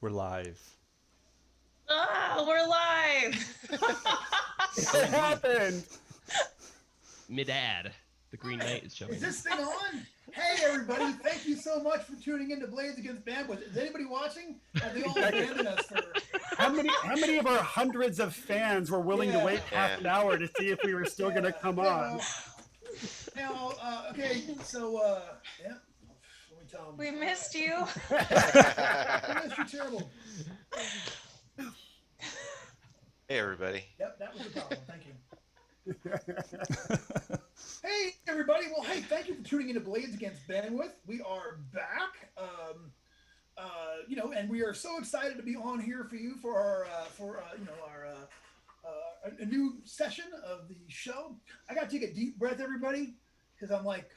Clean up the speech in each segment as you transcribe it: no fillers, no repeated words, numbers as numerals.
We're live. Ah, we're live. It happened. Mid-ad. The Green Knight is showing. Is this thing on? Hey, everybody. Thank you so much for tuning in to Blades Against Bandwidth. Is anybody watching? Have they all abandoned us for... How many of our hundreds of fans were willing to wait half an hour to see if we were still going to come on? Now, okay, so, yeah. Let me tell them. We missed you. We missed you terrible. Hey, everybody. Yep, that was the problem. Thank you. Hey, everybody. Well, hey, thank you for tuning in to Blades Against Bandwidth. We are back. And we are so excited to be on here for you for our a new session of the show. I got to take a deep breath, everybody, because I'm like,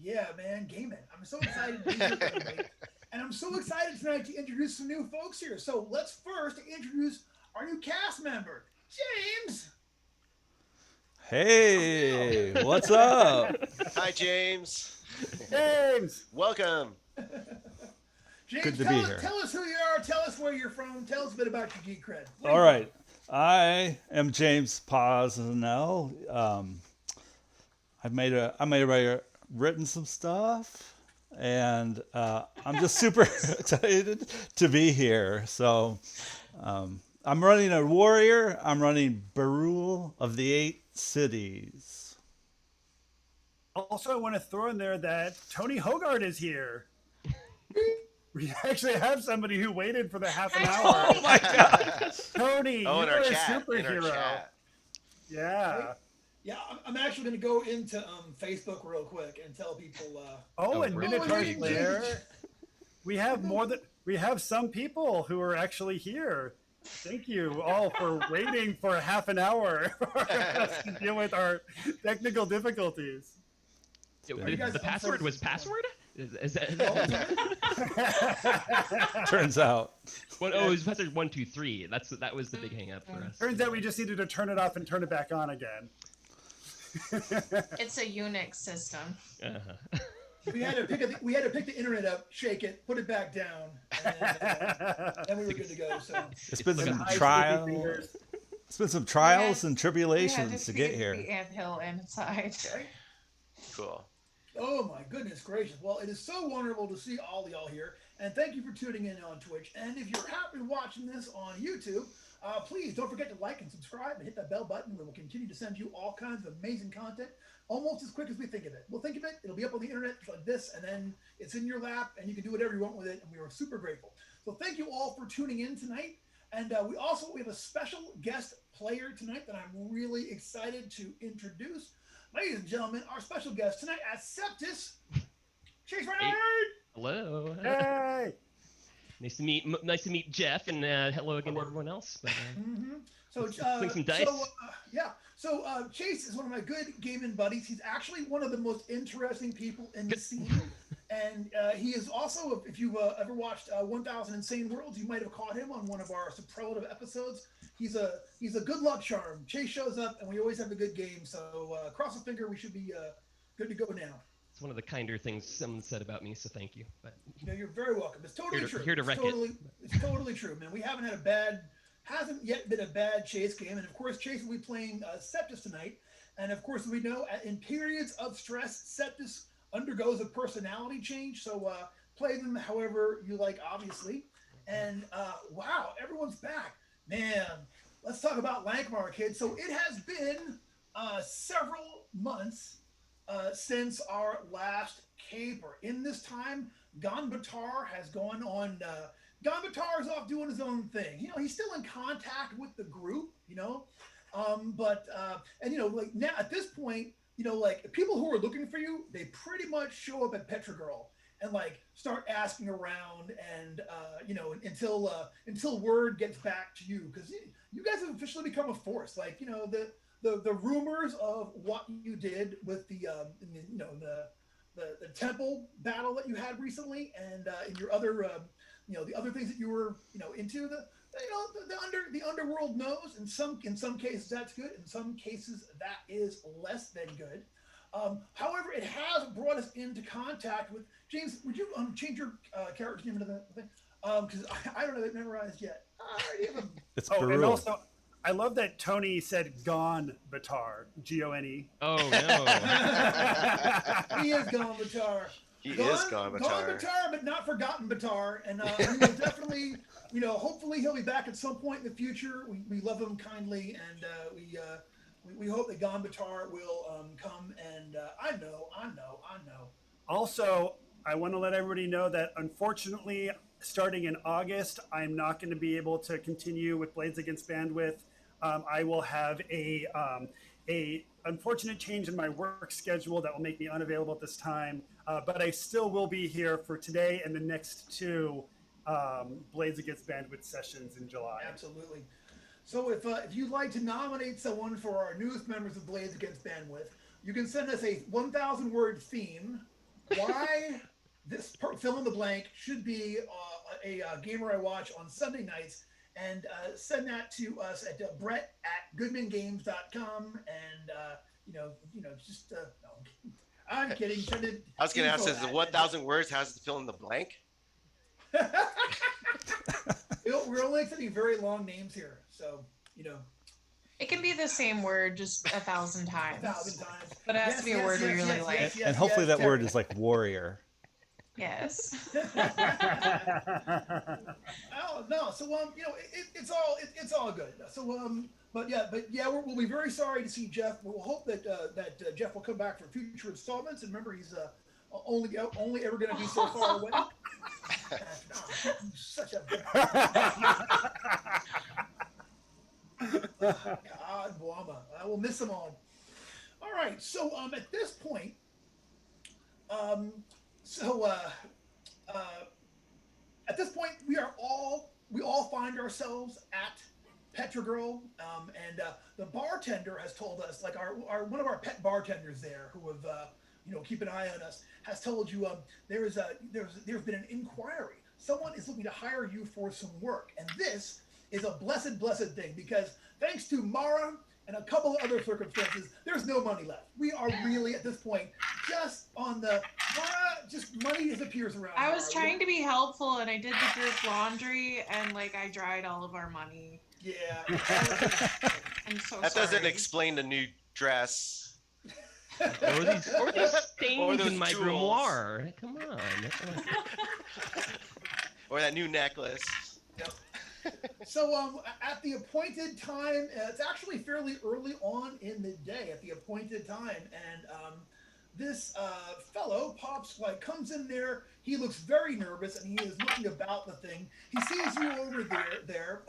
yeah, man, gaming. I'm so excited to be here, everybody. And I'm so excited tonight to introduce some new folks here. So let's first introduce our new cast member, James. Hey, what's up? Hi, James. James, Welcome. James, Good to be here. Tell us who you are. Tell us where you're from. Tell us a bit about your geek cred. All right. I am James Posnell. I may have written some stuff, and I'm just super excited to be here. So I'm running a warrior. I'm running Barul of the 8 cities. also I want to throw in there that Tony Hogarth is here. We actually have somebody who waited for the half an hour. Oh my God. Tony, Oh, in you're our a chat. In our superhero. chat. Yeah. Yeah, I'm actually going to go into Facebook real quick and tell people. And really? Minotaur's Lair. We have some people who are actually here. Thank you all for waiting for half an hour for us to deal with our technical difficulties. The password was password? Is that Turns out. it was password 123. That was the big hang up for us. Turns out we just needed to turn it off and turn it back on again. It's a Unix system. Uh-huh. We had to pick the internet up, shake it, put it back down, and then we were good to go. So It's been some High trials. sticky fingers. It's been some trials and We had tribulations to get feed here. the anthill inside. okay. Cool. Oh my goodness gracious! Well, it is so wonderful to see all of y'all here, and thank you for tuning in on Twitch. And if you're happy watching this on YouTube, please don't forget to like and subscribe and hit that bell button. We will continue to send you all kinds of amazing content, almost as quick as we think of it. We'll think of it; it'll be up on the internet like this, and then it's in your lap, and you can do whatever you want with it. And we are super grateful. So thank you all for tuning in tonight. And we have a special guest player tonight that I'm really excited to introduce. Ladies and gentlemen, our special guest tonight at Septis, Chase Reynard. Hey. Hello. Hey! Nice to meet Jeff, and hello again to everyone else. But, So, Swing some dice. So Chase is one of my good gaming buddies. He's actually one of the most interesting people in the scene, and he is also, if you've ever watched 1000 Insane Worlds, you might have caught him on one of our superlative episodes. He's a good luck charm. Chase shows up, and we always have a good game. So cross the finger, we should be good to go now. it's one of the kinder things someone said about me, so thank you. But You're very welcome. It's totally true. Here to wreck it. It's totally true, man. We hasn't yet been a bad Chase game, and of course Chase will be playing Septis tonight. And of course we know in periods of stress, Septis undergoes a personality change. So play them however you like, obviously. And wow, everyone's back, man. Let's talk about Lankhmar, kids. So it has been several months since our last caper. In this time, Gangabatar has gone on. Gangabatar is off doing his own thing. You know, he's still in contact with the group. You know, but like now at this point, you know, like people who are looking for you, they pretty much show up at Petrogirl and like start asking around, and until word gets back to you, because you guys have officially become a force. Like, you know, the rumors of what you did with the temple battle that you had recently, and in your other the other things that you were into, the underworld knows. In some cases that's good, in some cases that is less than good. However, it has brought us into contact with James. Would you change your character's name into the thing? Because I don't have it memorized yet. I already have a It's Oh, and Baru. also, I love that Tony said Gangabatar, G-O-N-E. Oh no. He is Gangabatar. He is Gangabatar. Gangabatar, but not forgotten Batar. And we will definitely, hopefully he'll be back at some point in the future. We love him kindly, and we hope that Gangabatar will come. And I know. Also, I want to let everybody know that unfortunately, starting in August, I'm not going to be able to continue with Blades Against Bandwidth. I will have a unfortunate change in my work schedule that will make me unavailable at this time. But I still will be here for today and the next two Blades Against Bandwidth sessions in July. Absolutely. So if you'd like to nominate someone for our newest members of Blades Against Bandwidth, you can send us a 1,000-word theme. Why this fill in the blank should be a gamer I watch on Sunday nights, and send that to us at brett@goodmangames.com, and just no, I'm kidding. Send it. I was gonna ask, is the 1,000 words has to fill in the blank? We're only accepting very long names here, so It can be the same word just 1,000 times. 1,000 times. But it has to be a word we really like. And hopefully that word is like warrior. Yes. Oh no, so it's all good. So but yeah, we'll be very sorry to see Jeff. We'll hope that Jeff will come back for future installments. And remember, he's only ever going to be so far away. Such a God, Wama. I will miss them all. All right, so at this point, at this point, we all find ourselves at Petrogirl, and the bartender has told us, like our one of our pet bartenders there, who have keep an eye on us, has told you there's been an inquiry. Someone is looking to hire you for some work, and this is a blessed thing, because thanks to Mara and a couple of other circumstances, there's no money left. We are really at this point just on the just money disappears around. I was trying to be helpful, and I did the group laundry, and I dried all of our money. Yeah. I'm so That sorry. doesn't explain the new dress. Or these stains those in my jewels. grimoire. Come on. Or that new necklace. Yep. So at the appointed time, it's actually fairly early on in the day at the appointed time, and this fellow comes in there. He looks very nervous, and he is looking about the thing. He sees you over there.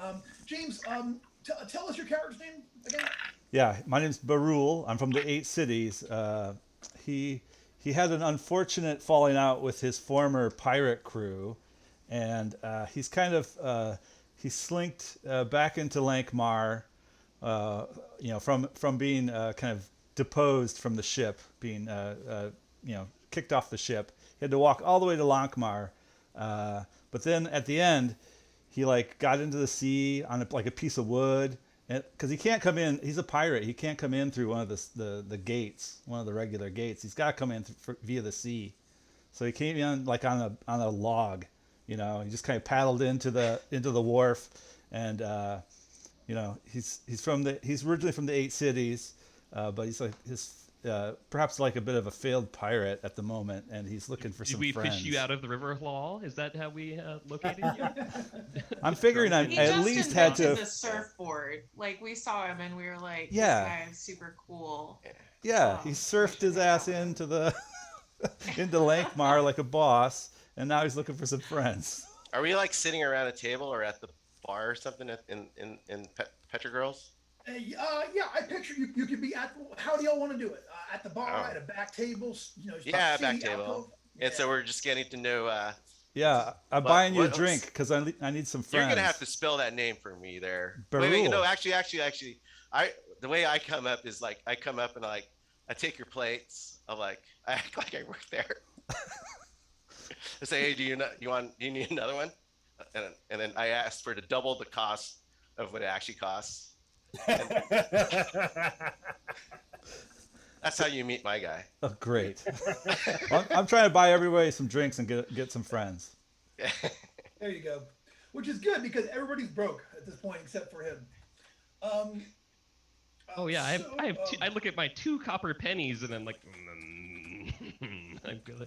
James, tell us your character's name again. Yeah, my name's Barul. I'm from the 8 Cities. He had an unfortunate falling out with his former pirate crew, and he's kind of he slinked back into Lankhmar, from being kind of deposed from the ship, being kicked off the ship. He had to walk all the way to Lankhmar, but then at the end, he got into the sea on a piece of wood. Because he can't come in, he's a pirate. He can't come in through one of the gates, one of the regular gates. He's got to come in via the sea. So he came in on a log, He just kind of paddled into the wharf, and he's originally from the 8 Cities, but he's perhaps a bit of a failed pirate at the moment, and he's looking for some friends. Did we fish you out of the river hall? Is that how we located you? I'm figuring I He at just least had invented to. the surfboard. We saw him and we were like, Yeah. this guy is super cool. Yeah, Oh, he surfed his ass into into Lankhmar like a boss, and now he's looking for some friends. Are we sitting around a table or at the bar or something in Petrogirls? Yeah, I picture you could be at. How do y'all want to do it? At the bar, Oh. at a back table, Yeah, seat, back table. alcove? And so we're just getting to know. Yeah, I'm But buying you a what drink else? because I need some friends. You're gonna have to spell that name for me there. Barul. Wait, no, actually, the way I come up is I come up and I take your plates. I act like I work there. I say, hey, do you need another one? And then I ask for double the cost of what it actually costs. That's how you meet my guy. Oh, great. Well, I'm trying to buy everybody some drinks and get some friends. There you go. Which is good because everybody's broke at this point except for him. Oh yeah, I have so, I look at my 2 copper pennies and I'm like, I'm gonna.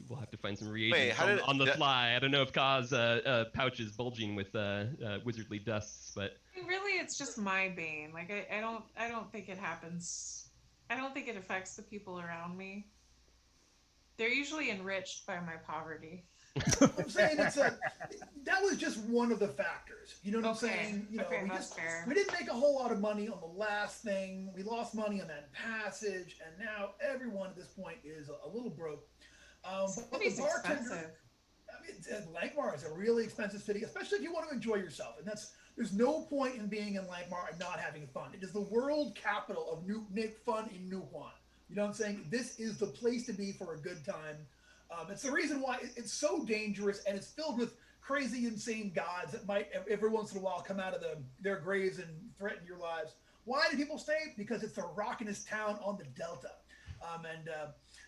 We'll have to find some reagents on the fly. I don't know if Qa'a's pouch is bulging with wizardly dusts, but Really, it's just my bane. Like I don't think it happens. I don't think it affects the people around me. They're usually enriched by my poverty. I'm saying that was just one of the factors. You know what I'm saying? You know, Okay, that's fair. we didn't make a whole lot of money on the last thing. We lost money on that passage, and now everyone at this point is a little broke. But the bartender, Expensive. I mean, Lankhmar is a really expensive city, especially if you want to enjoy yourself. And there's no point in being in Lankhmar and not having fun. It is the world capital of fun in New Juan. You know what I'm saying? This is the place to be for a good time. It's the reason why it's so dangerous, and it's filled with crazy, insane gods that might every once in a while come out of their graves and threaten your lives. Why do people stay? Because it's the rockinest town on the Delta.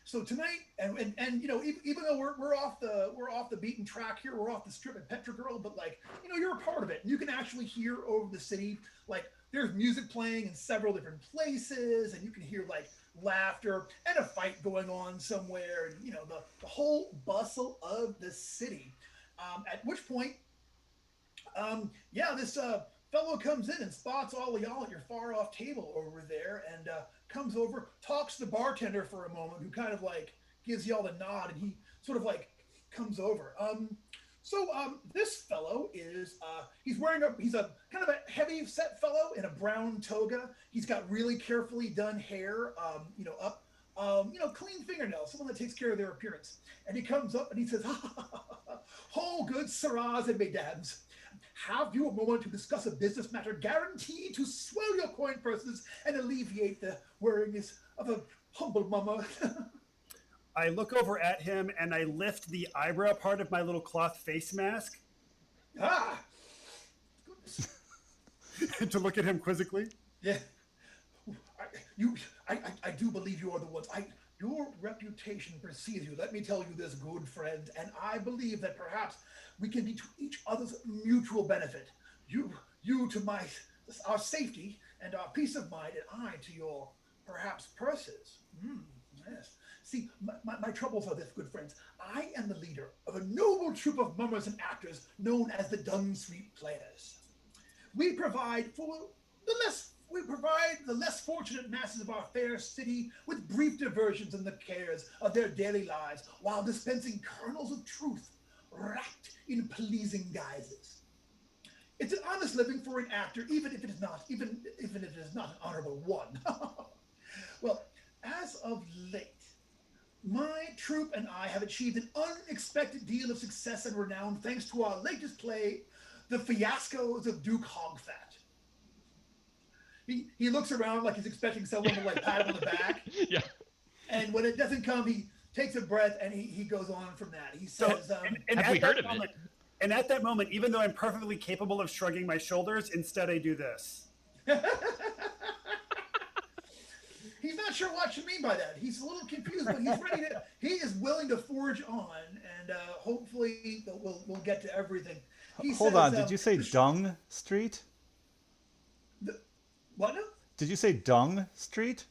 So tonight, and you know, even though we're off the beaten track here, we're off the strip at Petrogirl, but like, you know, you're a part of it. You can actually hear over the city, like there's music playing in several different places, and you can hear like laughter and a fight going on somewhere, and you know, the whole bustle of the city. At which point, this fellow comes in and spots all of y'all at your far off table over there, and comes over, talks to the bartender for a moment, who kind of like gives y'all the nod, and he sort of like comes over. This fellow is he's a kind of a heavy set fellow in a brown toga. He's got really carefully done hair, clean fingernails, someone that takes care of their appearance. And he comes up and he says, "Oh, good sirrahs and mesdames, have you a moment to discuss a business matter guaranteed to swell your coin purses and alleviate the worriness of a humble mummer?" I look over at him and I lift the eyebrow part of my little cloth face mask Goodness. to look at him quizzically. Yeah. I do believe you are the ones. Your reputation precedes you. Let me tell you this, good friend, and I believe that perhaps we can be to each other's mutual benefit. You to our safety and our peace of mind, and I to your perhaps purses. Yes. See, my troubles are this, good friends. I am the leader of a noble troop of mummers and actors known as the Dung Sweet Players. We provide the less fortunate masses of our fair city with brief diversions in the cares of their daily lives, while dispensing kernels of truth wrapped in pleasing guises. It's an honest living for an actor, even if it is not an honorable one. Well, as of late, my troupe and I have achieved an unexpected deal of success and renown thanks to our latest play, The Fiascos of Duke Hogfat. He looks around like he's expecting someone to like pat him on the back. yeah. And when it doesn't come, he takes a breath and he goes on from that. He says, Have we heard of it? And at that moment, even though I'm perfectly capable of shrugging my shoulders, instead I do this. He's not sure what you mean by that. He's a little confused, but he's ready to. He is willing to forge on, and hopefully we'll get to everything. Hold on, did you say Dung Street? What now? Did you say Dung Street?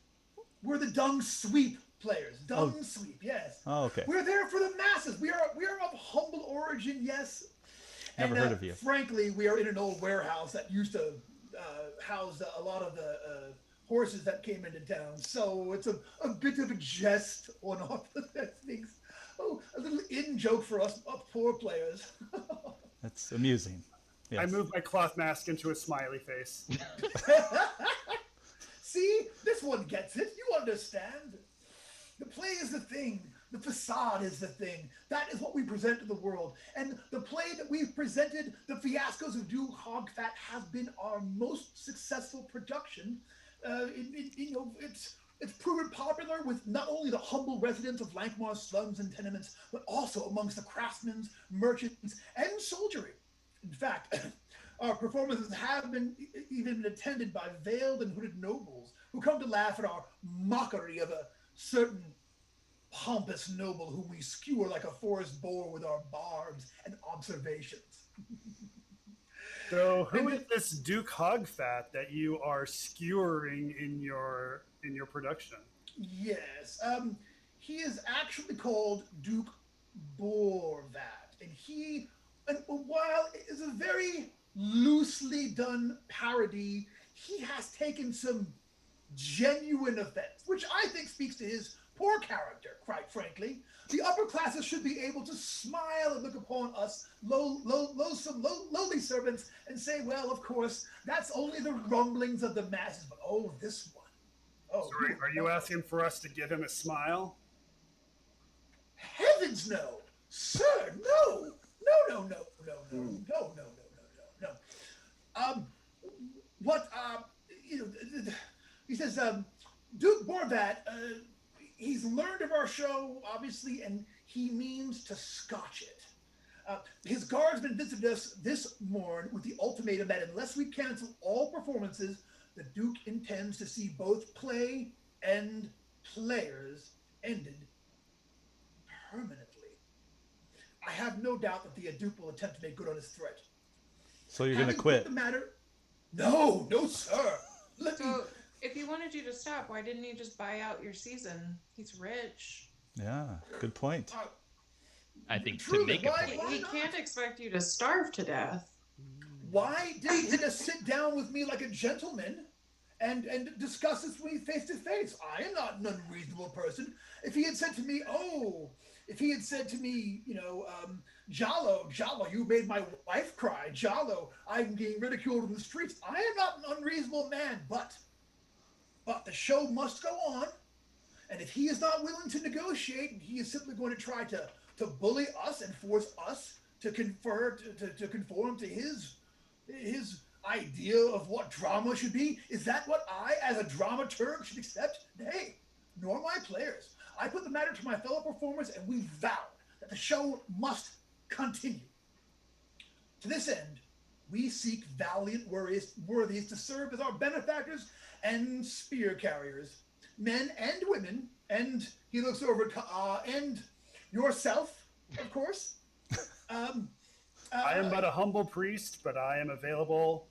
We're the Dung Sweep Players. Dung Sweep, yes. Oh, okay. We're there for the masses. We are of humble origin, yes. Never heard of you. Frankly, we are in an old warehouse that used to house a lot of the horses that came into town. So it's a bit of a jest on all of that things. Oh, a little in joke for us poor players. That's amusing. Yes. I move my cloth mask into a smiley face. See, this one gets it. You understand. The play is the thing. The facade is the thing. That is what we present to the world. And the play that we've presented, The Fiascos of Duke Hogfat, has been our most successful production. It's proven popular with not only the humble residents of Lankhmar's slums and tenements, but also amongst the craftsmen, merchants, and soldiery. In fact, Our performances have been even attended by veiled and hooded nobles who come to laugh at our mockery of a certain pompous noble whom we skewer like a forest boar with our barbs and observations. So who is this Duke Hogfat that you are skewering in your production? Yes, he is actually called Duke Borvat, and while it is a very loosely done parody, he has taken some genuine offense, which I think speaks to his poor character, quite frankly. The upper classes should be able to smile and look upon us lowly servants and say, well, of course, that's only the rumblings of the masses, but oh, this one. Oh, Sorry, are you asking for us to give him a smile? Heavens no! Sir, no! No. He says, Duke Borvat, he's learned of our show, obviously, and he means to scotch it. His guardsmen visited us this morn with the ultimatum that unless we cancel all performances, the Duke intends to see both play and players ended permanently. I have no doubt that the Duke will attempt to make good on his threat. So you're going to quit? The matter? No, sir. If he wanted you to stop, why didn't he just buy out your season? He's rich. Yeah, good point. I think True, to make why a point. He can't expect you to starve to death. Why didn't he just sit down with me like a gentleman and discuss this with me face to face? I am not an unreasonable person. If he had said to me, Jallo, you made my wife cry. Jallo, I'm being ridiculed in the streets. I am not an unreasonable man, but the show must go on. And if he is not willing to negotiate, he is simply going to try to bully us and force us to conform to his idea of what drama should be. Is that what I, as a dramaturg, should accept? Nay, nor my players. I put the matter to my fellow performers, and we vowed that the show must continue. To this end, we seek valiant worthies to serve as our benefactors and spear carriers, men and women, and he looks over at Qa'a and yourself, of course. I am but a humble priest, but I am available.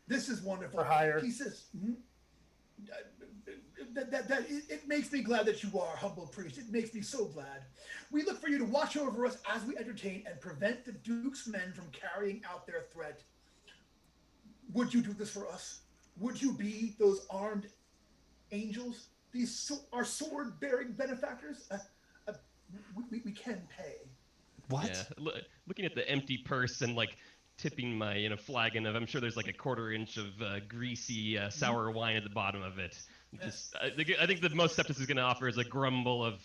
This is wonderful. For hire. He says, it makes me glad that you are, humble priest. It makes me so glad. We look for you to watch over us as we entertain and prevent the Duke's men from carrying out their threat. Would you do this for us? Would you be those armed angels? These are sword-bearing benefactors? We can pay. What? Yeah, looking at the empty purse and like tipping my flagon of, I'm sure there's like a quarter-inch of greasy sour wine at the bottom of it. Just, I think the most Septus is going to offer is a grumble of.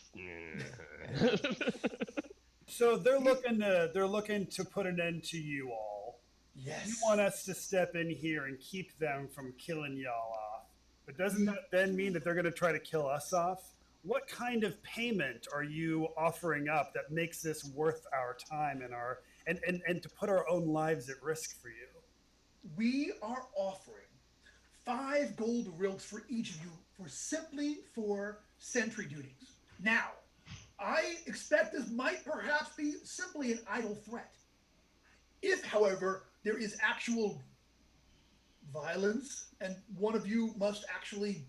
So they're looking to put an end to you all. Yes. You want us to step in here and keep them from killing y'all off. But doesn't that then mean that they're going to try to kill us off? What kind of payment are you offering up that makes this worth our time and to put our own lives at risk for you? We are offering 5 gold rilks for each of you for sentry duties. Now, I expect this might perhaps be simply an idle threat. If, however, there is actual violence and one of you must actually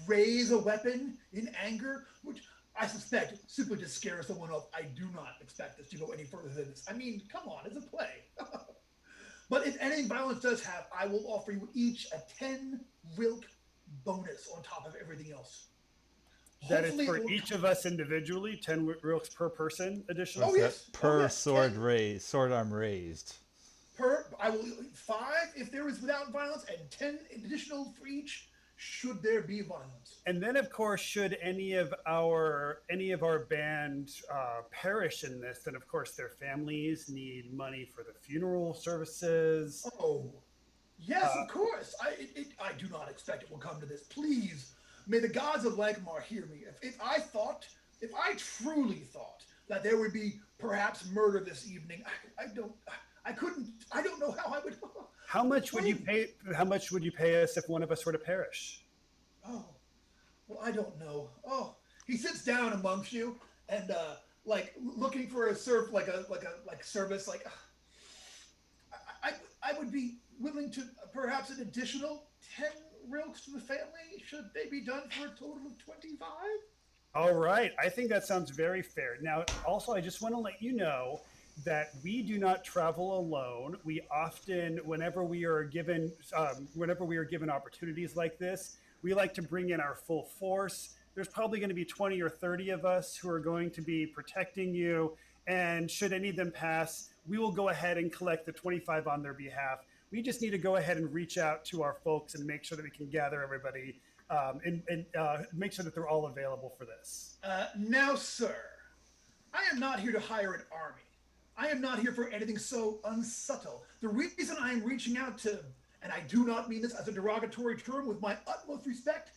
raise a weapon in anger, which I suspect simply to scare someone off, I do not expect this to go any further than this. I mean, come on, it's a play. But if any violence does have, I will offer you each a 10 rilk bonus on top of everything else. That is for each of us individually, 10 rilks per person additional? Oh, yes. Per sword arm raised. I will 5 if there is without violence, and 10 additional for each should there be violence. And then, of course, should any of our band perish in this, then of course their families need money for the funeral services. Oh, yes, of course. I do not expect it will come to this. Please, may the gods of Lankhmar hear me. If I truly thought that there would be perhaps murder this evening, I don't know how I would. How much would you pay? How much would you pay us if one of us were to perish? Oh, well, I don't know. Oh, he sits down amongst you and like looking for a service, like service. Like I would be willing to perhaps an additional 10 rilks to the family. Should they be done for a total of 25? All right, I think that sounds very fair. Now, also, I just want to let you know that we do not travel alone. We often, whenever we are given opportunities like this, we like to bring in our full force. There's probably going to be 20 or 30 of us who are going to be protecting you. And should any of them pass, we will go ahead and collect the 25 on their behalf. We just need to go ahead and reach out to our folks and make sure that we can gather everybody and make sure that they're all available for this. Now, sir, I am not here to hire an army. I am not here for anything so unsubtle. The reason I am reaching out to, and I do not mean this as a derogatory term, with my utmost respect,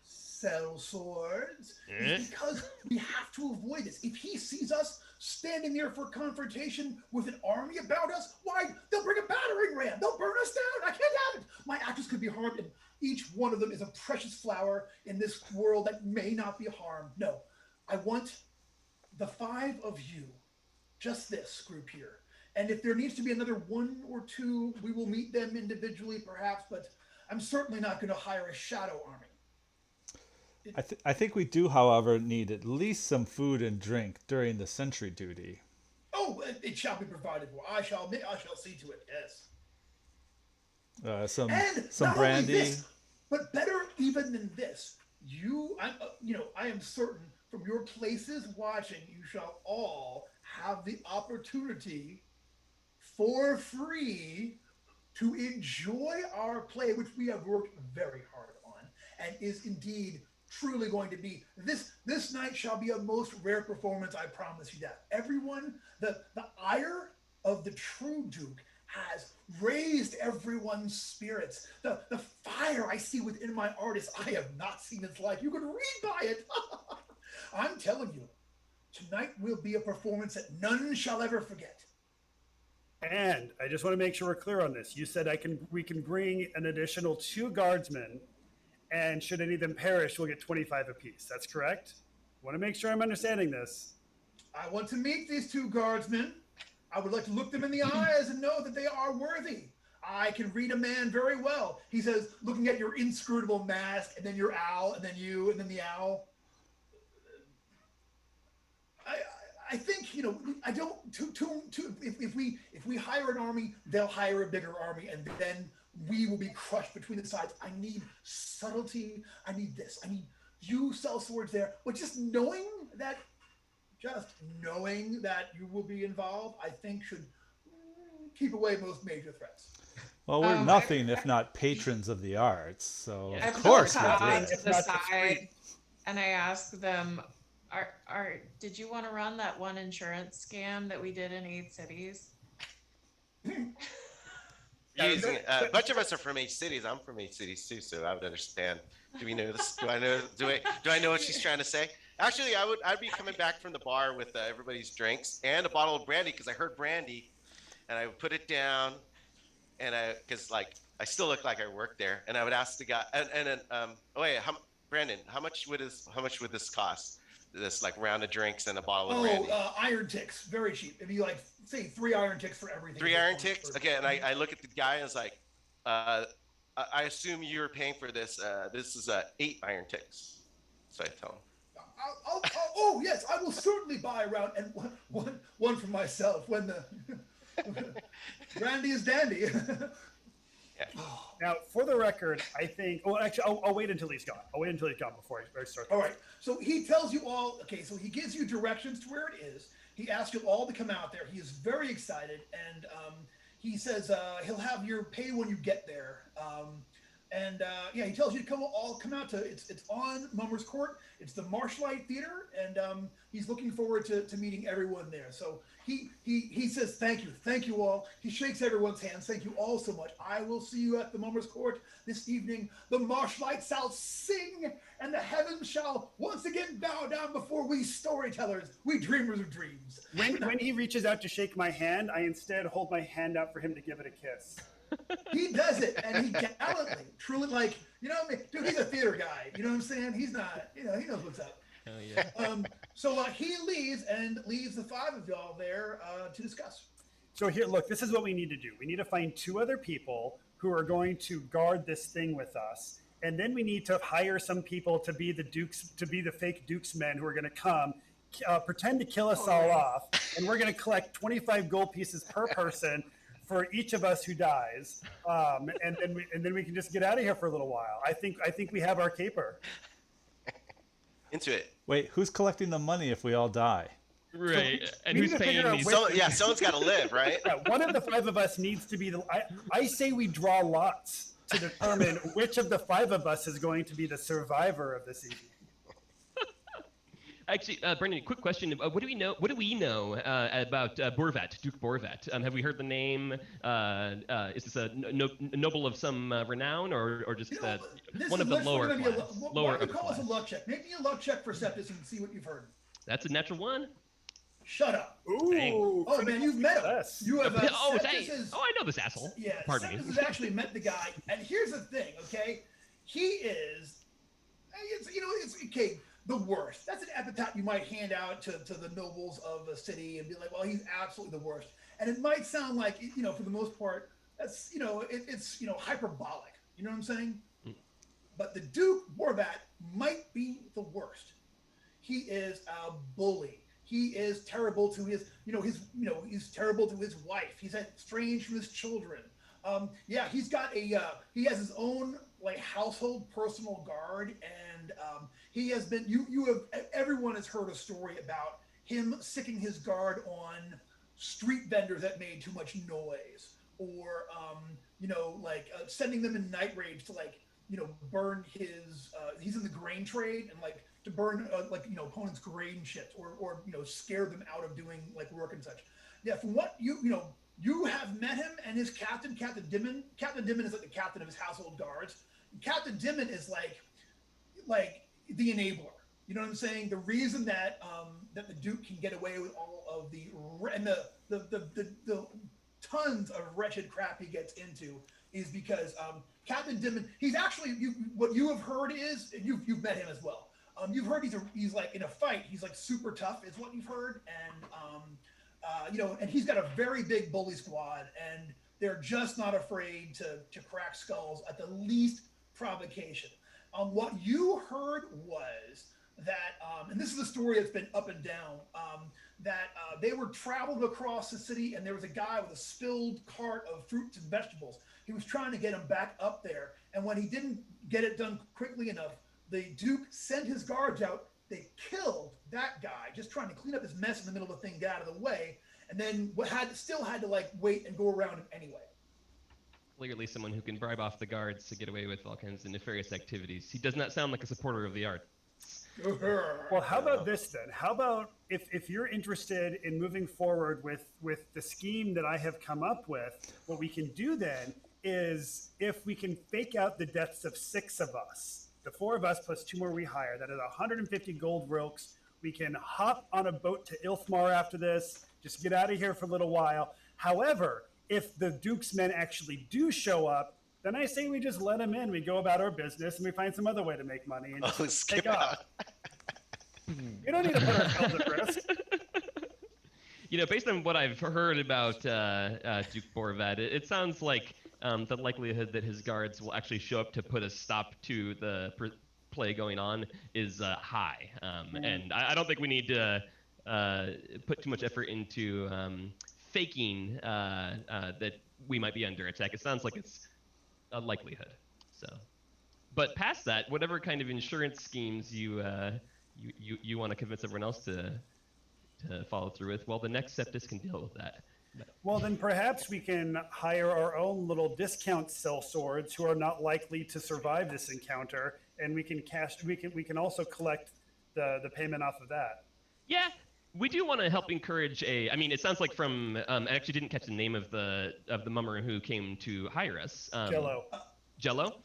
sell swords, is because we have to avoid this. If he sees us standing there for confrontation with an army about us, why, they'll bring a battering ram. They'll burn us down. I can't have it. My actors could be harmed, and each one of them is a precious flower in this world that may not be harmed. No, I want the 5 of you, just this group here. And if there needs to be another 1 or 2, we will meet them individually perhaps, but I'm certainly not going to hire a shadow army. I think we do, however, need at least some food and drink during the sentry duty. Oh, it shall be provided for. I shall see to it, yes. Some brandy. This, but better even than this, I am certain from your places watching, you shall all have the opportunity for free to enjoy our play, which we have worked very hard on, and is indeed truly going to be. This night shall be a most rare performance, I promise you that. Everyone, the ire of the true Duke has raised everyone's spirits. The fire I see within my artist, I have not seen its like. You can read by it. I'm telling you, tonight will be a performance that none shall ever forget. And I just want to make sure we're clear on this. You said we can bring an additional 2 guardsmen, and should any of them perish, we'll get 25 apiece. That's correct? I want to make sure I'm understanding this. I want to meet these 2 guardsmen. I would like to look them in the eyes and know that they are worthy. I can read a man very well. He says, looking at your inscrutable mask, and then your owl, and then you, and then the owl. I think, I don't. If we hire an army, they'll hire a bigger army, and then we will be crushed between the sides. I need subtlety. I need this. I need you sell swords there, but just knowing that you will be involved, I think should keep away most major threats. Well, we're nothing if not patrons of the arts, so I of course we Qa'a do. to the side, and I asked them, did you want to run that one insurance scam that we did in 8 cities? A bunch of us are from 8 cities. I'm from 8 cities too, so I would understand. Do we know this? Do I know what she's trying to say? Actually, I'd be coming back from the bar with everybody's drinks and a bottle of brandy, because I heard brandy, and I would put it down, and because I still look like I work there, and I would ask the guy, Brandon, how much would this cost? This round of drinks and a bottle of brandy. Iron ticks, very cheap. If you say 3 iron ticks for everything. 3 iron ticks. Okay, and I look at the guy and I was like, I assume you're paying for this. This is 8 iron ticks. So I tell him. Oh yes, I will certainly buy a round, and one for myself when the brandy is dandy. Yeah. Now, for the record, I think. Well, actually, I'll wait until he's gone. Before I start. All right. So he tells you all. Okay. So he gives you directions to where it is. He asks you all to come out there. He is very excited, and he says he'll have your pay when you get there. And yeah, he tells you to come out to it's on Mummer's Court. It's the Marshlight Theater, and he's looking forward to meeting everyone there. So he says thank you all. He shakes everyone's hands. Thank you all so much. I will see you at the Mummer's Court this evening. The Marshlight shall sing, and the heavens shall once again bow down before we storytellers, we dreamers of dreams. When he reaches out to shake my hand, I instead hold my hand out for him to give it a kiss. He does it, and he gallantly, truly, like, you know what I mean? Dude, he's a theater guy. You know what I'm saying? He's not, he knows what's up. Oh, yeah. So he leaves the five of y'all there to discuss. So here, look, this is what we need to do. We need to find 2 other people who are going to guard this thing with us. And then we need to hire some people to be the fake Dukes men who are going to come, pretend to kill us all off. And we're going to collect 25 gold pieces per person for each of us who dies, and then we can just get out of here for a little while. I think we have our caper. Into it. Wait, who's collecting the money if we all die? Right. So and we who's need to figure paying out these? which- Someone's got to live, right? Yeah, one of the 5 of us needs to be the. I say we draw lots to determine which of the 5 of us is going to be the survivor of this evening. Actually, Brendan, quick question. What do we know about Borvat, Duke Borvat? Have we heard the name? Is this a noble of some renown, or just one of the lower class? Why don't you call us a luck check? Make me a luck check for Septus and see what you've heard. That's a natural 1. Shut up. Ooh. Oh, man, you've met him. Yes. You have. Oh, Septus I know this asshole. Yeah, Pardon me. Septus has actually met the guy, and here's the thing, okay? He is. It's okay. The worst. That's an epithet you might hand out to the nobles of a city and be like, well, he's absolutely the worst. And it might sound like, for the most part, that's, it's hyperbolic. You know what I'm saying? But the Duke Borvat might be the worst. He is a bully. He is terrible to his terrible to his wife. He's estranged from his children. He's got he has his own household personal guard, and he has been everyone has heard a story about him sicking his guard on street vendors that made too much noise, or sending them in night raids to burn his he's in the grain trade, and to burn opponents' grain ships, or scare them out of doing work and such. Yeah, from what you have met him and his captain, Captain Dimon. Captain Dimon is the captain of his household guards. Captain Dimon is like the enabler. You know what I'm saying? The reason that that the Duke can get away with all of the tons of wretched crap he gets into is because Captain Dimon. He's actually what you have heard is, and you've met him as well. You've heard he's in a fight. He's super tough, is what you've heard, and and he's got a very big bully squad, and they're just not afraid to crack skulls at the least provocation. What you heard was that, and this is a story that's been up and down, that they were traveling across the city, and there was a guy with a spilled cart of fruits and vegetables. He was trying to get him back up there, and when he didn't get it done quickly enough, the Duke sent his guards out. They killed that guy, just trying to clean up his mess in the middle of the thing, get out of the way, and then still had to wait and go around him anyway. Clearly someone who can bribe off the guards to get away with all kinds of nefarious activities. He does not sound like a supporter of the art. Well, how about this then? How about if you're interested in moving forward with the scheme that I have come up with, what we can do then is if we can fake out the deaths of 6 of us, the 4 of us plus 2 more we hire, that is 150 gold rilks. We can hop on a boat to Ilthmar after this, just get out of here for a little while. However, if the Duke's men actually do show up, then I say we just let them in. We go about our business and we find some other way to make money and just take off. We don't need to put ourselves at risk. Based on what I've heard about Duke Borvat, it sounds like the likelihood that his guards will actually show up to put a stop to the play going on is high. And I don't think we need to put too much effort into faking that we might be under attack. It sounds like it's a likelihood. So, but past that, whatever kind of insurance schemes you want to convince everyone else to follow through with, well, the next Septus can deal with that. Well, then perhaps we can hire our own little discount sellswords who are not likely to survive this encounter, and we can we can also collect the payment off of that. Yeah, we do want to help encourage I mean, it sounds like from I actually didn't catch the name of the mummer who came to hire us. Jello. Jello.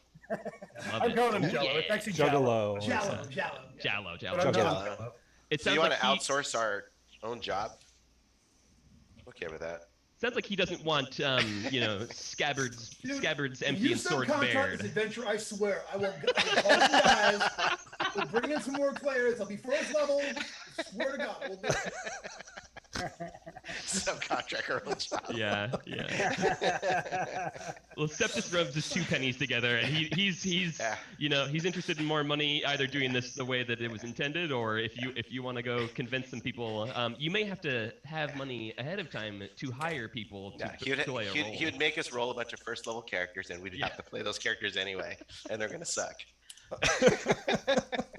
I'm calling him Jello. It's actually Jello. Jallo. Jello. It So sounds you want like to outsource our own job? Okay with that. Sounds like he doesn't want, scabbards empty You and sword subcontract bared. this adventure, I swear. I will call you guys. We'll bring in some more players. I'll be first level. I swear to God, we'll do it. Subcontract our own job. Yeah. Well, Septus rubs his 2 pennies together, and he's interested in more money, either doing this the way that it was intended, or if you want to go convince some people, you may have to have money ahead of time to hire people to play a role. He would make us roll a bunch of first level characters, and we'd have to play those characters anyway, and they're gonna suck.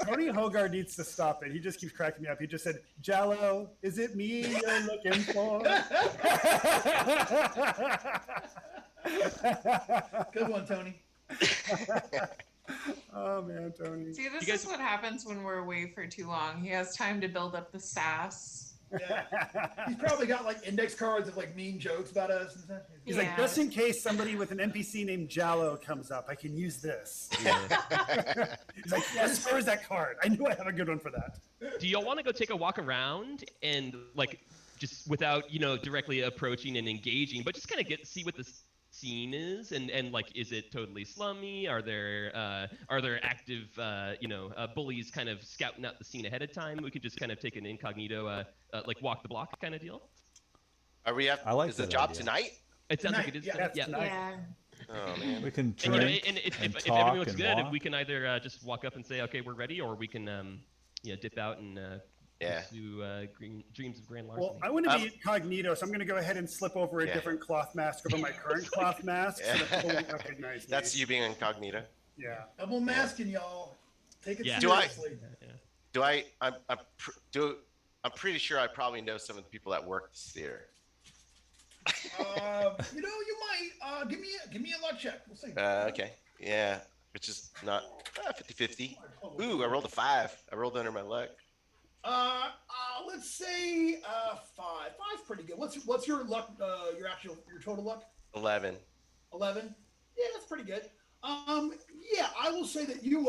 Tony Hogarth needs to stop it. He just keeps cracking me up. He just said, "Jello, is it me you're looking for?" Good one, Tony. Oh man, Tony. See, this is what happens when we're away for too long. He has time to build up the sass. Yeah. He's probably got like index cards of like mean jokes about us and stuff. He's like, just in case somebody with an NPC named Jallo comes up, I can use this. Yeah. He's like, yes, where's that card? I knew I have a good one for that. Do y'all want to go take a walk around and just without directly approaching and engaging, but just kind of see what the scene is, and is it totally slummy? Are there active bullies kind of scouting out the scene ahead of time? We could just kind of take an incognito walk the block kind of deal. Are we at? I like is the that job idea. tonight? It sounds like it is. Yeah, Yeah. Yeah. Oh man. We can And, drink and if and everything talk looks and good, walk. we can either just walk up and say, okay, we're ready, or we can dip out and pursue dreams of grand larceny. Well, I want to be incognito, so I'm going to go ahead and slip over a different cloth mask over my current cloth mask so that people won't recognize me. That's you being incognito. Yeah. Double masking, y'all. Take it Yeah. seriously. I'm pretty sure I probably know some of the people that work this theater. You might. Give me a luck check. We'll see. Okay. Yeah. Which is not 50-50. Ooh, I rolled a 5. I rolled under my luck. Let's say 5. 5's pretty good. What's your luck? Your total luck? 11. 11. Yeah, that's pretty good. Yeah, I will say that you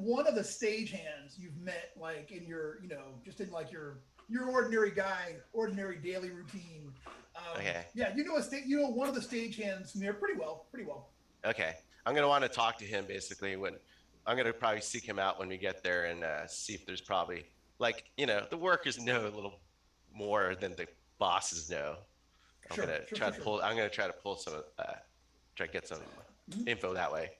one of the stagehands you've met like in your just in like your ordinary guy, ordinary daily routine. Okay. Yeah, one of the stagehands near pretty well. Okay. I'm gonna want to talk to him basically when I'm gonna probably seek him out when we get there and see if there's probably the workers know a little more than the bosses know. I'm gonna try to pull some try to get some info that way.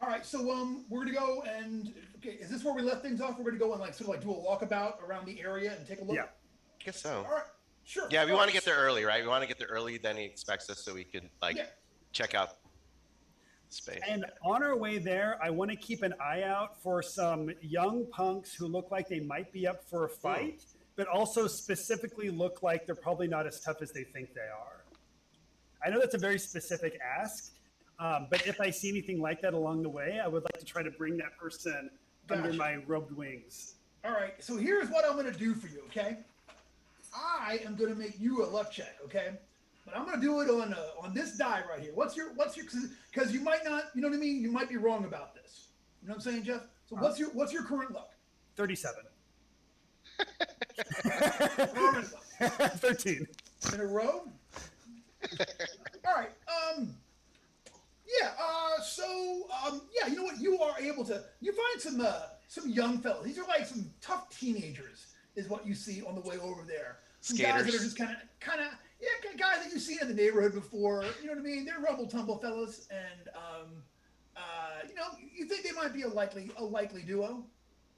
All right, so we're gonna go and is this where we left things off? We're gonna go and do a walkabout around the area and take a look. Yeah. I guess so. All right, sure. Yeah, we want to get there early, right? We want to get there early, then he expects us so we could check out space. And on our way there, I want to keep an eye out for some young punks who look like they might be up for a fight, but also specifically look like they're probably not as tough as they think they are. I know that's a very specific ask, but if I see anything like that along the way, I would like to try to bring that person under my robed wings. All right, so here's what I'm going to do for you, okay? I am going to make you a luck check, okay? But I'm going to do it on this die right here. What's your because you might not, you know what I mean? You might be wrong about this. You know what I'm saying, Jeff? So what's your current luck? 37. 13. In a row? All right. You know what? You are able to. You find some young fellas. These are like some tough teenagers, is what you see on the way over there. Some guys that are just kind of guys that you've seen in the neighborhood before. You know what I mean? They're rumble tumble fellas, and you think they might be a likely duo.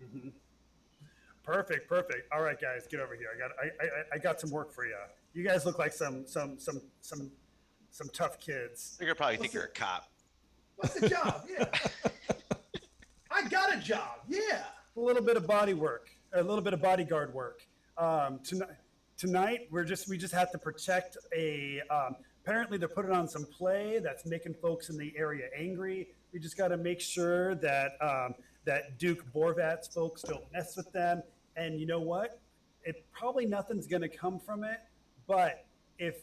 Mm-hmm. Perfect. All right, guys, get over here. I got some work for you. You guys look like some tough kids. They're gonna probably think you're a cop. What's the job? Yeah. I got a job. Yeah. A little bit of body work, a little bit of bodyguard work. Tonight, tonight we just have to protect a. Apparently, they're putting on some play that's making folks in the area angry. We just got to make sure that that Duke Borvat's folks don't mess with them. And you know what? Probably nothing's going to come from it. But if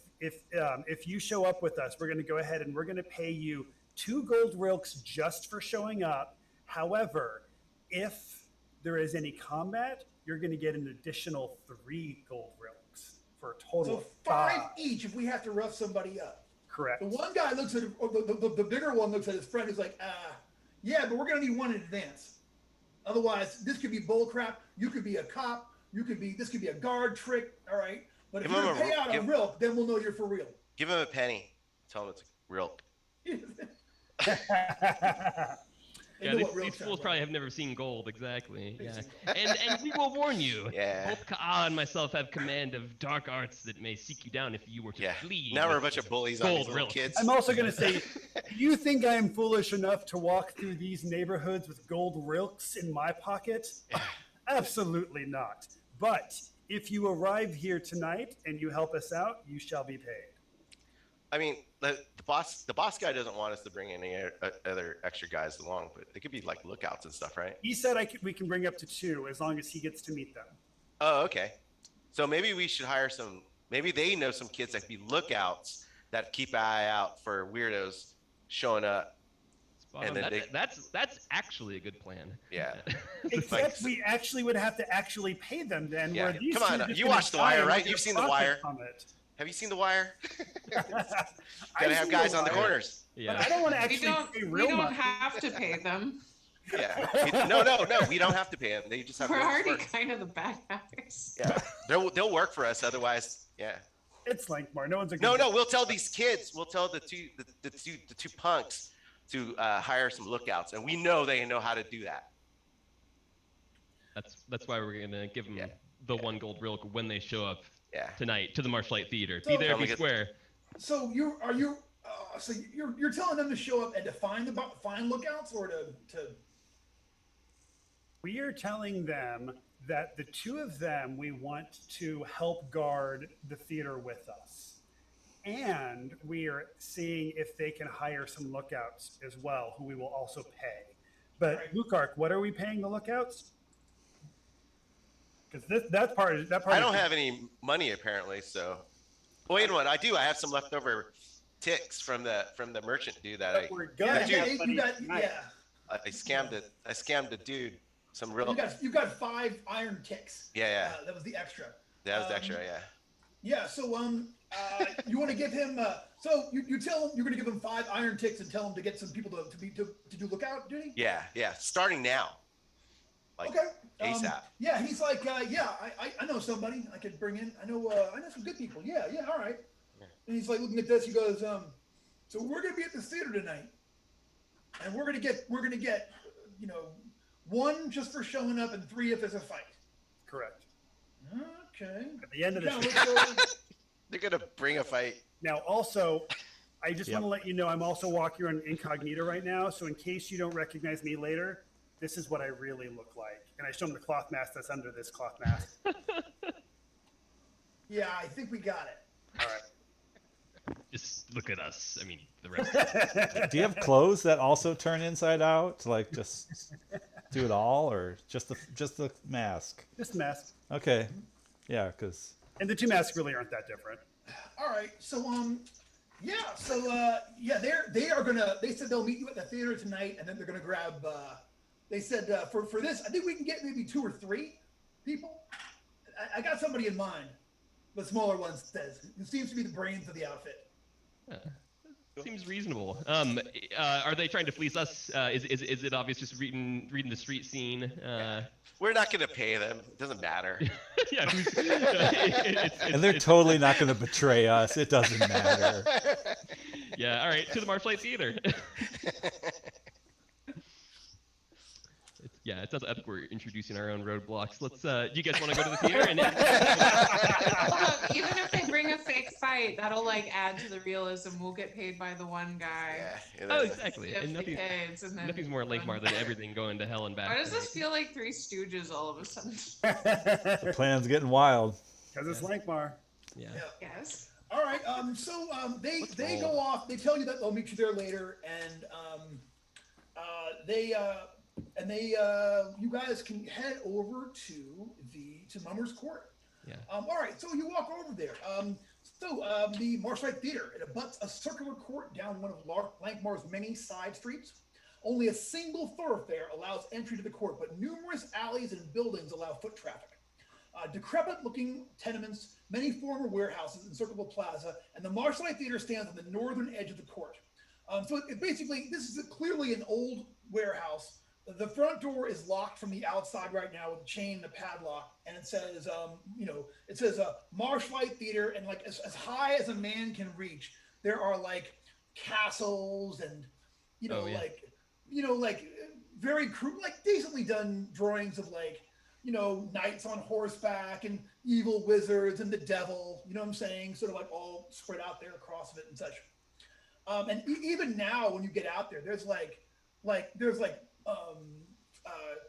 you show up with us, we're going to go ahead and we're going to pay you 2 gold rilks just for showing up. However, if there is any combat, you're going to get an additional 3 gold rilks for a total So of 5 each if we have to rough somebody up. Correct. The one guy looks at or the bigger one looks at his friend. He's like, yeah, but we're gonna need one in advance. Otherwise, this could be bull crap. You could be a cop. This could be a guard trick. All right. But if you're gonna pay out a rilk, then we'll know you're for real. Give him a penny. Tell him it's a rilk. Yeah, these fools probably have never seen gold, exactly. Yeah, and we will warn you. Yeah. Both Qa'a and myself have command of dark arts that may seek you down if you were to flee. Now we're a bunch of bullies on these little kids. I'm also going to say, do you think I am foolish enough to walk through these neighborhoods with gold rilks in my pocket? Absolutely not. But if you arrive here tonight and you help us out, you shall be paid. I mean, the boss guy doesn't want us to bring any other extra guys along, but they could be like lookouts and stuff, right? He said we can bring up to 2 as long as he gets to meet them. Oh, okay. So maybe we should hire some. Maybe they know some kids that could be lookouts that keep an eye out for weirdos showing up. And then that's actually a good plan. Yeah. Except we actually would have to actually pay them then. Yeah. Where these Come on, you watched The Wire, right? You've seen The Wire. Have you seen The Wire? Gotta have guys on the corners. Yeah. But I don't want to actually pay real We don't money. have to pay them. Yeah. No. We don't have to pay them. They just have. We're to already work. kind of the bad guys. Yeah. They'll work for us. Otherwise, yeah. It's Lankhmar. No one's a. No. We'll tell these kids. We'll tell the two punks to hire some lookouts, and we know they know how to do that. That's why we're gonna give them the 1 gold rilk when they show up tonight to the Marshlight Theater. So, be there, be square. So you're telling them to show up and to find lookouts or to. We are telling them that the 2 of them we want to help guard the theater with us. And we are seeing if they can hire some lookouts as well, who we will also pay. But Lukark, what are we paying the lookouts? Because that part. I don't have any money apparently, so. Wait a minute, I do. I have some leftover ticks from the merchant dude that I scammed a dude. Some real. You got 5 iron ticks. Yeah. That was the extra. That was the extra. Yeah. Yeah. So you want to give him? So you tell him you're going to give him 5 iron ticks and tell him to get some people to do lookout duty. Yeah. Starting now. Like ASAP. Yeah, he's like, I know somebody I could bring in. I know some good people. Yeah, all right. Yeah. And he's like looking at this. He goes, so we're gonna be at the theater tonight, and we're gonna get, 1 just for showing up, and 3 if there's a fight. Correct. Okay. At the end of the they're gonna bring a fight. Now, also, I just want to let you know I'm also walking around incognito right now. So in case you don't recognize me later, this is what I really look like. And I show him the cloth mask that's under this cloth mask. Yeah, I think we got it. All right. Just look at us. I mean, the rest. Do you have clothes that also turn inside out? Like just do it all, or just the mask? Just the mask. Okay. Yeah, because. And the 2 masks really aren't that different. All right. So they are gonna. They said they'll meet you at the theater tonight, and then they're gonna grab. They said for this, I think we can get maybe 2 or 3 people. I got somebody in mind. The smaller one says it seems to be the brains of the outfit. Seems reasonable. Are they trying to fleece us? Is it obvious just reading the street scene? We're not going to pay them. It doesn't matter. Yeah. And they're totally not going to betray us. It doesn't matter. Yeah. All right. To the Marshlight Theater. Yeah, it sounds like we're introducing our own roadblocks. Let's. Do you guys want to go to the theater? And even if they bring a fake fight, that'll add to the realism. We'll get paid by the one guy. Yeah. Oh, exactly. And nothing's more Lankhmar than everything going to hell and back. Why does this feel like 3 Stooges all of a sudden? The plan's getting wild. Because it's Lankhmar. Yeah. Yes. All right. They go off. They tell you that they'll meet you there later, and you guys can head over to Mummer's Court. Yeah. All right. So you walk over there. The Marshlight Theater, it abuts a circular court down one of Lankhmar's many side streets. Only a single thoroughfare allows entry to the court, but numerous alleys and buildings allow foot traffic. Decrepit-looking tenements, many former warehouses encircle the plaza, and the Marshlight Theater stands on the northern edge of the court. This is clearly an old warehouse. The front door is locked from the outside right now with a chain and a padlock, and it says, Marshlight Theater, and like as high as a man can reach, there are like castles and very crude, like decently done drawings of like knights on horseback and evil wizards and the devil. You know what I'm saying? Sort of like all spread out there across of it and such. And even now, when you get out there, there's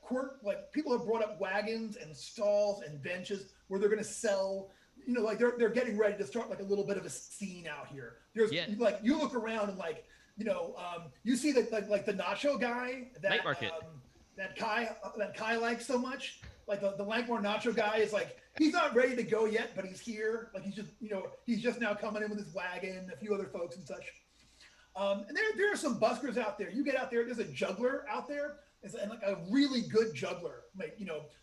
court, like people have brought up wagons and stalls and benches where they're going to sell, like they're getting ready to start like a little bit of a scene out here. There's like, you look around and like, you see that like the nacho guy Night market. That Kai likes so much. Like the Lankhmar nacho guy is like, he's not ready to go yet, but he's here. Like he's just now coming in with his wagon, a few other folks and such. And there are some buskers out there. You get out there, there's a juggler out there, and like a really good juggler. Like,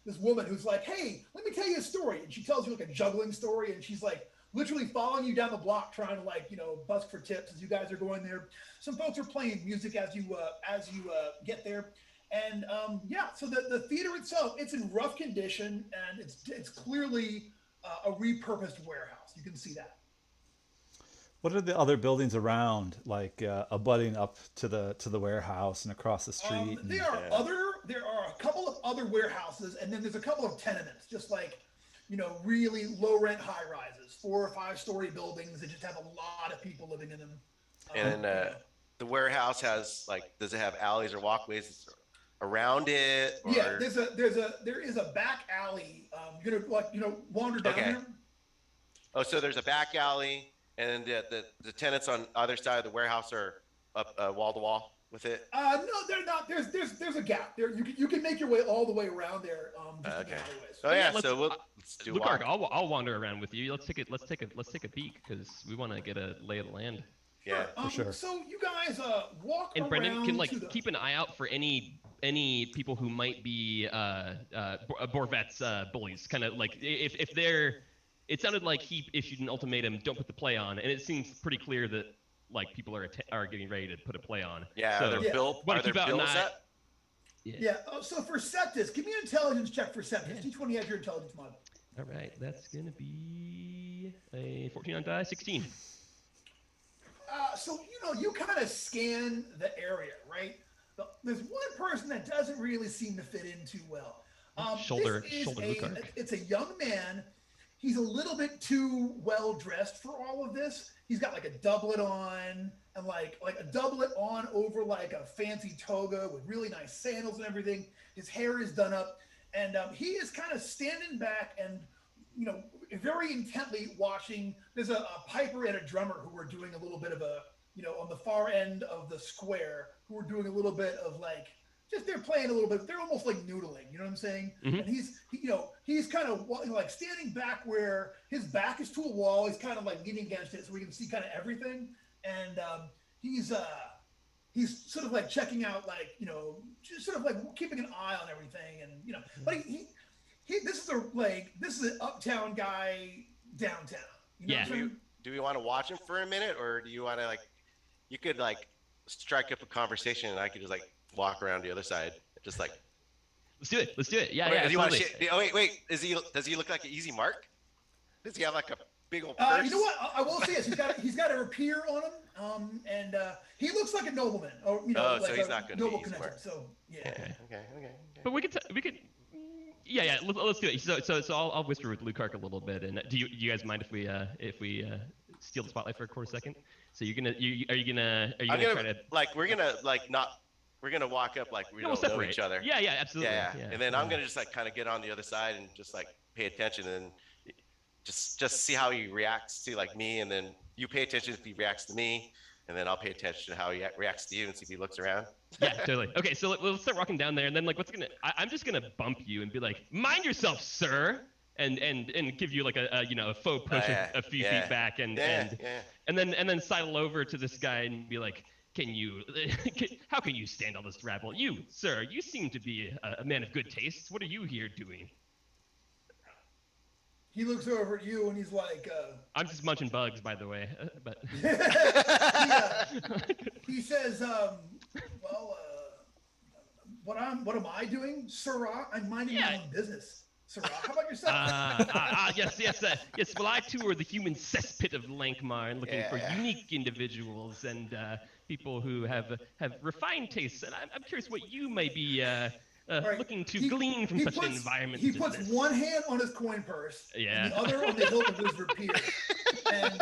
this woman who's like, hey, let me tell you a story. And she tells you like a juggling story, and she's like literally following you down the block trying to like, busk for tips as you guys are going there. Some folks are playing music as you get there. And so the theater itself, it's in rough condition, and it's clearly a repurposed warehouse. You can see that. What are the other buildings around, like abutting up to the warehouse and across the street? There are a couple of other warehouses, and then there's a couple of tenements, just like really low rent high rises, 4 or 5 story buildings that just have a lot of people living in them. And the warehouse has does it have alleys or walkways around it? Or... Yeah, there is a back alley. You're gonna wander down there. Oh, so there's a back alley, and the tenants on either side of the warehouse are up wall to wall with it. No, they're not. There's a gap there. You can make your way all the way around there. Okay. Oh yeah. So let's do Lukark, I'll wander around with you. Let's take a peek because we want to get a lay of the land. Yeah, for sure. So you guys walk and around. Brendan can keep an eye out for any people who might be Borvet's bullies. Kind of like if they're. It sounded like he issued an ultimatum: don't put the play on, and it seems pretty clear that like people are getting ready to put a play on. Yeah, so, are there bills set? Yeah. So for Septus, give me an intelligence check for Septus. D20 has your intelligence mod. All right, that's gonna be a 14 on die, 16. So you kind of scan the area, right? There's one person that doesn't really seem to fit in too well. Shoulder Lukark. It's a young man. He's a little bit too well dressed for all of this. He's got like a doublet on, and like a doublet on over like a fancy toga with really nice sandals and everything. His hair is done up, and he is kind of standing back and very intently watching. There's a piper and a drummer who are doing a little bit of a on the far end of the square, who are doing a little bit of like. They're playing a little bit. They're almost like noodling. You know what I'm saying? Mm-hmm. And he's kind of like standing back where his back is to a wall. He's kind of like leaning against it so we can see kind of everything. And he's sort of like checking out, like just sort of like keeping an eye on everything. And but this is an uptown guy downtown. Yeah. Do we want to watch him for a minute, or do you want to you could strike up a conversation, and I could just walk around the other side, just let's do it. Yeah, do you want to wait, does he look like an easy mark? Does he have like a big old purse? You know what I will say is he's got a rapier on him, and he looks like a nobleman, or so he's not going to be easy mark. So yeah. Okay. But we could let's do it. So I'll whisper with Lukark a little bit. And do you guys mind if we steal the spotlight for a quarter second? So are you gonna try to we're gonna walk up like we we'll don't know each other. Yeah, absolutely. Yeah. And then I'm gonna just kind of get on the other side and just pay attention, and just see how he reacts to like me, and then you pay attention if he reacts to me, and then I'll pay attention to how he reacts to you and see if he looks around. Yeah, totally. Okay, so let's start walking down there, and then like, I'm just gonna bump you and be like, mind yourself, sir, and give you like a faux push a few feet back, and then sidle over to this guy and be like, how can you stand all this rabble? You, sir, you seem to be a man of good taste. What are you here doing? He looks over at you and he's like, I'm just munching bugs, by the way. But he says, what am I doing, Sirrah? I'm minding my own business. Sirrah, how about yourself? Yes. Well, I too are the human cesspit of Lankhmar, and looking for unique individuals and people who have refined tastes. And I'm curious what you may be looking to glean from such an environment. He puts one hand on his coin purse, and the other on the hilt of his rapier, and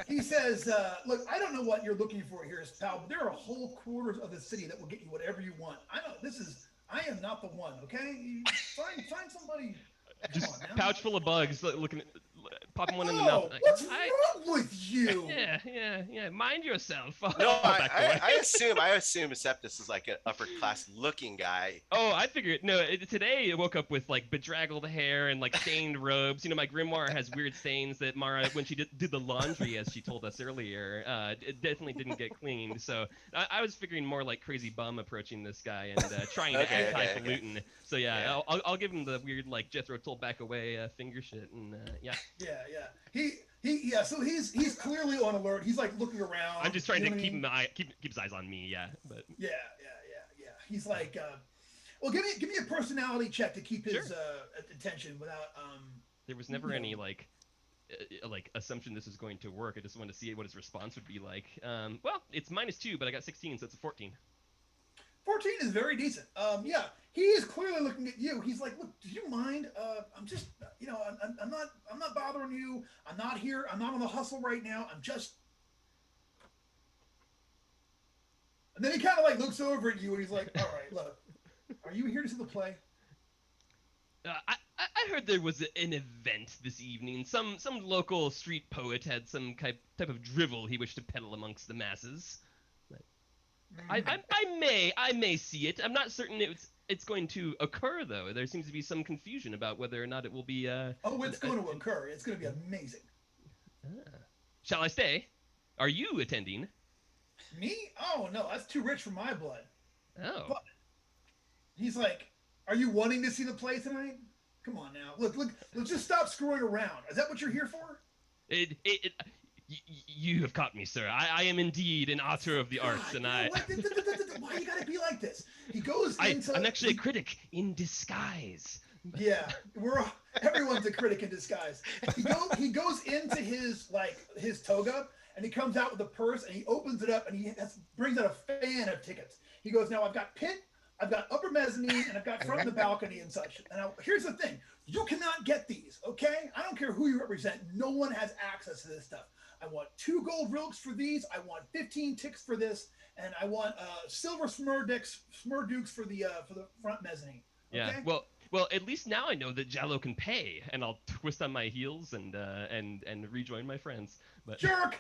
he says, "Look, I don't know what you're looking for here, pal, but there are whole quarters of the city that will get you whatever you want. I am not the one. Okay, find somebody." Just pouch full of bugs, popping one in the mouth. What's wrong with you? Yeah. Mind yourself. No, I assume Septus is like an upper class looking guy. Oh, I figured. No, today I woke up with like bedraggled hair and like stained robes. My grimoire has weird stains that Mara, when she did the laundry, as she told us earlier, it definitely didn't get cleaned. So I was figuring more like crazy bum approaching this guy and trying to anti-falutin. So I'll give him the weird like Jethro told back away finger shit and Yeah. So he's clearly on alert. He's like looking around. I'm just trying to keep his eyes on me. Yeah, but yeah. He's like, well, give me a personality check to keep his attention without. There was never any like assumption this is going to work. I just wanted to see what his response would be like. Well, it's -2, but I got 16, so it's a 14. 14 is very decent. He is clearly looking at you. He's like, look, do you mind? I'm just, I'm not bothering you. I'm not here. I'm not on the hustle right now. I'm just. And then he kind of like looks over at you and he's like, all right, look, are you here to see the play? I heard there was an event this evening. Some local street poet had some type of drivel he wished to peddle amongst the masses. I may see it. I'm not certain it's going to occur though. There seems to be some confusion about whether or not it will be. It's going to occur. It's going to be amazing. Shall I stay? Are you attending? Me? Oh no, that's too rich for my blood. Oh. But he's like, are you wanting to see the play tonight? Come on now. Look. Let's just stop screwing around. Is that what you're here for? You have caught me, sir. I am indeed an author of the arts, and why you gotta be like this? He goes into. I'm actually a critic in disguise. Yeah, everyone's a critic in disguise. He goes into his toga, and he comes out with a purse, and he opens it up, and he brings out a fan of tickets. He goes, now I've got pit, I've got upper mezzanine, and I've got front of the balcony and such. And now, here's the thing: you cannot get these, okay? I don't care who you represent. No one has access to this stuff. I want 2 gold rilks for these. I want 15 ticks for this, and I want silver smurdukes for the front mezzanine. Okay? Yeah. Well, at least now I know that Jallo can pay, and I'll twist on my heels and rejoin my friends. But jerk.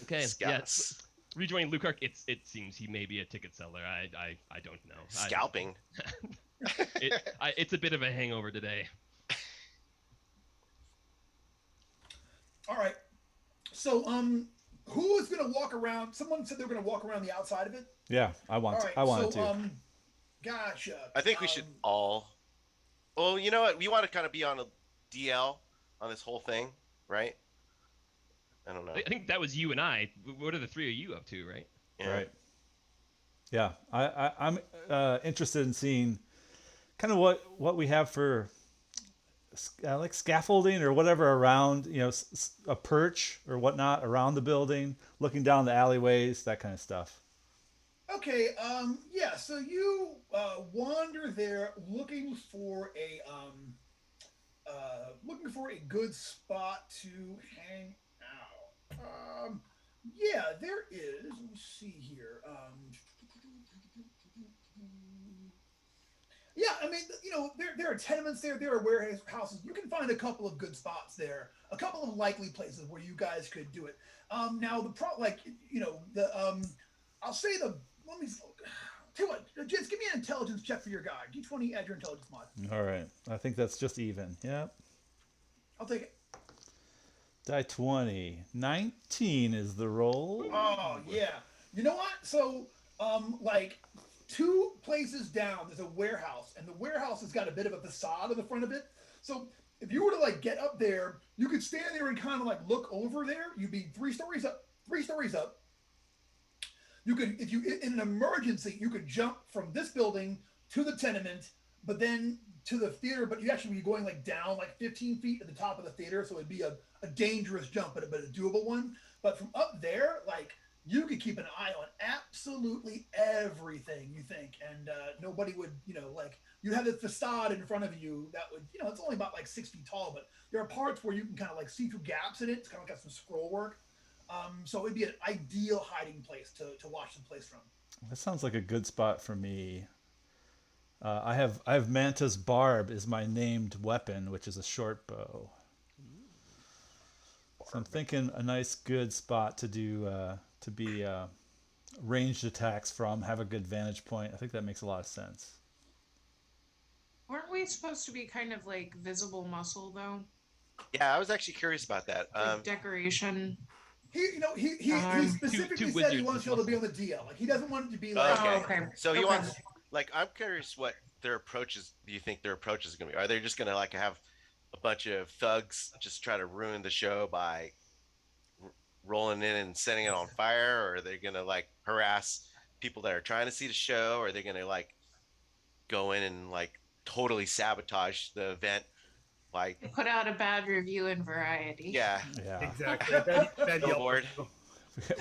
Okay. Scouts. Yeah. Rejoining Lukark, it seems he may be a ticket seller. I don't know. Scalping. It's a bit of a hangover today. All right. So, who is going to walk around? Someone said they were going to walk around the outside of it. Yeah, I wanted to. Gotcha. I think we should all. Well, you know what? We want to kind of be on a DL on this whole thing, right? I don't know. I think that was you and I. What are the 3 of you up to, right? Yeah. Right. Yeah, I'm interested in seeing kind of what we have for like scaffolding or whatever around, a perch or whatnot around the building, looking down the alleyways, that kind of stuff. Okay. Yeah. So you wander there looking for a good spot to hang out. Yeah, there is. Let me see here. mean, there are tenements there. There are warehouses. You can find a couple of good spots there. A couple of likely places where you guys could do it. Now I'll say let me tell you what, Jens, give me an intelligence check for your guy. D20, add your intelligence mod. All right. I think that's just even. Yep. I'll take it. Die 20. 19 is the roll. Oh yeah. You know what? So like 2 places down, there's a warehouse, and the warehouse has got a bit of a facade on the front of it. So if you were to like get up there, you could stand there and kind of like look over there. You'd be 3 stories up. 3 stories up. You could, if you in an emergency, you could jump from this building to the tenement, but then to the theater. But you'd actually be going like down like 15 feet at the top of the theater, so it'd be a dangerous jump, but a doable one. But from up there, like you could keep an eye on absolutely everything you think, and nobody would, like you have the facade in front of you that would, it's only about like 6 feet tall, but there are parts where you can kind of like see through gaps in it. It's kind of got some scroll work. So it'd be an ideal hiding place to watch the place from. That sounds like a good spot for me. I have Manta's Barb is my named weapon, which is a short bow. So I'm thinking a nice good spot to do to be ranged attacks from, have a good vantage point. I think that makes a lot of sense. Weren't we supposed to be kind of like visible muscle though? Yeah, I was actually curious about that. Like decoration. He specifically said he wants you to be on the DL. Like he doesn't want it to be like. Okay. So he wants, like, I'm curious what their approach is. Do you think their approach is going to be? Are they just going to like have a bunch of thugs just try to ruin the show by rolling in and setting it on fire, or are they going to like harass people that are trying to see the show? Or are they going to like go in and like totally sabotage the event? Like put out a bad review in Variety. Yeah. Exactly. Bad Billboard.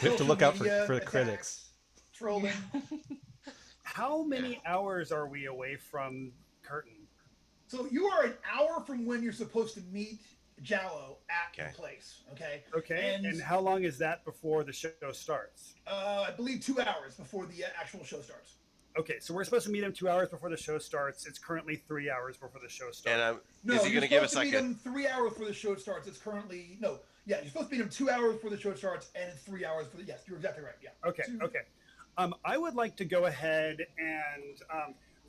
We have to look out for the critics. Trolling. How many hours are we away from curtain? So you are an hour from when you're supposed to meet Jallo at the place. Okay. Okay. And how long is that before the show starts? I believe 2 hours before the actual show starts. Okay, so we're supposed to meet him 2 hours before the show starts. It's currently 3 hours before the show starts. And is he going to give us like meet him 3 hours before the show starts? It's currently you're supposed to meet him 2 hours before the show starts, and it's 3 hours for the. Yes, you're exactly right. Yeah. Okay. Okay. I would like to go ahead and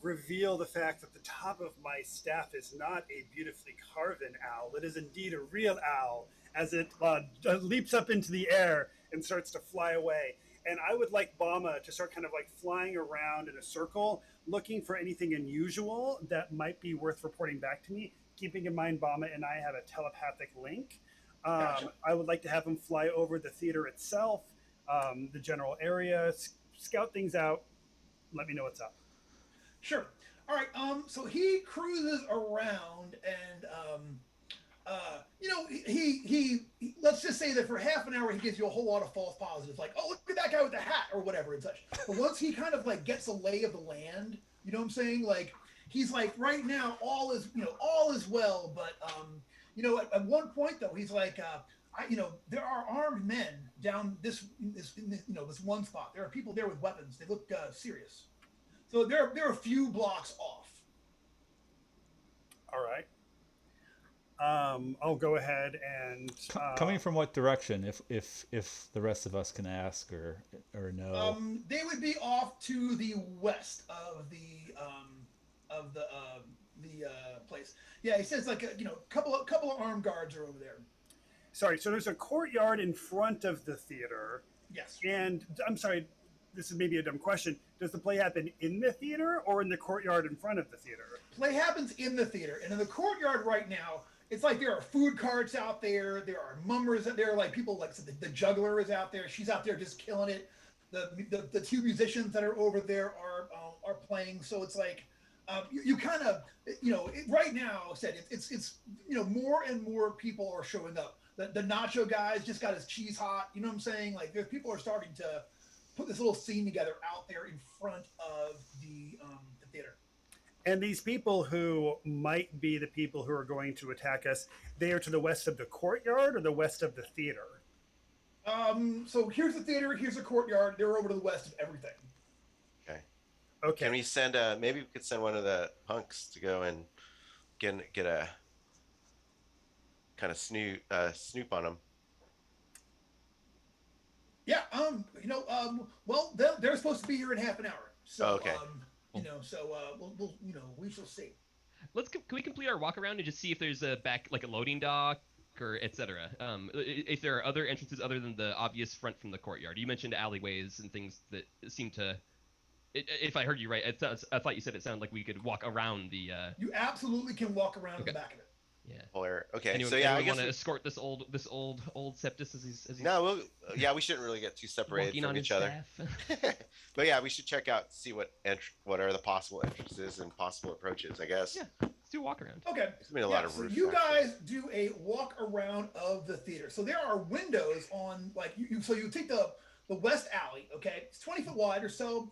reveal the fact that the top of my staff is not a beautifully carven owl. It is indeed a real owl, as it leaps up into the air and starts to fly away. And I would like Bama to start kind of like flying around in a circle, looking for anything unusual that might be worth reporting back to me, keeping in mind Bama and I have a telepathic link. Gotcha. I would like to have him fly over the theater itself, the general area, scout things out, let me know what's up. Sure. All right. So he cruises around and he let's just say that for half an hour he gives you a whole lot of false positives, like, oh, look at that guy with the hat or whatever and such. But once he kind of like gets a lay of the land, you know what I'm saying? Like he's like, right now all is well, but at one point though he's like, there are armed men down this one spot. There are people there with weapons. They look serious. So they're a few blocks off. All right. I'll go ahead and coming from what direction, if the rest of us can ask or know. They would be off to the west of the place. Yeah, he says like a couple of armed guards are over there. Sorry, so there's a courtyard in front of the theater. Yes. And I'm sorry, this is maybe a dumb question. Does the play happen in the theater or in the courtyard in front of the theater? Play happens in the theater, and in the courtyard right now, it's like there are food carts out there. There are mummers. There are like people like the juggler is out there. She's out there just killing it. The two musicians that are over there are playing. So it's like you kind of right now said it's more and more people are showing up. The nacho guy's just got his cheese hot. You know what I'm saying? Like there's people are starting to put this little scene together out there in front of the theater. And these people who might be the people who are going to attack us, they are to the west of the courtyard or the west of the theater? So here's the theater, here's the courtyard. They're over to the west of everything. Okay. Okay. Can we send maybe we could send one of the punks to go and get a kind of snoop on them? Yeah. Well, they're supposed to be here in half an hour. So, Okay. We shall see. Can we complete our walk around and just see if there's a loading dock or etc. If there are other entrances other than the obvious front from the courtyard. You mentioned alleyways and things that seem to. If I heard you right, I thought you said it sounded like we could walk around the. You absolutely can walk around the back of it. Yeah. Okay. Anyone, so yeah, I want guess to escort this old Septus as he's. No, we shouldn't really get too separated from each other. But yeah, we should check out, see what are the possible entrances and possible approaches, I guess. Yeah, let's do a walk around. Okay. There's been a lot of roof you actions. guys do a walk around of the theater. So there are windows on so you take the west alley, okay? It's 20 foot wide or so.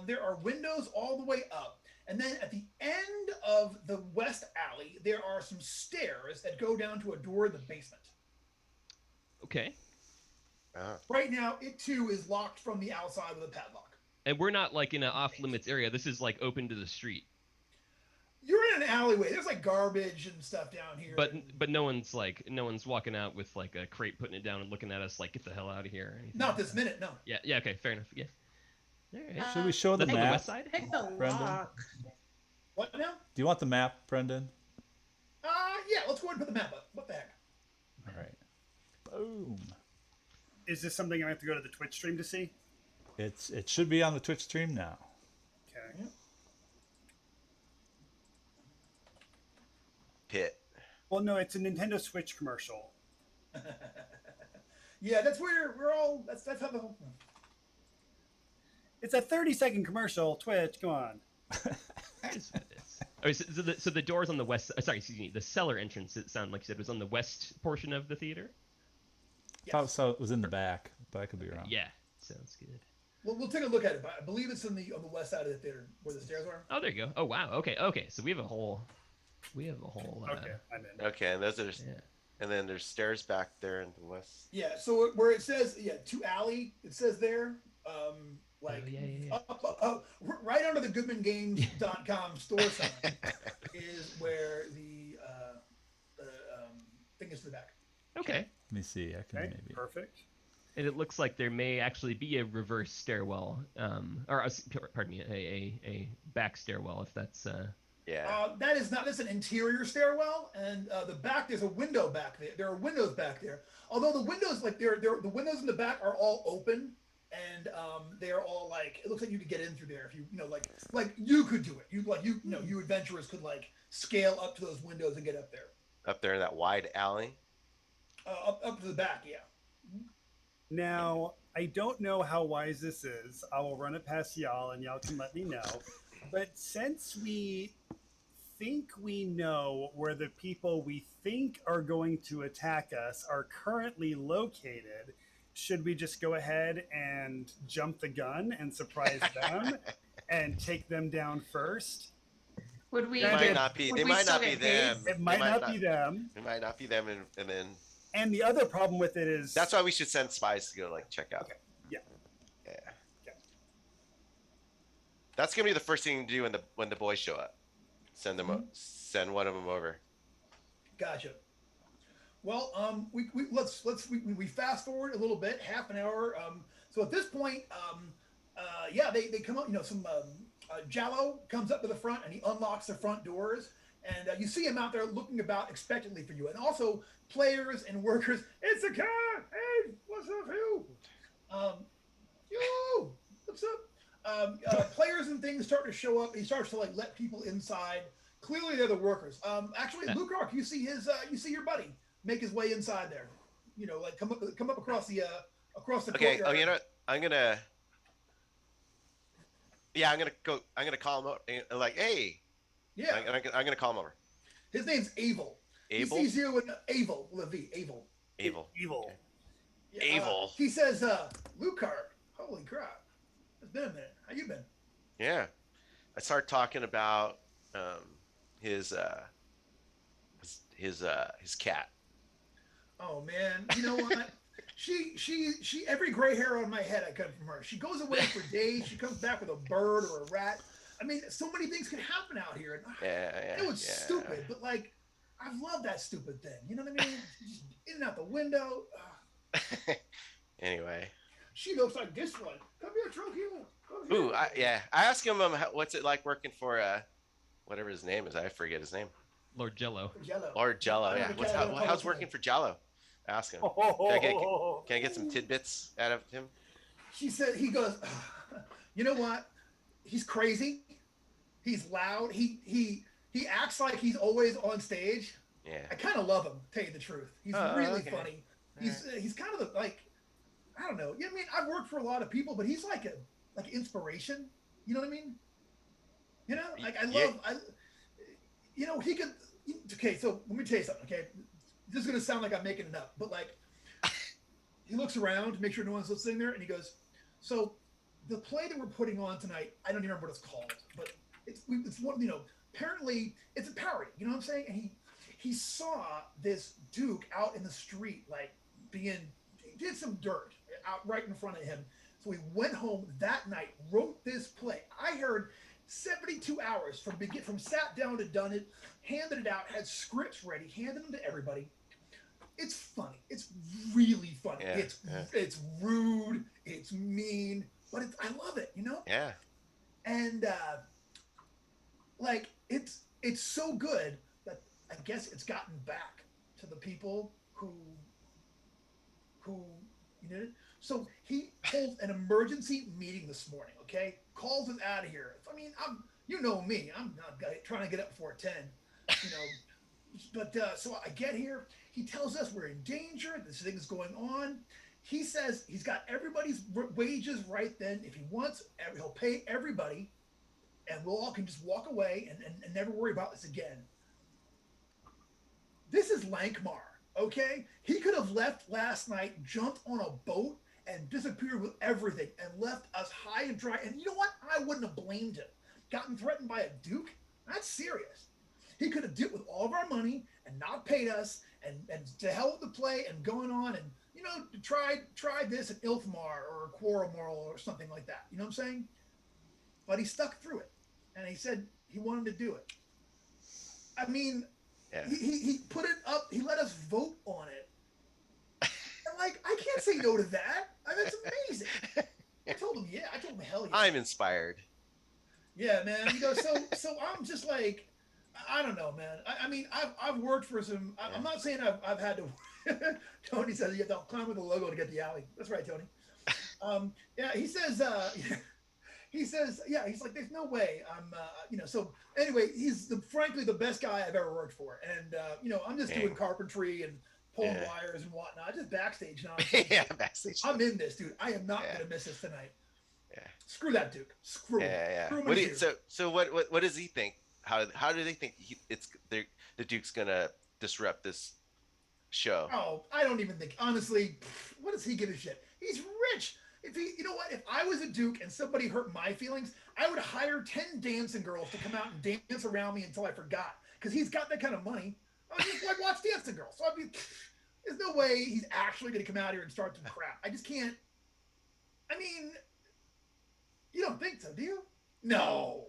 There are windows all the way up. And then at the end of the west alley, there are some stairs that go down to a door in the basement. Okay. Right now, it too is locked from the outside with a padlock. And we're not in an off-limits area. This is open to the street. You're in an alleyway. There's garbage and stuff down here. But no one's walking out with a crate, putting it down and looking at us get the hell out of here or anything. Not this minute, no. Yeah, okay, fair enough. Yeah. All right. Should we show the That's on map? the west side? Pick the Brendan? lock. What now? Do you want the map, Brendan? Yeah, let's go ahead and put the map up. What the heck? All right. Boom. Is this something I have to go to the Twitch stream to see? It should be on the Twitch stream now. Okay. Pit. Well, no, it's a Nintendo Switch commercial. Yeah, that's where we're all. That's how the whole. It's a 30-second commercial. Twitch, come on. Here's what it is. Okay, so the doors on the west. Excuse me. The cellar entrance. It sounded like you said was on the west portion of the theater. I thought so it was in the back, but I could be wrong. Yeah, sounds good. Well, we'll take a look at it, but I believe it's on the west side of the theater where the stairs are. Oh, there you go. Oh, wow. Okay. So we have a whole. Okay, I'm in. Okay, and those are Yeah. and then there's stairs back there in the west. Yeah, so where it says to alley, it says there, yeah. Up, right under the GoodmanGames.com store sign is where the thing is to the back. Okay. Let me see. I can Okay, maybe. perfect. And it looks like there may actually be a reverse stairwell, pardon me, a back stairwell if that's. Yeah. That is not. That's an interior stairwell, and the back there's a window back there. There are windows back there. Although the windows, the windows in the back are all open, and they're all it looks like you could get in through there if you you could do it. You adventurers could scale up to those windows and get up there. Up there in that wide alley. Up to the back, yeah. Now, I don't know how wise this is. I will run it past y'all, and y'all can let me know. But since we think we know where the people we think are going to attack us are currently located, should we just go ahead and jump the gun and surprise them and take them down first? Would we? They might not be. They might not be them. It might not be them. It might not be them, and then. And the other problem with it is That's why we should send spies to go check out. Okay. Yeah. Yeah. That's gonna be the first thing to do when the boys show up. Send them. Send one of them over. Gotcha. Well, we fast forward a little bit, half an hour. So at this point, they come up. Jallo comes up to the front and he unlocks the front doors, and you see him out there looking about expectantly for you, and also players and workers. It's a car. Hey, what's up, you? Yo, what's up? Players and things start to show up. He starts to let people inside. Clearly, they're the workers. Actually, Lukark, you see your buddy make his way inside there. Come up across the Okay. courtyard. Oh, you know what? I'm gonna go. I'm gonna call him up. Hey. Yeah. I'm gonna call him over. His name's Abel. Abel? He sees you with Abel with a V. Abel. evil. Yeah, Abel. He says, Lukark, holy crap. It's been a minute. How you been? Yeah. I start talking about his cat. Oh man, you know what? she every gray hair on my head I cut from her. She goes away for days. She comes back with a bird or a rat. I mean, so many things can happen out here. And Yeah. I know it's stupid, but like, I love that stupid thing. You know what I mean? Just in and out the window. Anyway. She looks like this one. Come here, Trujillo. Come here. Ooh, I asked him what's it like working for whatever his name is. I forget his name. Lord Jello. Lord Jello. Yeah. How's working for Jello? Ask him. Can I get some tidbits out of him? She said, he goes, you know what? He's crazy. He's loud. He acts like he's always on stage. Yeah. I kind of love him, to tell you the truth. He's really funny. He's kind of I don't know. You know what I mean? I've worked for a lot of people, but he's like inspiration. You know what I mean? You know, like he could. Okay, so let me tell you something. Okay, this is gonna sound like I'm making it up, but like, he looks around to make sure no one's sitting there, and he goes, "So, the play that we're putting on tonight, I don't even remember what it's called, but it's one. You know, apparently it's a parody. You know what I'm saying?" And he saw this Duke out in the street, like he did some dirt out right in front of him. So he went home that night, wrote this play. I heard 72 hours from sat down to done it, handed it out, had scripts ready, handed them to everybody. It's funny. It's really funny. Yeah, it's rude. It's mean, but I love it. You know. Yeah. And like it's so good that I guess it's gotten back to the people who you know. So he holds an emergency meeting this morning. Okay, calls us out of here. I mean, you know me. I'm not trying to get up before 10. You know, but so I get here. He tells us we're in danger. This thing is going on. He says he's got everybody's wages right then. If he wants, he'll pay everybody, and we'll all can just walk away and never worry about this again. This is Lankhmar, okay? He could have left last night, jumped on a boat, and disappeared with everything and left us high and dry. And you know what? I wouldn't have blamed him. Gotten threatened by a duke? That's serious. He could have dealt with all of our money and not paid us and to hell with the play and going on and, you know, tried this at Ilfmar or Quarrelmoral or something like that. You know what I'm saying? But he stuck through it. And he said he wanted to do it. I mean, yeah. He put it up. He let us vote on it. And like, I can't say no to that. I mean, it's amazing. I told him, yeah. I told him, hell yeah. I'm inspired. Yeah, man. He goes, so I'm just like, I don't know, man. I mean, I've worked for some. I'm not saying I've had to. Tony says you have to climb with the logo to get the alley. That's right, Tony. Yeah, he says. He says, yeah. He's like, there's no way. You know. So anyway, he's frankly the best guy I've ever worked for, and you know, I'm just doing carpentry and pulling wires and whatnot, just backstage now. Yeah, backstage. I'm in this, dude. I am not gonna miss this tonight. Yeah. Screw that Duke. Screw him. Yeah. Screw him. What does he think? How do they think the Duke's gonna disrupt this show? Oh, I don't even think. Honestly, what does he give a shit? He's rich. You know what? If I was a Duke and somebody hurt my feelings, I would hire 10 dancing girls to come out and dance around me until I forgot. Because he's got that kind of money. I would just watch dancing girls. So there's no way he's actually going to come out here and start some crap. I just can't. I mean, you don't think so, do you? No.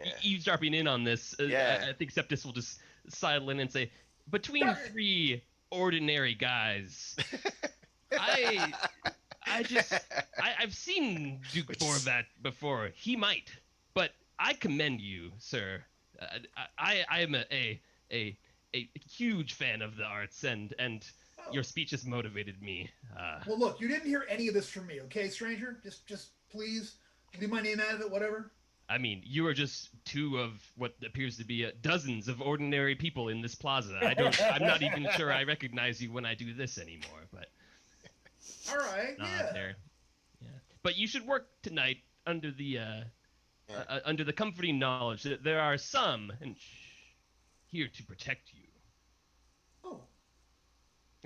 Yeah. Eavesdropping in on this, I think Septis will just sidle in and say, between three ordinary guys, I've seen Duke Borvat before. He might, but I commend you, sir. I am a huge fan of the arts, and your speech has motivated me. Well, look, you didn't hear any of this from me, okay, stranger? Just please leave my name out of it, whatever. I mean, you are just two of what appears to be dozens of ordinary people in this plaza. I'm not even sure I recognize you when I do this anymore, but. All right, yeah. But you should work tonight under the comforting knowledge that there are some here to protect you. Oh.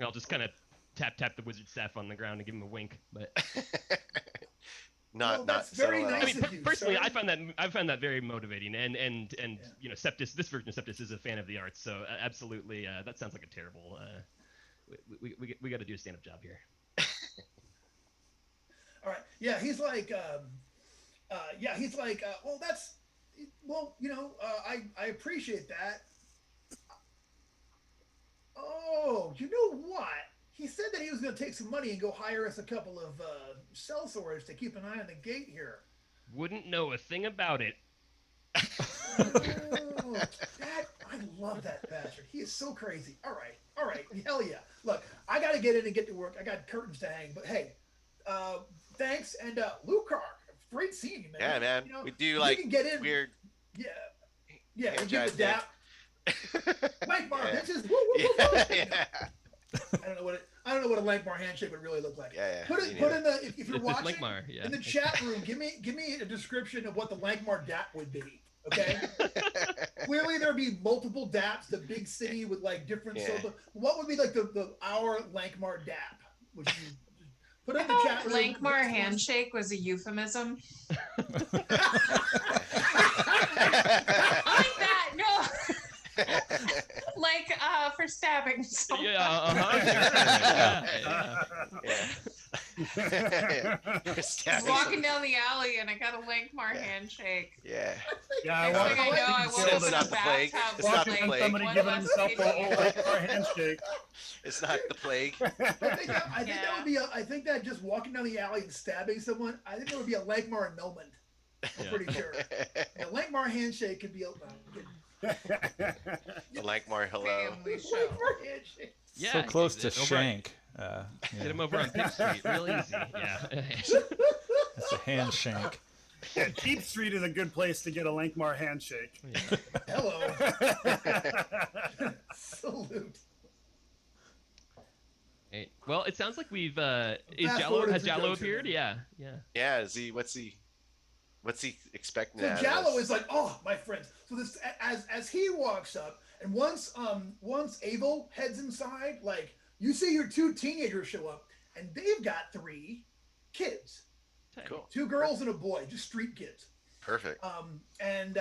I'll just kind of tap the wizard staff on the ground and give him a wink, but. That's very nice of you, personally, sir. I found that very motivating, and you know, Septis, this version of Septis is a fan of the arts, so absolutely, that sounds like a terrible. We got to do a stand-up job here. All right, yeah, he's like, yeah, he's like, I appreciate that. Oh, you know what? He said that he was going to take some money and go hire us a couple of cell swords to keep an eye on the gate here. Wouldn't know a thing about it. Oh, I love that bastard. He is so crazy. All right, hell yeah. Look, I got to get in and get to work. I got curtains to hang, but hey, thanks. And Lucar, great seeing you, man. Yeah, man. You know, We do like can get in. weird. Yeah, and give the dap. Lankhmar, Yeah. bitches. Woo, woo, woo, woo. Yeah. I don't know what a Lankhmar handshake would really look like. Yeah. Put in the if you're It's watching Lankhmar, yeah. in the chat room, give me a description of what the Lankhmar dap would be. Okay. Clearly there'd be multiple daps, the big city with like different what would be like our Lankhmar dap? Would you put in the chat room? Lankhmar handshake was a euphemism. Like that, no. Like for stabbing someone. Walking down the alley and I got a Lankhmar handshake. Yeah. Next thing I know, I woke up in a plague. bathtub. It's not the Watching plague. somebody giving himself a Lankhmar handshake. It's not the plague. I think that just walking down the alley and stabbing someone, I think there would be a Lankhmar annulment. I'm pretty sure. A Lankhmar handshake could be a The Lankhmar hello. Family show. Lankhmar handshake. Yeah, So close to over- shank. Get him over on Pig Street, real easy. Yeah. That's a hand shank. Yeah, Deep Street is a good place to get a Lankhmar handshake. Hello. Salute. Hey, well, it sounds like we've Fast has forward to Jallo Junction, appeared? then. Yeah. Yeah. What's he expecting? So out of Jallo us? is like, oh, my friends. So this as he walks up, and once Abel heads inside, like you see your two teenagers show up, and they've got 3 kids, Cool. 2 girls and a boy, just street kids. Perfect. And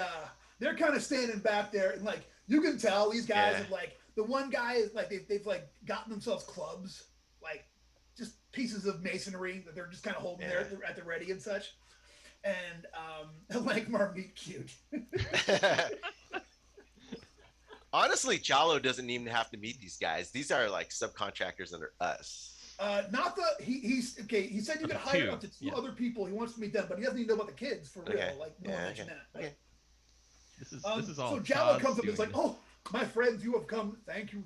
they're kind of standing back there, and like you can tell these guys have like the one guy is like they've like gotten themselves clubs, like just pieces of masonry that they're just kind of holding there at the ready and such. And Lankhmar meet cute. Honestly, Jallo doesn't even have to meet these guys. These are like subcontractors under us. Not the he's okay. He said you could hire up to 2 other people. He wants to meet them, but he doesn't even know about the kids for real. Like no one mentioned that. Okay. This is all. So Jallo Kaz comes up. doing It's like, this. oh, my friends, you have come. Thank you.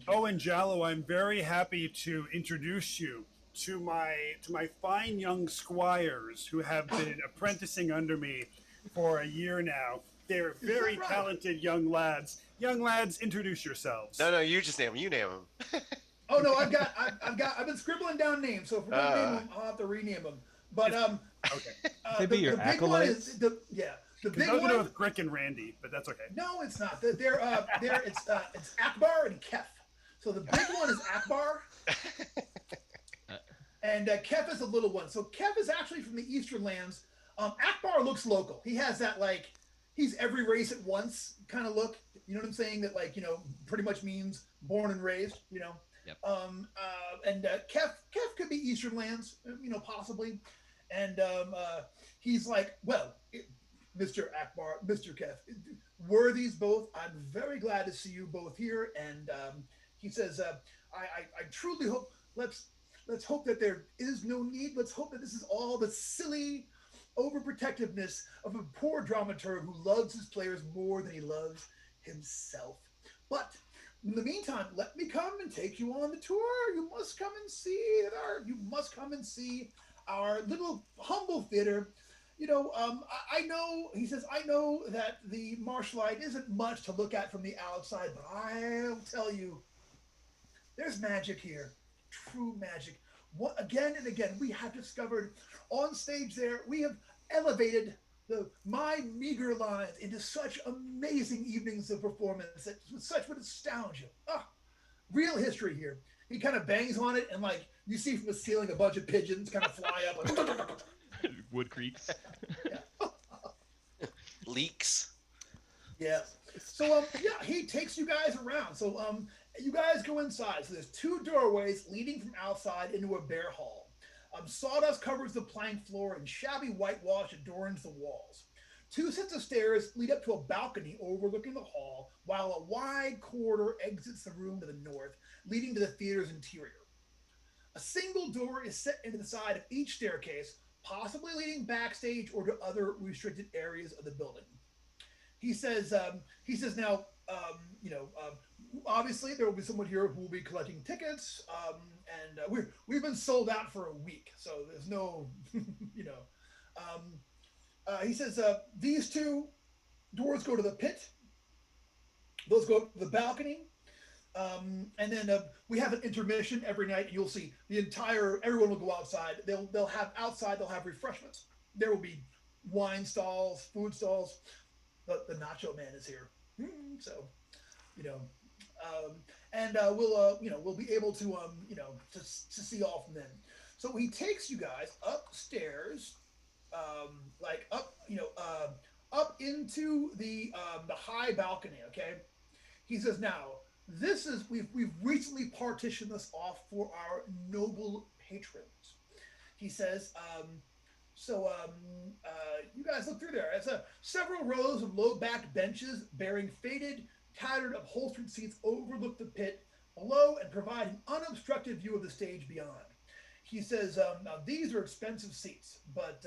Oh, and Jallo, I'm very happy to introduce you to my fine young squires who have been apprenticing under me for a year now. They're very talented young lads. Young lads, introduce yourselves. No, you just name them. You name them. Oh no, I've been scribbling down names. So if we're gonna name them, I'll have to rename them. But Okay. They be your big one acolytes? is the big I was going to one. with Grick and Randy, but that's okay. No, it's not. It's Akbar and Kef. So the big one is Akbar, and Kef is the little one. So Kef is actually from the Eastern lands. Akbar looks local. He has that like he's every race at once kind of look. You know what I'm saying? That like pretty much means born and raised. Yep. And Kef could be Eastern lands. Possibly. And he's like, well, Mr. Akbar, Mr. Kef, worthies both. I'm very glad to see you both here. And he says, I truly hope, let's hope that there is no need. Let's hope that this is all the silly overprotectiveness of a poor dramaturg who loves his players more than he loves himself. But in the meantime, let me come and take you on the tour. You must come and see our little humble theater. I know, he says, I know that the Marshlight isn't much to look at from the outside, but I'll tell you, there's magic here, true magic. Again and again, we have discovered on stage there, we have elevated my meager lines into such amazing evenings of performance that such would astound you. Real history here. He kind of bangs on it, and like you see from the ceiling, a bunch of pigeons kind of fly up. Like, Wood creaks. Leaks. yeah. So he takes you guys around. So you guys go inside. So there's 2 doorways leading from outside into a bare hall. Sawdust covers the plank floor, and shabby whitewash adorns the walls. 2 sets of stairs lead up to a balcony overlooking the hall, while a wide corridor exits the room to the north, leading to the theater's interior. A single door is set into the side of each staircase, possibly leading backstage or to other restricted areas of the building. He says now, obviously there will be someone here who will be collecting tickets, and we've been sold out for a week, so there's no, he says these 2 doors go to the pit. Those go to the balcony. And then we have an intermission every night. You'll see everyone will go outside. They'll have refreshments. There will be wine stalls, food stalls. The Nacho Man is here. So, we'll be able to, to see all from them. So he takes you guys upstairs, up into the high balcony. Okay. He says, now, we've recently partitioned this off for our noble patrons. He says, you guys look through there. It's several rows of low-backed benches bearing faded, tattered, upholstered seats overlook the pit below and provide an unobstructed view of the stage beyond. He says, now these are expensive seats, but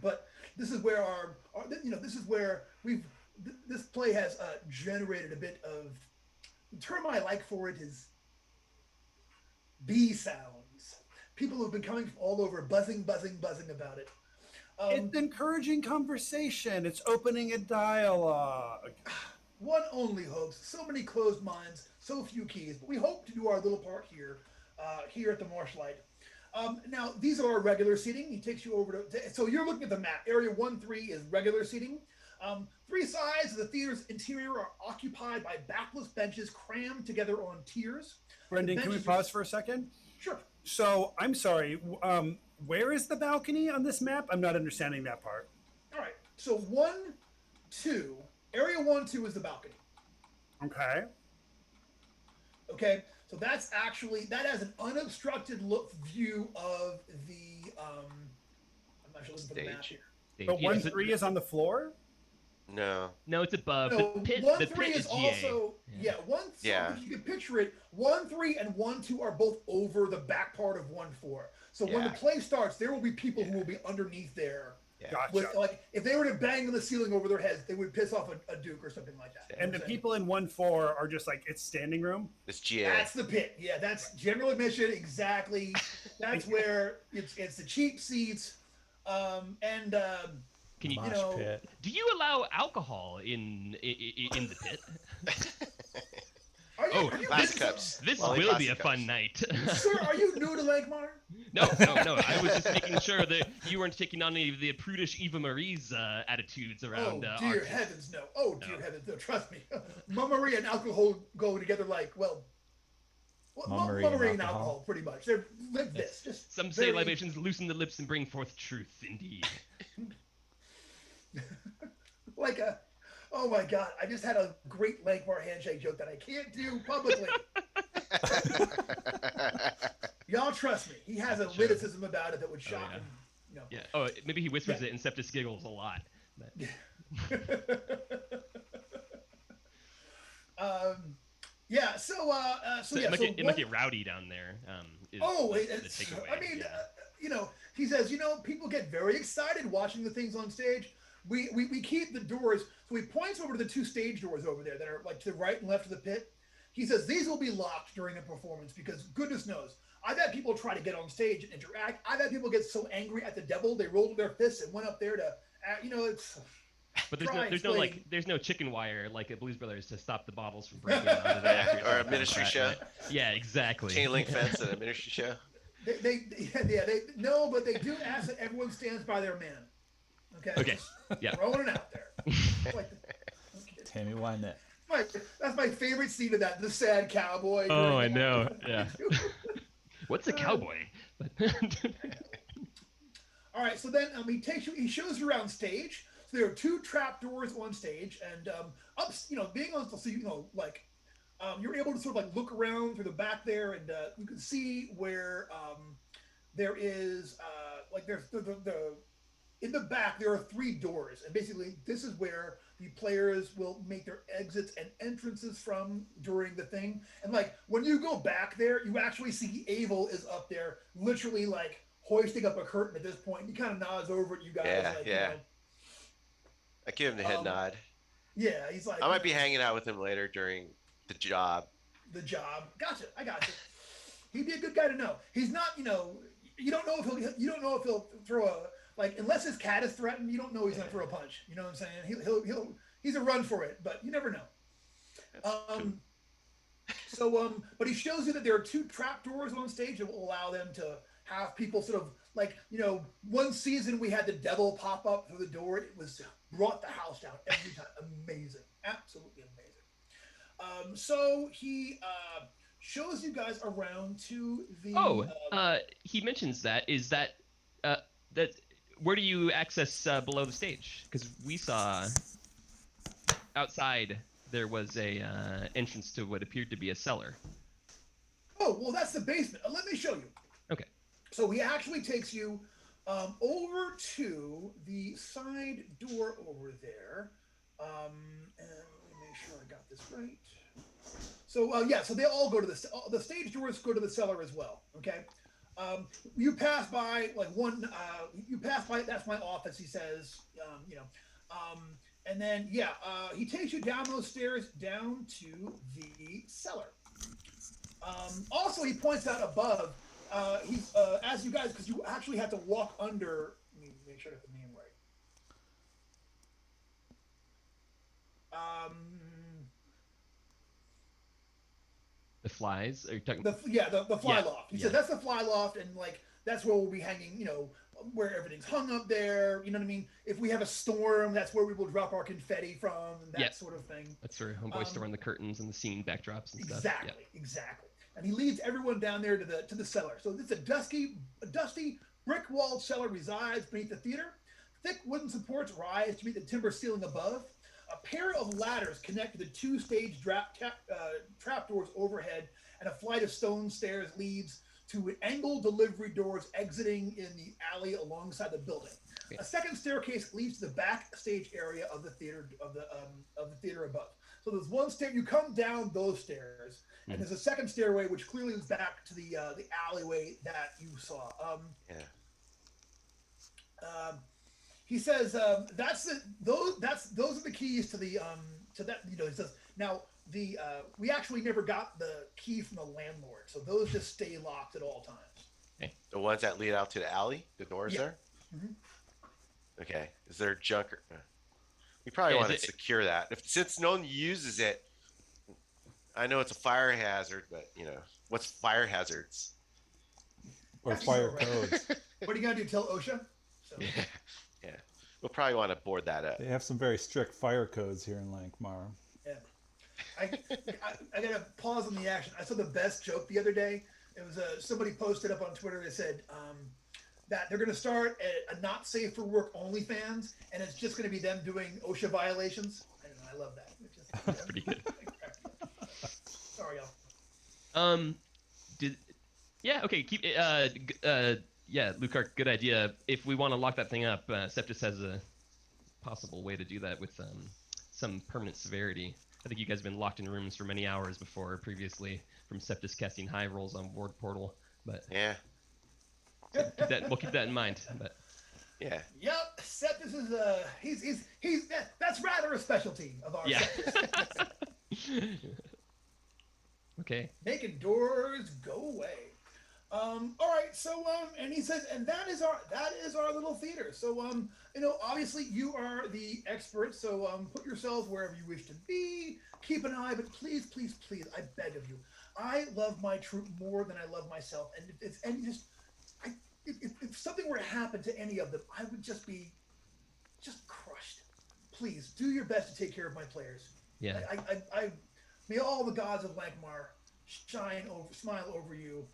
but this is where this play has generated a bit of, the term I like for it is bee sounds. People who've been coming from all over, buzzing about it. It's encouraging conversation. It's opening a dialogue. One only hopes. So many closed minds, so few keys. But we hope to do our little part here at the Marshlight. Now, these are our regular seating. He takes you over to, so you're looking at the map. Area 1-3 is regular seating. 3 sides of the theater's interior are occupied by backless benches crammed together on tiers. Brendan, can we pause for a second? Sure. So, I'm sorry, where is the balcony on this map? I'm not understanding that part. All right. So 1-2, area 1-2 is the balcony. Okay. Okay. So that has an unobstructed view of the, I'm actually looking for the map here. But 1-3 is on the floor? No, it's above. No, The pit 1-3 is GA. also, if you can picture it, 1-3 and 1-2 are both over the back part of 1-4. So when the play starts, there will be people who will be underneath there. Yeah. Gotcha. With, like, if they were to bang on the ceiling over their heads, they would piss off a duke or something like that. And the people in 1-4 are just like, it's standing room? It's GA. That's the pit. Yeah, that's general admission. Exactly. That's where it's the cheap seats. Can you, Pit. do you allow alcohol in the pit? Are you glass cups. This Only will be a plastic fun cups. night. Sir, are you new to Lankhmar? No. I was just making sure that you weren't taking on any of the prudish Eva Marie's attitudes around. Oh, dear heavens, no. Oh, dear heavens, no. Trust me. Mummery and alcohol go together like, well, Mummery and alcohol, pretty much. They're like this. Just some say libations loosen the lips and bring forth truth, indeed. Like oh my God, I just had a great Lankhmar handshake joke that I can't do publicly. Y'all trust me. He has a witticism about it that would shock him. Yeah. Oh, maybe he whispers it and Septus giggles a lot. It might get rowdy down there. He says, people get very excited watching the things on stage. We keep the doors, so he points over to the 2 stage doors over there that are like to the right and left of the pit. He says these will be locked during the performance because goodness knows, I've had people try to get on stage and interact. I've had people get so angry at the devil they rolled their fists and went up there to, it's. But there's no chicken wire like at Blues Brothers to stop the bottles from breaking onto the or a ministry show. Yeah, exactly. Chain link fence at a ministry show. But they do ask that everyone stands by their man. Okay. Yeah. Throwing it out there. Tammy Wynette. That's my favorite scene of that. The sad cowboy. Oh, I know. Yeah. What's a cowboy? All right. So then he shows you around stage. So there are 2 trap doors on stage, and being on, so you're able to sort of like look around through the back there, and you can see where there is like there's the in the back there are 3 doors, and basically this is where the players will make their exits and entrances from during the thing. And like when you go back there, you actually see Abel is up there, literally like hoisting up a curtain at this point. He kind of nods over at you guys. Yeah, like, yeah. You know, I give him the head nod. yeah, he's like. I might be hanging out with him later during the job. The job. Gotcha. I gotcha. He'd be a good guy to know. He's not, you don't know if he'll throw a, like, unless his cat is threatened, you don't know he's gonna throw a punch. You know what I'm saying? He's a run for it, but you never know. But he shows you that there are 2 trapdoors on stage that will allow them to have people sort of like, one season we had the devil pop up through the door. It was brought the house down every time. Amazing, absolutely amazing. So he shows you guys around to the. He mentions that. Is that that? Where do you access below the stage? Because we saw outside there was a entrance to what appeared to be a cellar. Oh, well, that's the basement. Let me show you. Okay. So he actually takes you over to the side door over there. And let me make sure I got this right. So so they all go to the stage doors go to the cellar as well. Okay. You pass by like one. You pass by. That's my office. He says. And then he takes you down those stairs down to the cellar. Also, he points out above. He's as you guys, because you actually have to walk under. Let me make sure I get the name right. The flies? Are you talking? The fly loft. He said that's the fly loft, and like that's where we'll be hanging. Where everything's hung up there. You know what I mean? If we have a storm, that's where we will drop our confetti from, and that sort of thing. That's where homeboys store on the curtains and the scene backdrops and stuff. Exactly. And he leads everyone down there to the cellar. So it's a dusty brick-walled cellar resides beneath the theater. Thick wooden supports rise to meet the timber ceiling above. A pair of ladders connect to the 2 stage trapdoors overhead, and a flight of stone stairs leads to angled delivery doors exiting in the alley alongside the building. A second staircase leads to the backstage area of the theater of the theater above. So there's one stair. You come down those stairs, and there's a second stairway which clearly leads back to the alleyway that you saw. He says those are the keys to the to that. He says now we actually never got the key from the landlord, so those just stay locked at all times. Okay. The ones that lead out to the alley, the doors there. Mm-hmm. Okay. Is there junk? We probably want to secure that. Since no one uses it, I know it's a fire hazard, but what's fire hazards? Or fire codes. What are you gonna do? Tell OSHA? So. Yeah. We'll probably want to board that up. They have some very strict fire codes here in Lankhmar. Yeah. I gotta pause on the action. I saw the best joke the other day. It was somebody posted up on Twitter that said that they're gonna start a not safe for work OnlyFans, and it's just gonna be them doing OSHA violations. I don't know. I love that. That's pretty good. Sorry, y'all. Okay. Keep Lucar, good idea. If we want to lock that thing up, Septus has a possible way to do that with some permanent severity. I think you guys have been locked in rooms for many hours before previously from Septus casting high rolls on Ward Portal, but we'll keep that in mind. But Yep, Septus is that's rather a specialty of ours. Yeah. Okay. Making doors go away. All right, so and he says, and that is our little theater. So obviously you are the expert. So put yourselves wherever you wish to be. Keep an eye, but please, I beg of you. I love my troupe more than I love myself, and if something were to happen to any of them, I would just be crushed. Please do your best to take care of my players. Yeah. I may all the gods of Lankhmar smile over you.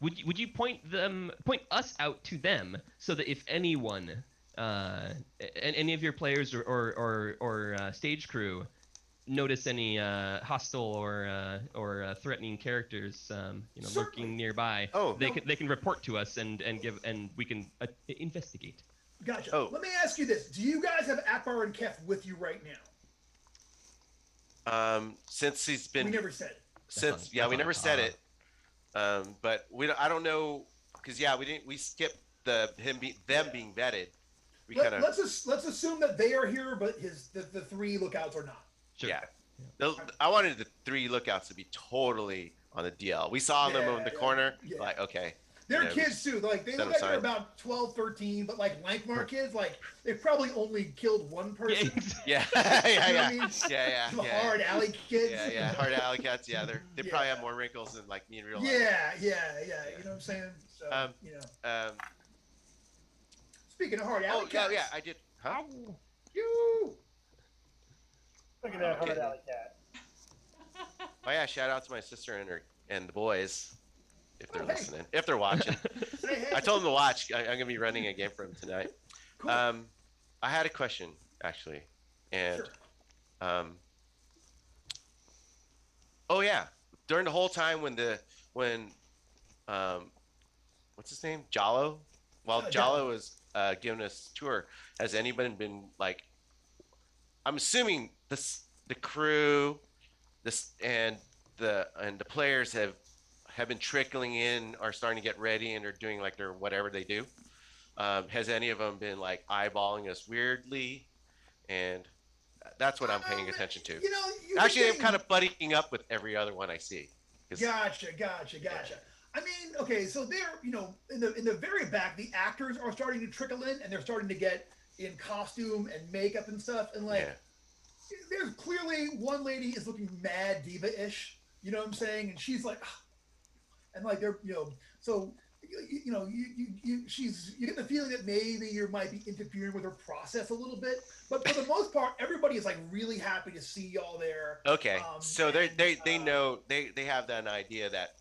Would you point us out to them so that if anyone any of your players or stage crew notice any hostile or threatening characters, lurking nearby, they can report to us and we can investigate. Gotcha. Oh. Let me ask you this: do you guys have Akbar and Kef with you right now? Since he's been. We never said. We never said it. But I don't know, because we skipped them being vetted. Let's assume that they are here, but the 3 lookouts are not. Sure. Yeah. I wanted the 3 lookouts to be totally on the DL. We saw them in the corner. Yeah. Like, okay. They're kids too. Like they look like they're about 12, 13, but like Lankhmar kids, like they've probably only killed one person. Yeah. You know what I mean? Yeah. The hard alley kids. Yeah. Hard alley cats. Yeah, they probably have more wrinkles than like me in real life. Yeah. You know what I'm saying? So speaking of hard alley cats. Yeah, I did. Huh? You. Look at that hard alley cat. Oh yeah, shout out to my sister and the boys. If they're listening, if they're watching. I told them to watch. I'm gonna be running a game for them tonight. Cool. I had a question actually, and sure. Oh yeah, during the whole time when what's his name, Jallo? While Jallo was giving us a tour, has anybody been like? I'm assuming the crew, and the players have been trickling in, are starting to get ready, and are doing like their whatever they do. Has any of them been like eyeballing us weirdly? And that's what I'm paying attention to. Actually, I'm kind of buddying up with every other one I see. Gotcha. I mean, okay, so they're in the very back, the actors are starting to trickle in, and they're starting to get in costume and makeup and stuff, and there's clearly one lady is looking mad diva-ish. You know what I'm saying? And she's like. And like they're, so you get the feeling that maybe you might be interfering with her process a little bit, but for the most part, everybody is like really happy to see y'all there. Okay, so they know they have that idea that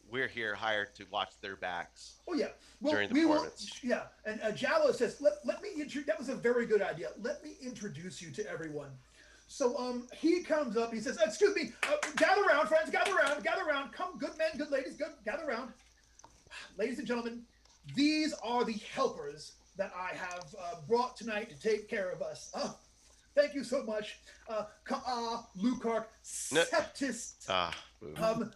we're here hired to watch their backs. Oh yeah, during the performance. And Jallo says, let me that was a very good idea. Let me introduce you to everyone. So he comes up, he says, excuse me, gather around, friends, gather around, come, good men, good ladies, gather around. Ladies and gentlemen, these are the helpers that I have brought tonight to take care of us. Thank you so much. Qa'a, Lukark, Septis,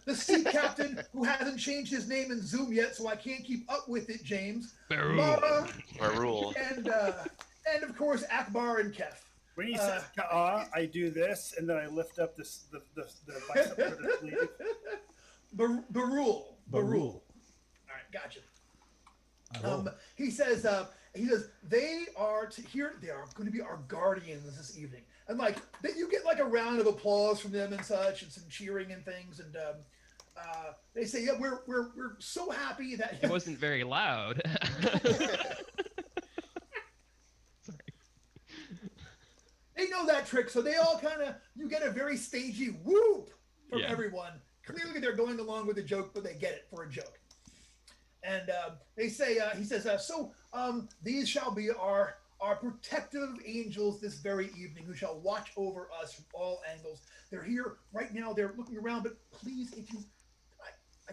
the sea captain who hasn't changed his name in Zoom yet, so I can't keep up with it, James. Marul. And of course, Akbar and Kef. When you say Qa'a, I do this, and then I lift up the bicep for the sleeve. Barul. All right, gotcha. He says they are here. They are going to be our guardians this evening, and like you get like a round of applause from them and such, and some cheering and things, and they say, yeah, we're so happy that it wasn't very loud. They know that trick, so they all you get a very stagey whoop from everyone. Clearly they're going along with the joke, but they get it for a joke. And they say, he says, these shall be our protective angels this very evening, who shall watch over us from all angles. They're here right now, they're looking around, but please, I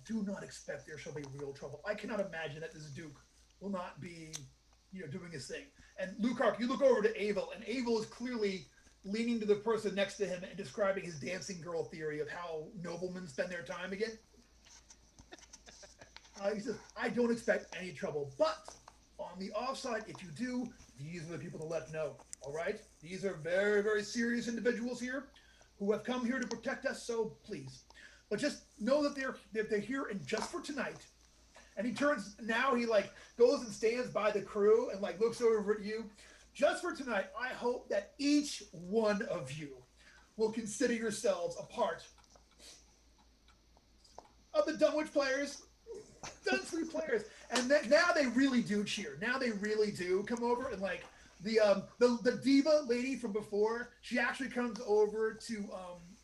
do not expect there shall be real trouble. I cannot imagine that this Duke will not be, doing his thing. And Lukark, you look over to Avel, and Avel is clearly leaning to the person next to him and describing his dancing girl theory of how noblemen spend their time again. He says, I don't expect any trouble, but on the offside, if you do, these are the people to let know, all right? These are very, very serious individuals here who have come here to protect us, so please. But just know that they're here, and just for tonight. And he turns, now he like goes and stands by the crew and like looks over at you. Just for tonight, I hope that each one of you will consider yourselves a part of the Dunwich players, Dunsleep players. And now they really do cheer. Now they really do come over, and like the diva lady from before, she actually comes over to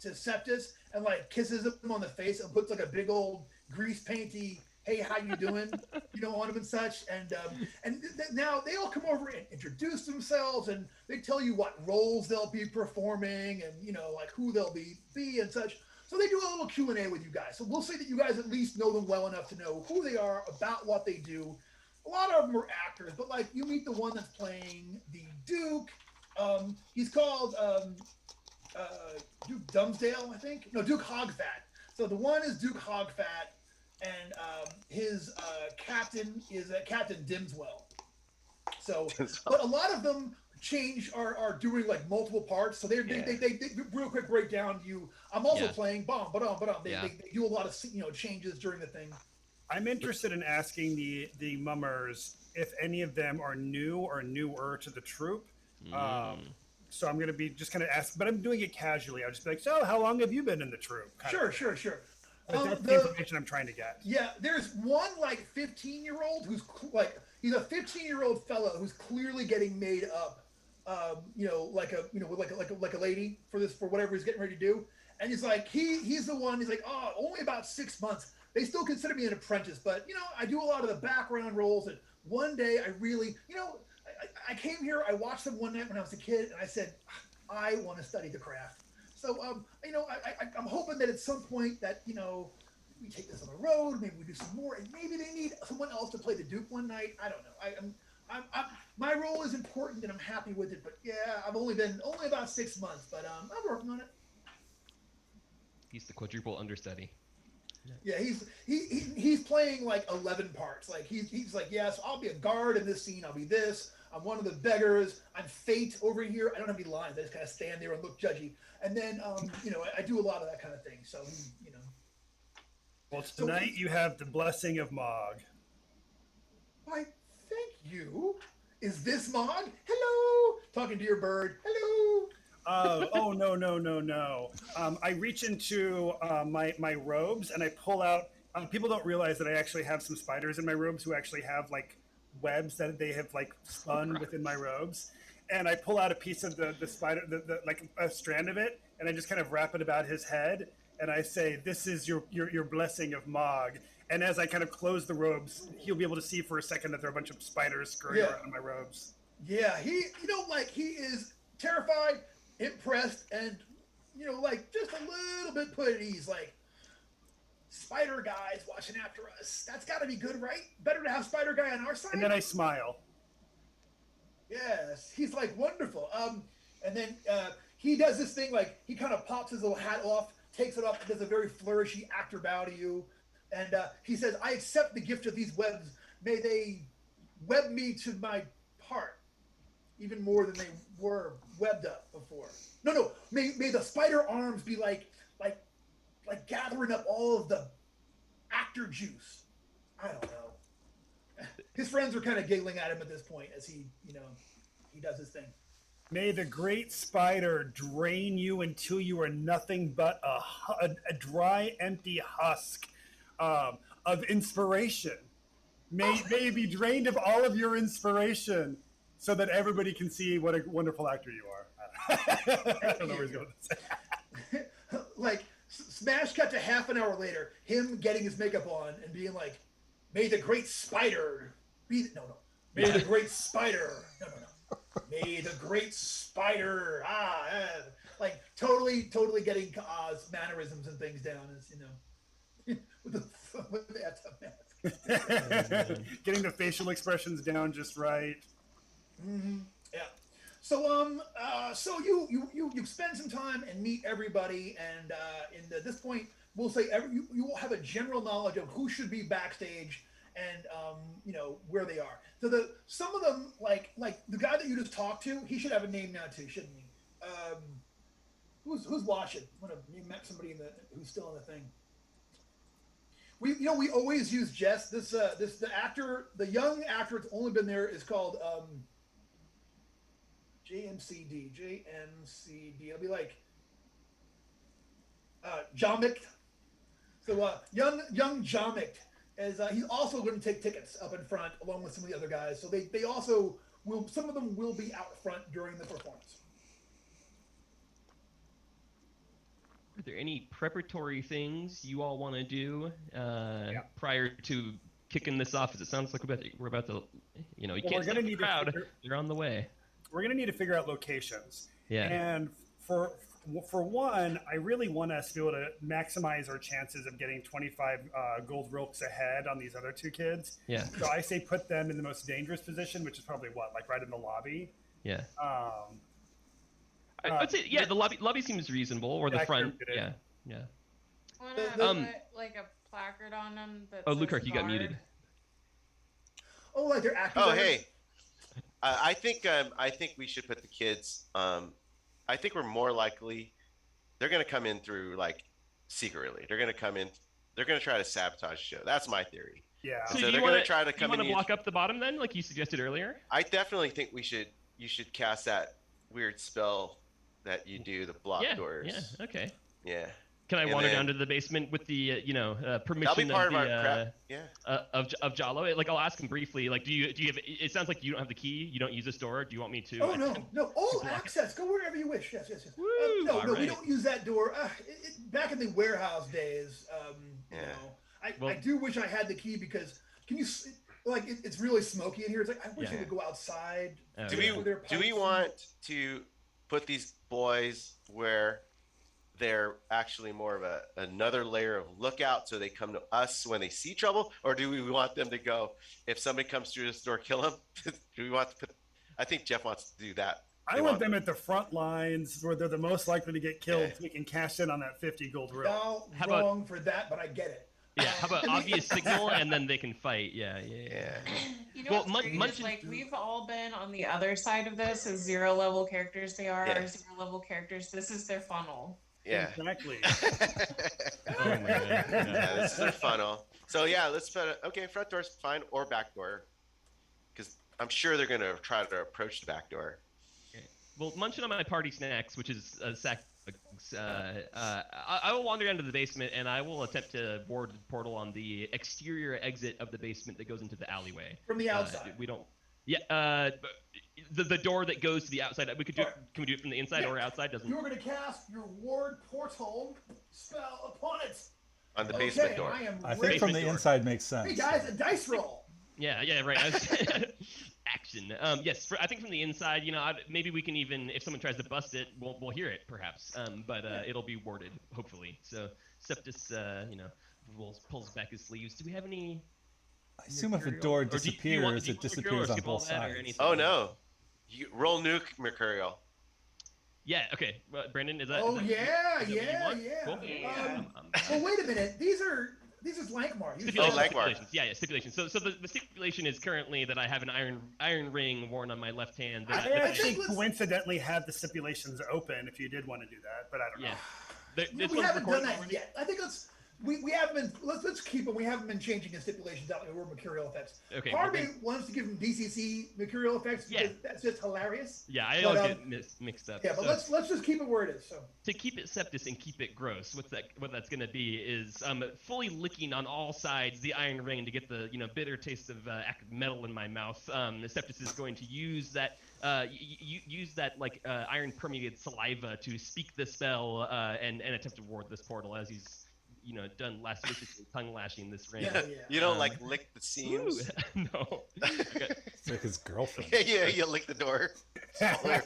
Septis and like kisses him on the face and puts like a big old grease painty hey, how you doing? On them and such. And now they all come over and introduce themselves, and they tell you what roles they'll be performing, and like who they'll be and such. So they do a little Q&A with you guys. So we'll say that you guys at least know them well enough to know who they are, about what they do. A lot of them are actors, but like you meet the one that's playing the Duke. He's called Duke Dumsdale, I think. No, Duke Hogfat. So the one is Duke Hogfat, and his captain is Captain Dimswell. So, but a lot of them are doing like multiple parts. So they real quick break down you. I'm also playing bomb, but they do a lot of changes during the thing. I'm interested in asking the mummers if any of them are new or newer to the troop. So I'm going to be just kind of ask, but I'm doing it casually. I'll just be like, so how long have you been in the troop? Sure. But that's the information I'm trying to get. Yeah, there's one like 15-year-old who's like, he's a 15-year-old fellow who's clearly getting made up, like a lady for whatever he's getting ready to do. And he's like, he's the one, he's like, oh, only about 6 months. They still consider me an apprentice, but I do a lot of the background roles. And one day I really, I came here, I watched them one night when I was a kid, and I said, I want to study the craft. So, I'm hoping that at some point that, we take this on the road, maybe we do some more, and maybe they need someone else to play the Duke one night. I don't know. My role is important, and I'm happy with it. But yeah, I've only about 6 months, but I'm working on it. He's the quadruple understudy. Yeah, he's playing like 11 parts. Like he's like, yes, I'll be a guard in this scene. I'll be this. I'm one of the beggars. I'm Fate over here. I don't have any lines. I just kind of stand there and look judgy. And then, I do a lot of that kind of thing. So, Well, tonight you have the blessing of Mog. Why, thank you. Is this Mog? Hello. Talking to your bird. Hello. Oh, no. I reach into my robes and I pull out. People don't realize that I actually have some spiders in my robes who actually have like webs that they have like spun within my robes. And I pull out a piece of the spider, like a strand of it, and I just kind of wrap it about his head. And I say, "This is your blessing of Mog." And as I kind of close the robes, he'll be able to see for a second that there are a bunch of spiders scurrying around my robes. Yeah, he is terrified, impressed, and just a little bit put at ease. Like, spider guys watching after us. That's got to be good, right? Better to have spider guy on our side. And then I smile. Yes, he's like, wonderful. And then he does this thing, like he kind of pops his little hat off, takes it off, and does a very flourishy actor bow to you. And he says, I accept the gift of these webs. May they web me to my part, even more than they were webbed up before. No. May the spider arms be like gathering up all of the actor juice. I don't know. His friends are kind of giggling at him at this point as he does his thing. May the great spider drain you until you are nothing but a dry, empty husk of inspiration. May you be drained of all of your inspiration so that everybody can see what a wonderful actor you are. I don't know where he's going to say. Like, smash cut to half an hour later, him getting his makeup on and being like, may the great spider be... No. May the great spider... No. May the great spider... like, totally getting Qa'a's mannerisms and things down, as with the mask. Getting the facial expressions down just right. Mm-hmm. Yeah. So so you spend some time and meet everybody, and at this point, we'll say you will have a general knowledge of who should be backstage and where they are. So some of them, like the guy that you just talked to, he should have a name now too, shouldn't he? Who's watching? I want to met somebody who's still in the thing. We always use Jess. The young actor that's only been there is called JMCD. It'll be like Jomic. So young Jomic is he's also going to take tickets up in front along with some of the other guys. So they also will. Some of them will be out front during the performance. Are there any preparatory things you all want to do prior to kicking this off? As it sounds like we're about to, you Well, can't stop the crowd. They're on the way. We're going to need to figure out locations. Yeah. And for one, I really want us to be able to maximize our chances of getting 25 gold rilks ahead on these other two kids. Yeah. So I say put them in the most dangerous position, which is probably like right in the lobby. Yeah. I'd say the lobby seems reasonable, or the front. Yeah. Want to put like a placard on them that says Lukark, you got guard? muted. Oh, like they're active. Oh, hey. I think we should put the kids. I think we're more likely they're going to come in through like secretly. They're going to come in. They're going to try to sabotage the show. That's my theory. Yeah. So they're going to try to come in. You want to block up the bottom then, like you suggested earlier? I definitely think you should cast that weird spell that you do, the block doors. Yeah. Okay. Yeah. Can I wander down to the basement with the permission of of Jalo? Like I'll ask him briefly. Like, do you have? It sounds like you don't have the key. You don't use this door. Do you want me to? Oh no! All access. Go wherever you wish. Yes. Woo, No, right. we don't use that door. Back in the warehouse days, I do wish I had the key because it's really smoky in here. It's like I wish I could go outside. Do we want to put these boys where they're actually more of another layer of lookout, so they come to us when they see trouble, or do we want them to go, if somebody comes through this door, kill them? Do we want to put? I think Jeff wants to do that. I want them at the front lines where they're the most likely to get killed. So we can cash in on that 50 gold rill. No, wrong for that, but I get it. Yeah, how about obvious signal and then they can fight? Yeah. You know what's great is, like, we've all been on the other side of this as 0 level characters. They are our 0 level characters. This is their funnel. Yeah. Exactly. Oh my God. Yeah, this is their funnel. So yeah, let's put front door's fine, or back door, because I'm sure they're gonna try to approach the back door. Okay. Well, munching on my party snacks, which is a sack. I will wander down to the basement and I will attempt to board the portal on the exterior exit of the basement that goes into the alleyway. From the outside. We don't. Yeah. The door that goes to the outside. We could do. Can we do it from the inside or outside? Doesn't. You're going to cast your ward portal spell upon it. On the basement door. I think from the inside makes sense. Hey guys, a dice roll. Yeah, right. Action. Yes, I think from the inside, maybe we can even, if someone tries to bust it, we'll hear it perhaps. But it'll be warded, hopefully. So Septus, pulls back his sleeves. Do we have any? I assume if a door disappears, it disappears on both sides. Oh no! You roll nuke mercurial. Yeah. Okay. Brandon, is that? Oh is yeah. Cool. Well, wait a minute. These are Lankhmar. Stipulations. Yeah, stipulations. So the stipulation is currently that I have an iron ring worn on my left hand. I actually coincidentally have the stipulations open if you did want to do that, but I don't know. Yeah. We haven't done that yet. I think we haven't been. Let's keep them. We haven't been changing the stipulations out there. Mercurial effects. Okay. Part of me wants to give them DCC mercurial effects because that's just hilarious. Yeah, I always get mixed up. Yeah, but let's just keep it where it is. So to keep it Septus and keep it gross, what that's going to be is fully licking on all sides the iron ring to get the bitter taste of active metal in my mouth. Septus is going to use that iron permeated saliva to speak the spell and attempt to ward this portal as he's done lasciviously tongue lashing this ring. Yeah. You don't lick the seams? No. It's like his girlfriend. Yeah, you lick the door. I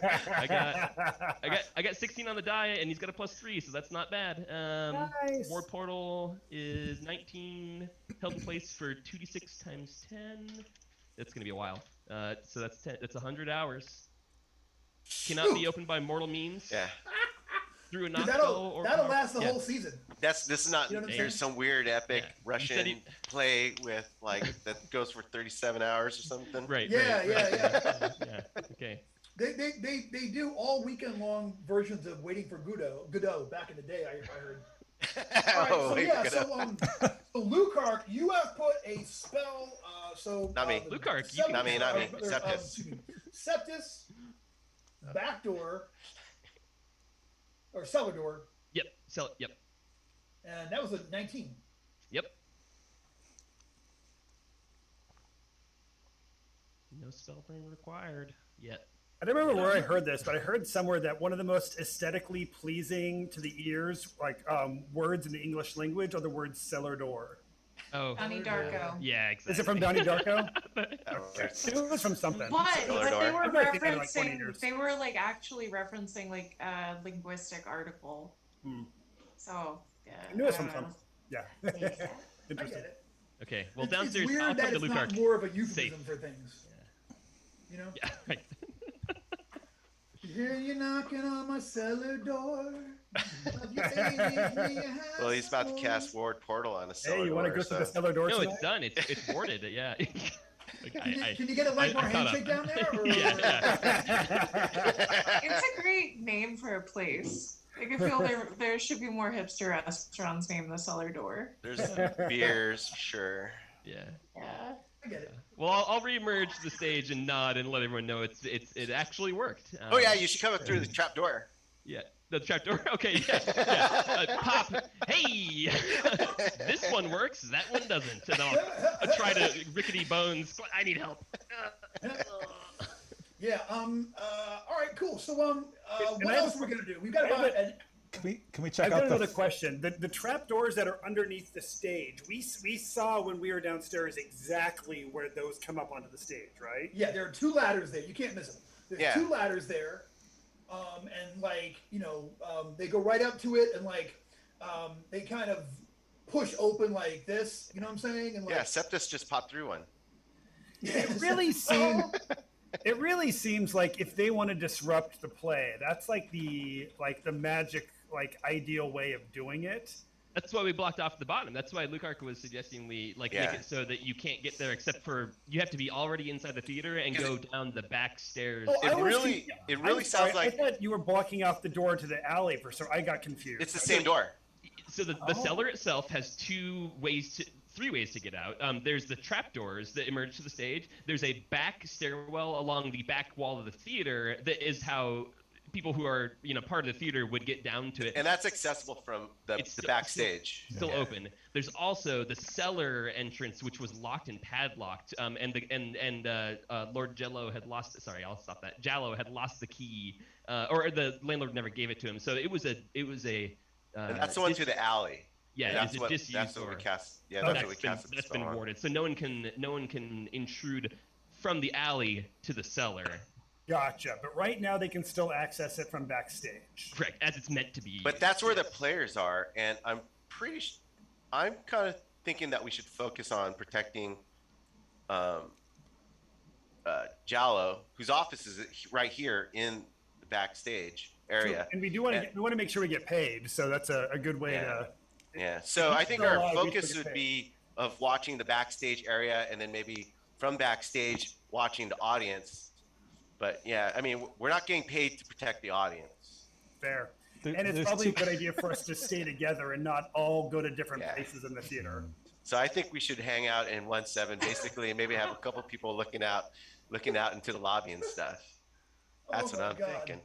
got 16 on the die, and he's got a +3, so that's not bad. Nice. Ward portal is 19, held in place for 2d6 times 10. That's gonna be a while. So that's 10. That's 100 hours. Cannot be opened by mortal means. Yeah. Through a knock that'll last the whole season. This is not. There's some weird epic Russian play with that goes for 37 hours or something. Right. Yeah. Okay. They do all weekend long versions of Waiting for Godot back in the day. I heard. All right, so Lukark, you have put a spell. Not me. Lukark, not me. Septus. Septus, backdoor. Or cellar door. Yep. And that was a 19. Yep. No spell thing required yet. I don't remember where I heard this, but I heard somewhere that one of the most aesthetically pleasing to the ears, like words in the English language, are the words cellar door. Oh. Donnie Darko. Yeah, exactly. Is it from Donnie Darko? Okay. It was from something. But Cellar door. they were I've been thinking like 20 referencing, years. they were like actually referencing like a linguistic article. Hmm. So yeah. I knew it was I from don't something. Yeah. I get Interesting. it. Okay, well, It's downstairs, weird I'll that come to it's Lucark. not more of a euphemism Safe. for things. You know? Yeah, right. You hear you knocking on my cellar door. Well, he's about to cast Ward Portal on a cellar Hey, you want to door, go so- through the cellar door No, tonight? it's done. It's warded. Yeah. Like, Can you get a Lankhmar I thought handshake down there? Or... It's a great name for a place. Like, I feel there should be more hipster restaurants named the Cellar Door. There's beers, sure. Yeah. Yeah. I get it. Well, I'll re-emerge the stage and nod and let everyone know it actually worked. Oh yeah, you should come up through the trap door. Yeah. The trapdoor. Okay. Yeah. Pop. Hey. This one works. That one doesn't. And I'll try to rickety bones. I need help. Yeah. All right. Cool. So what I else have- are we gonna do? We've got about an Can we check I've got out another the question. The trapdoors that are underneath the stage, we saw when we were downstairs exactly where those come up onto the stage, right? Yeah, there are two ladders there. You can't miss them. There's Yeah. two ladders there, and they go right up to it, and they kind of push open like this. You know what I'm saying? And Yeah, Septus just popped through one. It really seems. It really seems like if they want to disrupt the play, that's like the magic ideal way of doing it. That's why we blocked off the bottom. That's why Lucark was suggesting we make it so that you can't get there except for you have to be already inside the theater and go down the back stairs. Oh, It I was really I'm sounds sorry, like I thought you were blocking off the door to the alley for some. I got confused. it's the same door. So the cellar itself has three ways to get out. There's the trapdoors that emerge to the stage. There's a back stairwell along the back wall of the theater that is how people who are part of the theater would get down to it. And that's accessible from the It's backstage. Still open. There's also the cellar entrance, which was locked and padlocked. Lord Jello had lost. Sorry, I'll stop that. Jallo had lost the key, or the landlord never gave it to him. So it was a. And that's the one to the alley. Yeah, that's it's a what disused we door. cast. Yeah, that's what we cast. That's been warded, so no one can intrude from the alley to the cellar. Gotcha. But right now they can still access it from backstage. Correct, as it's meant to be. But that's where the players are, and I'm kind of thinking that we should focus on protecting Jallo, whose office is right here in the backstage area. And we do want to make sure we get paid, so that's a good way to. Yeah. So I think still our alive, we focus still get would paid. be of watching the backstage area, and then maybe from backstage watching the audience. But yeah, I mean, we're not getting paid to protect the audience. Fair. There- And it's there's probably two- a good idea for us to stay together and not all go to different Yeah. places in the theater. So I think we should hang out in 1-7 basically, and maybe have a couple people looking out into the lobby and stuff. That's what my I'm God. thinking.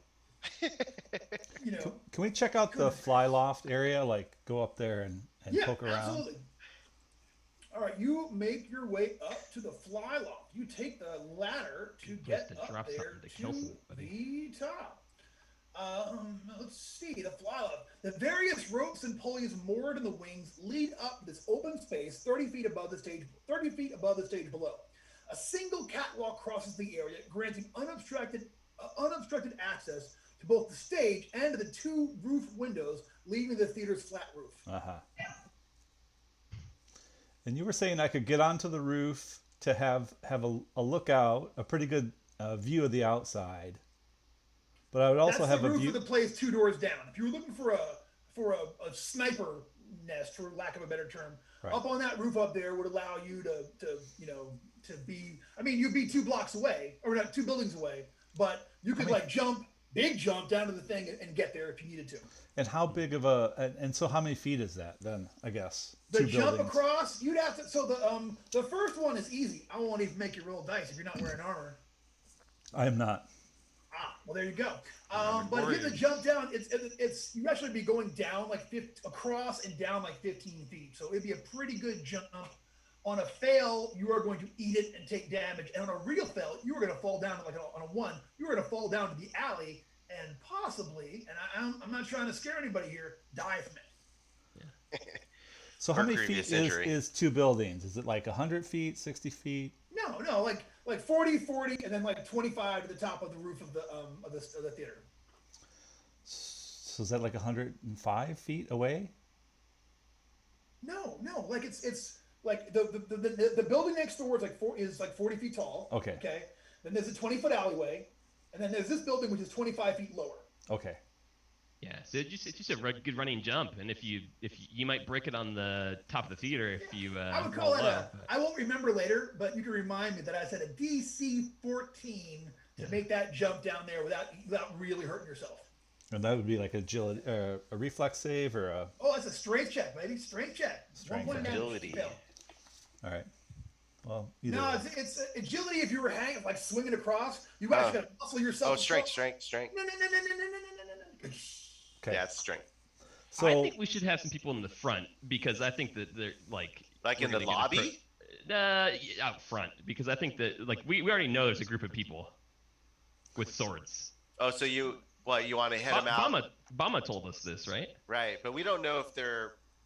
Can we check out the fly loft area? Like go up there and Yeah, poke around? absolutely. All right, you make your way up to the fly loft. You take the ladder to Good get place to up drop there something to kill to somebody. the top. Let's see, the fly loft. The various ropes and pulleys moored in the wings lead up this open space 30 feet above the stage below. A single catwalk crosses the area, granting unobstructed access to both the stage and to the two roof windows, leaving the theater's flat roof. Uh-huh. And you were saying I could get onto the roof to have a lookout, a pretty good view of the outside. But I would also That's have the a roof view. of the place 2 doors down. If you were looking for a sniper nest, for lack of a better term, Right. up on that roof up there would allow you to be. I mean, you'd be 2 blocks away, or not 2 buildings away, but you could big jump down to the thing and get there if you needed to. And how big of and so how many feet is that then? I guess The 2 jump buildings. across, you'd have to. So the first one is easy. I won't even make you roll dice if you're not wearing armor. I am not. Well, there you go. But if you have to jump down, it's you actually be going down across and down 15 feet. So it'd be a pretty good jump On a fail, you are going to eat it and take damage. And on a real fail, you are going to fall down like on a 1. You are going to fall down to the alley and possibly, and I'm not trying to scare anybody here, die from it. Yeah. So how many feet is 2 buildings? Is it like 100 feet, 60 feet? No, like 40, and then like 25 to the top of the roof of the theater. So is that like 105 feet away? No, like it's like the building next door is like 40 feet tall. Okay. Okay. Then there's a 20-foot alleyway, and then there's this building which is 25 feet lower. Okay. Yeah, so it's just a good running jump, and if you might break it on the top of the theater if you. I would call that I won't remember later, but you can remind me that I said a DC 14 to make that jump down there without really hurting yourself. And that would be like agility, a reflex save, or a. Oh, that's a strength check, baby. Strength check. Strength. 1 point Agility. All right. Well, no, it's agility. If you were hanging, like swinging across, you actually got to muscle yourself. Oh, strength. No. Okay. Yeah, it's strength. So I think we should have some people in the front because I think that they're like in the lobby. Out front because I think that like we already know there's a group of people with swords. Oh, so you want to head them out? Bama told us this, right? Right, but we don't know if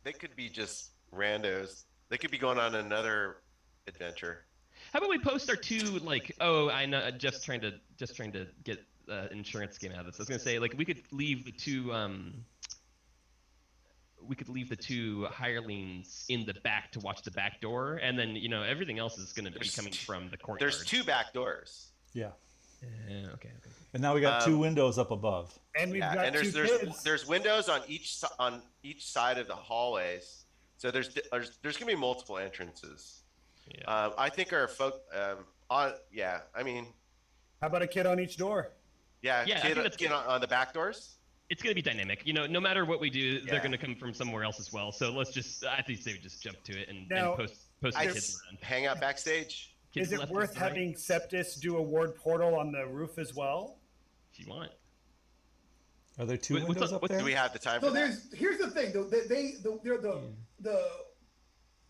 they could be just randos. They could be going on another adventure. How about we post our 2 like? Oh, I know. Just trying to get insurance scheme out of this. I was gonna say like we could leave the 2 hirelings in the back to watch the back door, and then everything else is gonna be coming from the courtyard. There's 2 back doors. Yeah. Okay. And now we got 2 windows up above. And we've got there's 2 kids. there's windows on each side of the hallways. So there's gonna be multiple entrances. Yeah. I think our folk I mean. How about a kid on each door? Yeah, kid on the back doors. It's going to be dynamic. No matter what we do, they're going to come from somewhere else as well. So let's just, I think they would just jump to it and post the kids around. Hang out backstage. Is it worth having Septus do a ward portal on the roof as well? If you want. Are there 2 windows up there? Do we have the time for that? Here's the thing, though.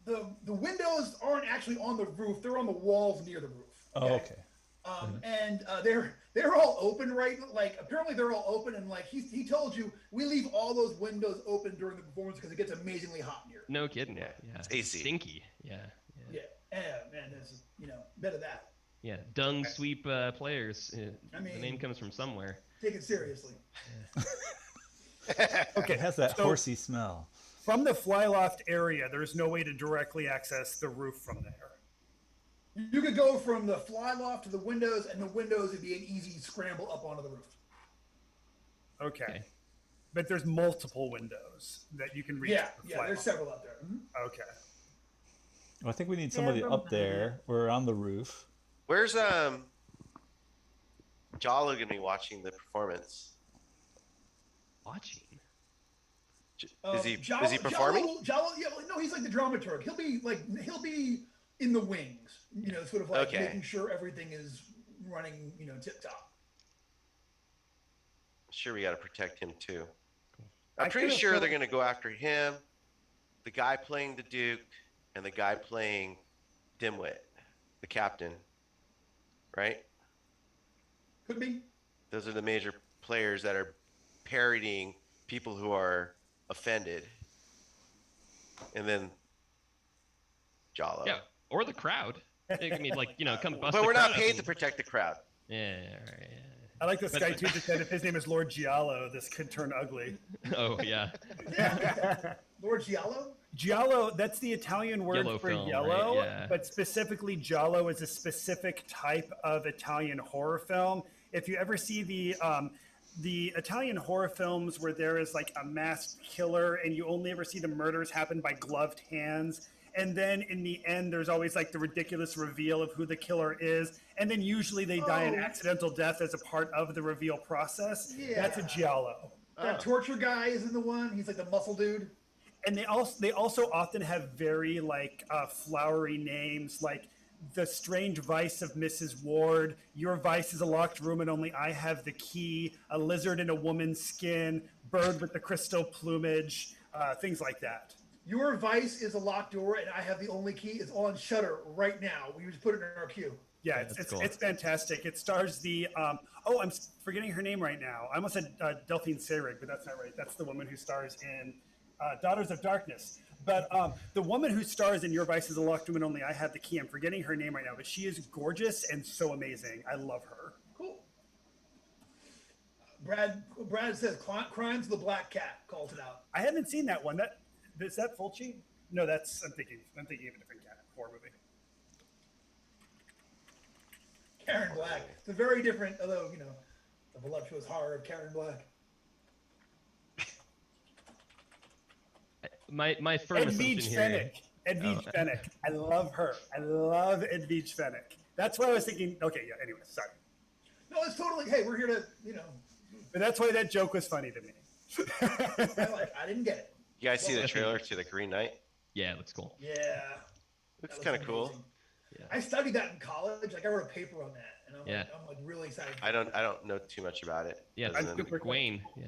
The windows aren't actually on the roof. They're on the walls near the roof. Oh, okay. And they're all open, right? Like apparently they're all open, and like he told you we leave all those windows open during the performance because it gets amazingly hot in here. No kidding. Yeah. It's AC. Stinky. Yeah. Man, there's bit of that. Yeah, dung sweep players. The name comes from somewhere. Take it seriously. Okay, it has that horsey smell. From the flyloft area, there's no way to directly access the roof from there. You could go from the flyloft to the windows, and the windows would be an easy scramble up onto the roof. Okay. But there's multiple windows that you can reach. Yeah, there's several up there. Mm-hmm. Okay. Well, I think we need somebody up there. We're on the roof. Where's Jalo gonna be watching the performance? Watching? Is he performing? Jalo, no, he's like the dramaturg. He'll be in the wings, sort of like making sure everything is running, tip top. Sure, we got to protect him too. I'm pretty sure they're going to go after him, the guy playing the Duke, and the guy playing Dimwit, the captain. Right? Could be. Those are the major players that are parodying people who are offended. And then Jalo. Yeah, or the crowd. I mean, come bust. But we're not paid to protect the crowd. Yeah, right. I like this guy too. Just said if his name is Lord Giallo, this could turn ugly. Oh yeah. Lord Giallo? Giallo, that's the Italian word Yellow for film, yellow, right? Yeah. but specifically Giallo is a specific type of Italian horror film. If you ever see the Italian horror films where there is like a masked killer and you only ever see the murders happen by gloved hands, and then in the end there's always like the ridiculous reveal of who the killer is, and then usually they die an accidental death as a part of the reveal process. Yeah. That's a Giallo. That torture guy is in the one. He's like the muscle dude. And they also often have very flowery names, like The Strange Vice of Mrs. Ward, Your Vice is a Locked Room and Only I Have the Key, A Lizard in a Woman's Skin, Bird with the Crystal Plumage, things like that. Your Vice is a locked door, and I have the only key. It's on Shutter right now. We just put it in our queue. Yeah, That's it's cool. it's fantastic. It stars the I'm forgetting her name right now. I almost said Delphine Seyrig, but that's not right. That's the woman who stars in Daughters of Darkness. But the woman who stars in Your Vice is a Locked Woman Only. I have the key. I'm forgetting her name right now, but she is gorgeous and so amazing. I love her. Cool. Brad says Crimes of the Black Cat calls it out. I haven't seen that one. Is that Fulci? No, that's I'm thinking of a different cat horror movie. Karen Black. It's a very different, although the voluptuous horror of Karen Black. My firm assumption Edwige here. Fenwick. Edwige Fenwick. I love her. I love Edwige Fenwick. That's why I was thinking. Okay, yeah. Anyway, sorry. No, it's totally. Hey, we're here to But that's why that joke was funny to me. I didn't get it. You guys see the trailer to the Green Knight? Yeah, looks cool. Yeah. Looks kind of cool. Amazing. Yeah. I studied that in college. Like I wrote a paper on that, and Yeah. I'm like really excited. I don't know too much about it. Yeah, other it's than- Gawain. Yeah.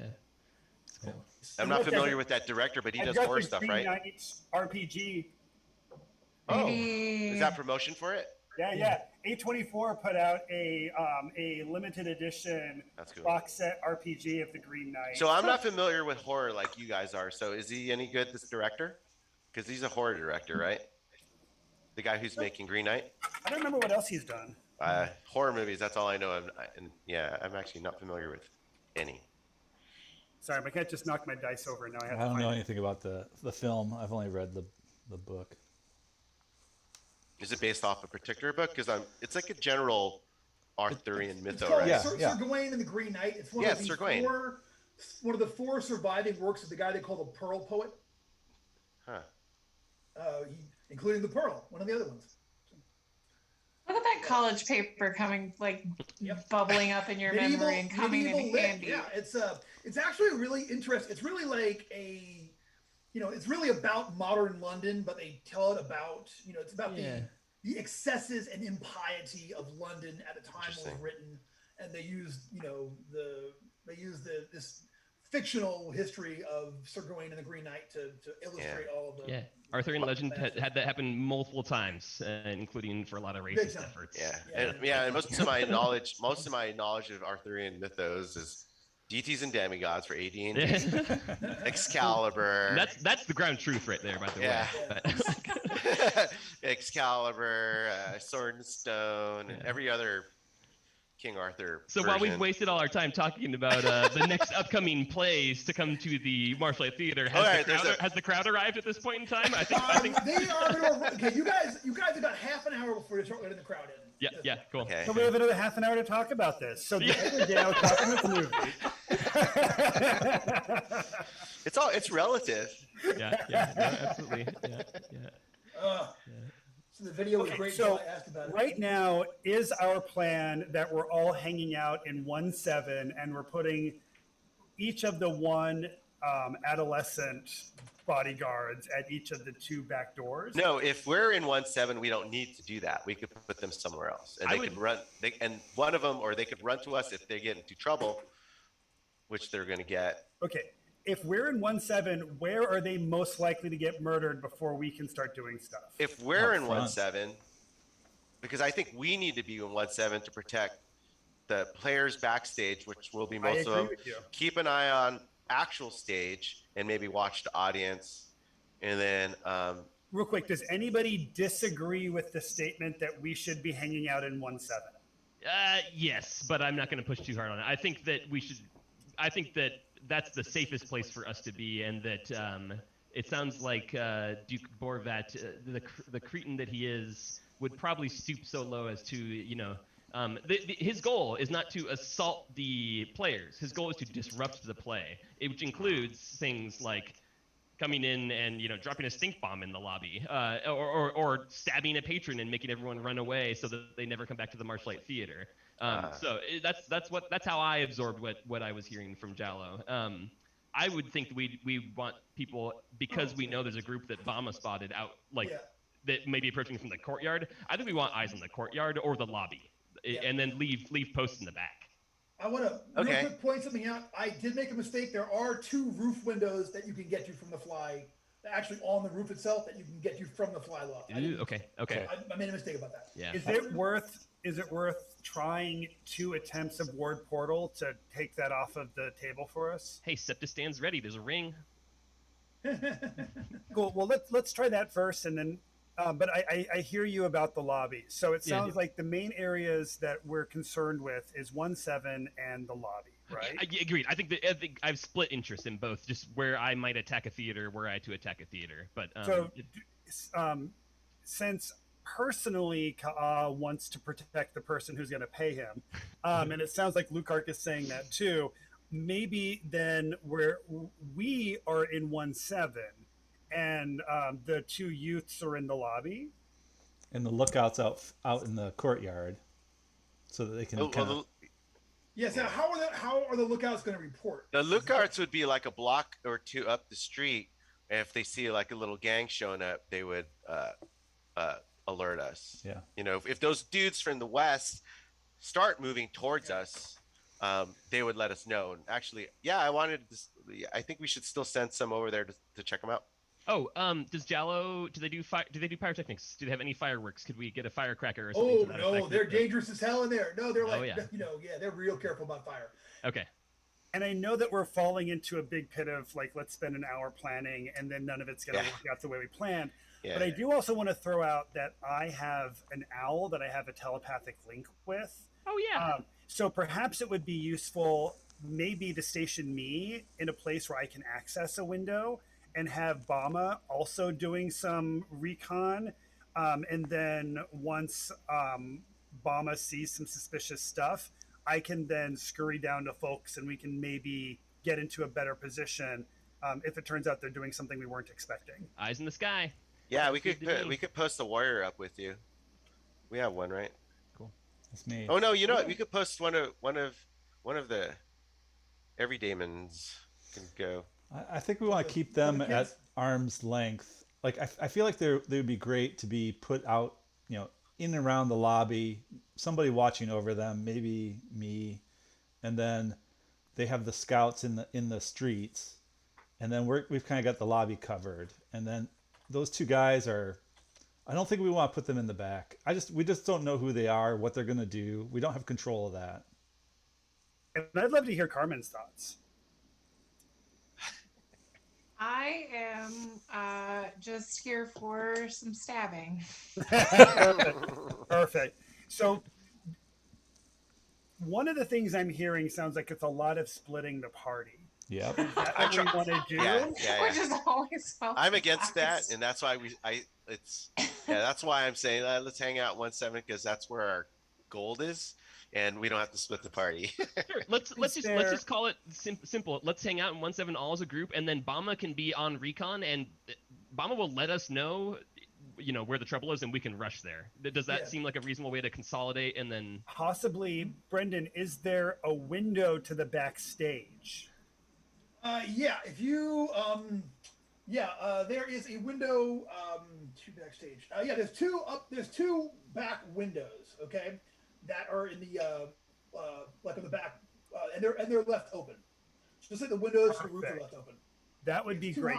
It's cool. I'm not familiar with that director, but he does horror stuff, right? RPG. Oh, is that promotion for it? Yeah. A24 put out a limited edition That's cool. box set RPG of the Green Knight. So I'm not familiar with horror like you guys are. So is he any good, this director? Because he's a horror director, right? The guy who's making Green Knight? I don't remember what else he's done. Horror movies, that's all I know. I'm actually not familiar with any. Sorry, my cat just knocked my dice over, and now I have I to don't find know it. anything about the film. I've only read the book. Is it based off a particular book? Because it's like a general Arthurian It's mytho, called right? Yeah. Sir Gawain and the Green Knight. It's one Yeah, of the Sir Gawain. one of the four surviving works of the guy they call the Pearl Poet, Huh. including the Pearl, one of the other ones. Look at that college paper coming, bubbling up in your memory and coming in medieval lit. handy. Yeah, it's actually really interesting. It's really like it's really about modern London, but they tell it about, it's about the excesses and impiety of London at the time it was Interesting. written, and they used, this fictional history of Sir Gawain and the Green Knight to illustrate all of the. Yeah. Arthurian legend had that happen multiple times, including for a lot of Big racist time. efforts. And most of my knowledge of Arthurian mythos is deities and demigods for AD&D, Excalibur. That's the ground truth right there, by the Yeah. way. Excalibur, Sword and Stone, and every other King Arthur. So while we've version. wasted all our time talking about the next upcoming plays to come to the Martial Art Theater, has the crowd arrived at this point in time? I think They are going to. Okay, you guys have got half an hour before you start letting the crowd in. yeah, cool. Okay. So we have another half an hour to talk about this. So the other day I was talking with movie. It's relative. Yeah, no, absolutely. Yeah. So the video was Okay, great. so I asked about it. right now is our plan that we're all hanging out in 1-7 and we're putting each of the one adolescent bodyguards at each of the two back doors? No, if we're in 1-7, we don't need to do that. We could put them somewhere else, and they could run. And one of them, or they could run to us if they get into trouble, which they're going to get. Okay, if we're in 1-7, where are they most likely to get murdered before we can start doing stuff? If we're Up in front. 1-7, because I think we need to be in 1-7 to protect the players backstage, which will be I most of agree them. with you. Keep an eye on actual stage and maybe watch the audience, and then Real quick, does anybody disagree with the statement that we should be hanging out in 1-7? Yes, but I'm not going to push too hard on it. I think that that's the safest place for us to be, and that it sounds like Duke Borvat, the cretin that he is, would probably stoop so low as to, his goal is not to assault the players. His goal is to disrupt the play, which includes things like coming in and dropping a stink bomb in the lobby, or stabbing a patron and making everyone run away so that they never come back to the Martial Art Theater. So that's how I absorbed what I was hearing from Jallo. I would think we want people, because we know there's a group that Bama spotted out, that may be approaching from the courtyard. I think we want eyes on the courtyard or the lobby, and then leave posts in the back. I want to real quick point something out. I did make a mistake. There are 2 roof windows that you can get to from the fly actually on the roof itself that you can get to from the fly loft. Okay. I made a mistake about that. Yeah. Is it worth trying 2 attempts of ward portal to take that off of the table for us? Hey, Septus stands ready. There's a ring. Cool. Well, let's try that first, and then. But I hear you about the lobby. So it sounds like the main areas that we're concerned with is 1-7 and the lobby, right? Agreed. I think I've split interest in both, just where I might attack a theater, where I to attack a theater. But since personally Qa'a wants to protect the person who's going to pay him, and it sounds like Lukark is saying that too, maybe then we are in 1-7. And the 2 youths are in the lobby, and the lookouts out in the courtyard, so that they can. Yes. Now, how are the lookouts going to report? The lookouts would be like a block or 2 up the street. And if they see like a little gang showing up, they would alert us. Yeah. You know, if those dudes from the west start moving towards us, they would let us know. And actually, I think we should still send some over there to check them out. Oh, does Jallo? Do they do pyrotechnics? Do they have any fireworks? Could we get a firecracker or something? Oh no, they're dangerous as hell in there. No, they're like, they're real careful about fire. Okay. And I know that we're falling into a big pit of like, let's spend an hour planning, and then none of it's going to work out the way we planned. Yeah. But I do also want to throw out that I have an owl that I have a telepathic link with. Oh yeah. So perhaps it would be useful maybe to station me in a place where I can access a window, and have Bama also doing some recon. And then once Bama sees some suspicious stuff, I can then scurry down to folks and we can maybe get into a better position if it turns out they're doing something we weren't expecting. Eyes in the sky. Yeah, we could post a warrior up with you. We have one, right? Cool. That's me. Oh no, you know what? We could post one of the everydaymans can go. I think we want to keep them at arm's length. Like I feel like they would be great to be put out, in and around the lobby, somebody watching over them, maybe me, and then they have the scouts in the streets, and then we've kind of got the lobby covered, and then those 2 guys are. I don't think we want to put them in the back. We just don't know who they are, what they're gonna do. We don't have control of that. And I'd love to hear Carmen's thoughts. I am just here for some stabbing. Perfect. So one of the things I'm hearing sounds like it's a lot of splitting the party. Yep. Is that what we want to do? Yeah. Which is always fun. I'm against that, and that's why that's why I'm saying let's hang out 1-7 because that's where our gold is. And we don't have to split the party. Sure. Let's just call it simple. Let's hang out in 1-7 all as a group, and then Bama can be on recon, and Bama will let us know, where the trouble is, and we can rush there. Does that seem like a reasonable way to consolidate and then? Possibly, Brendan. Is there a window to the backstage? Yeah. If you there is a window to backstage. There's 2 back windows. Okay. That are in the like on the back, and they're left open. Just like the windows to the roof are left open. That would be great.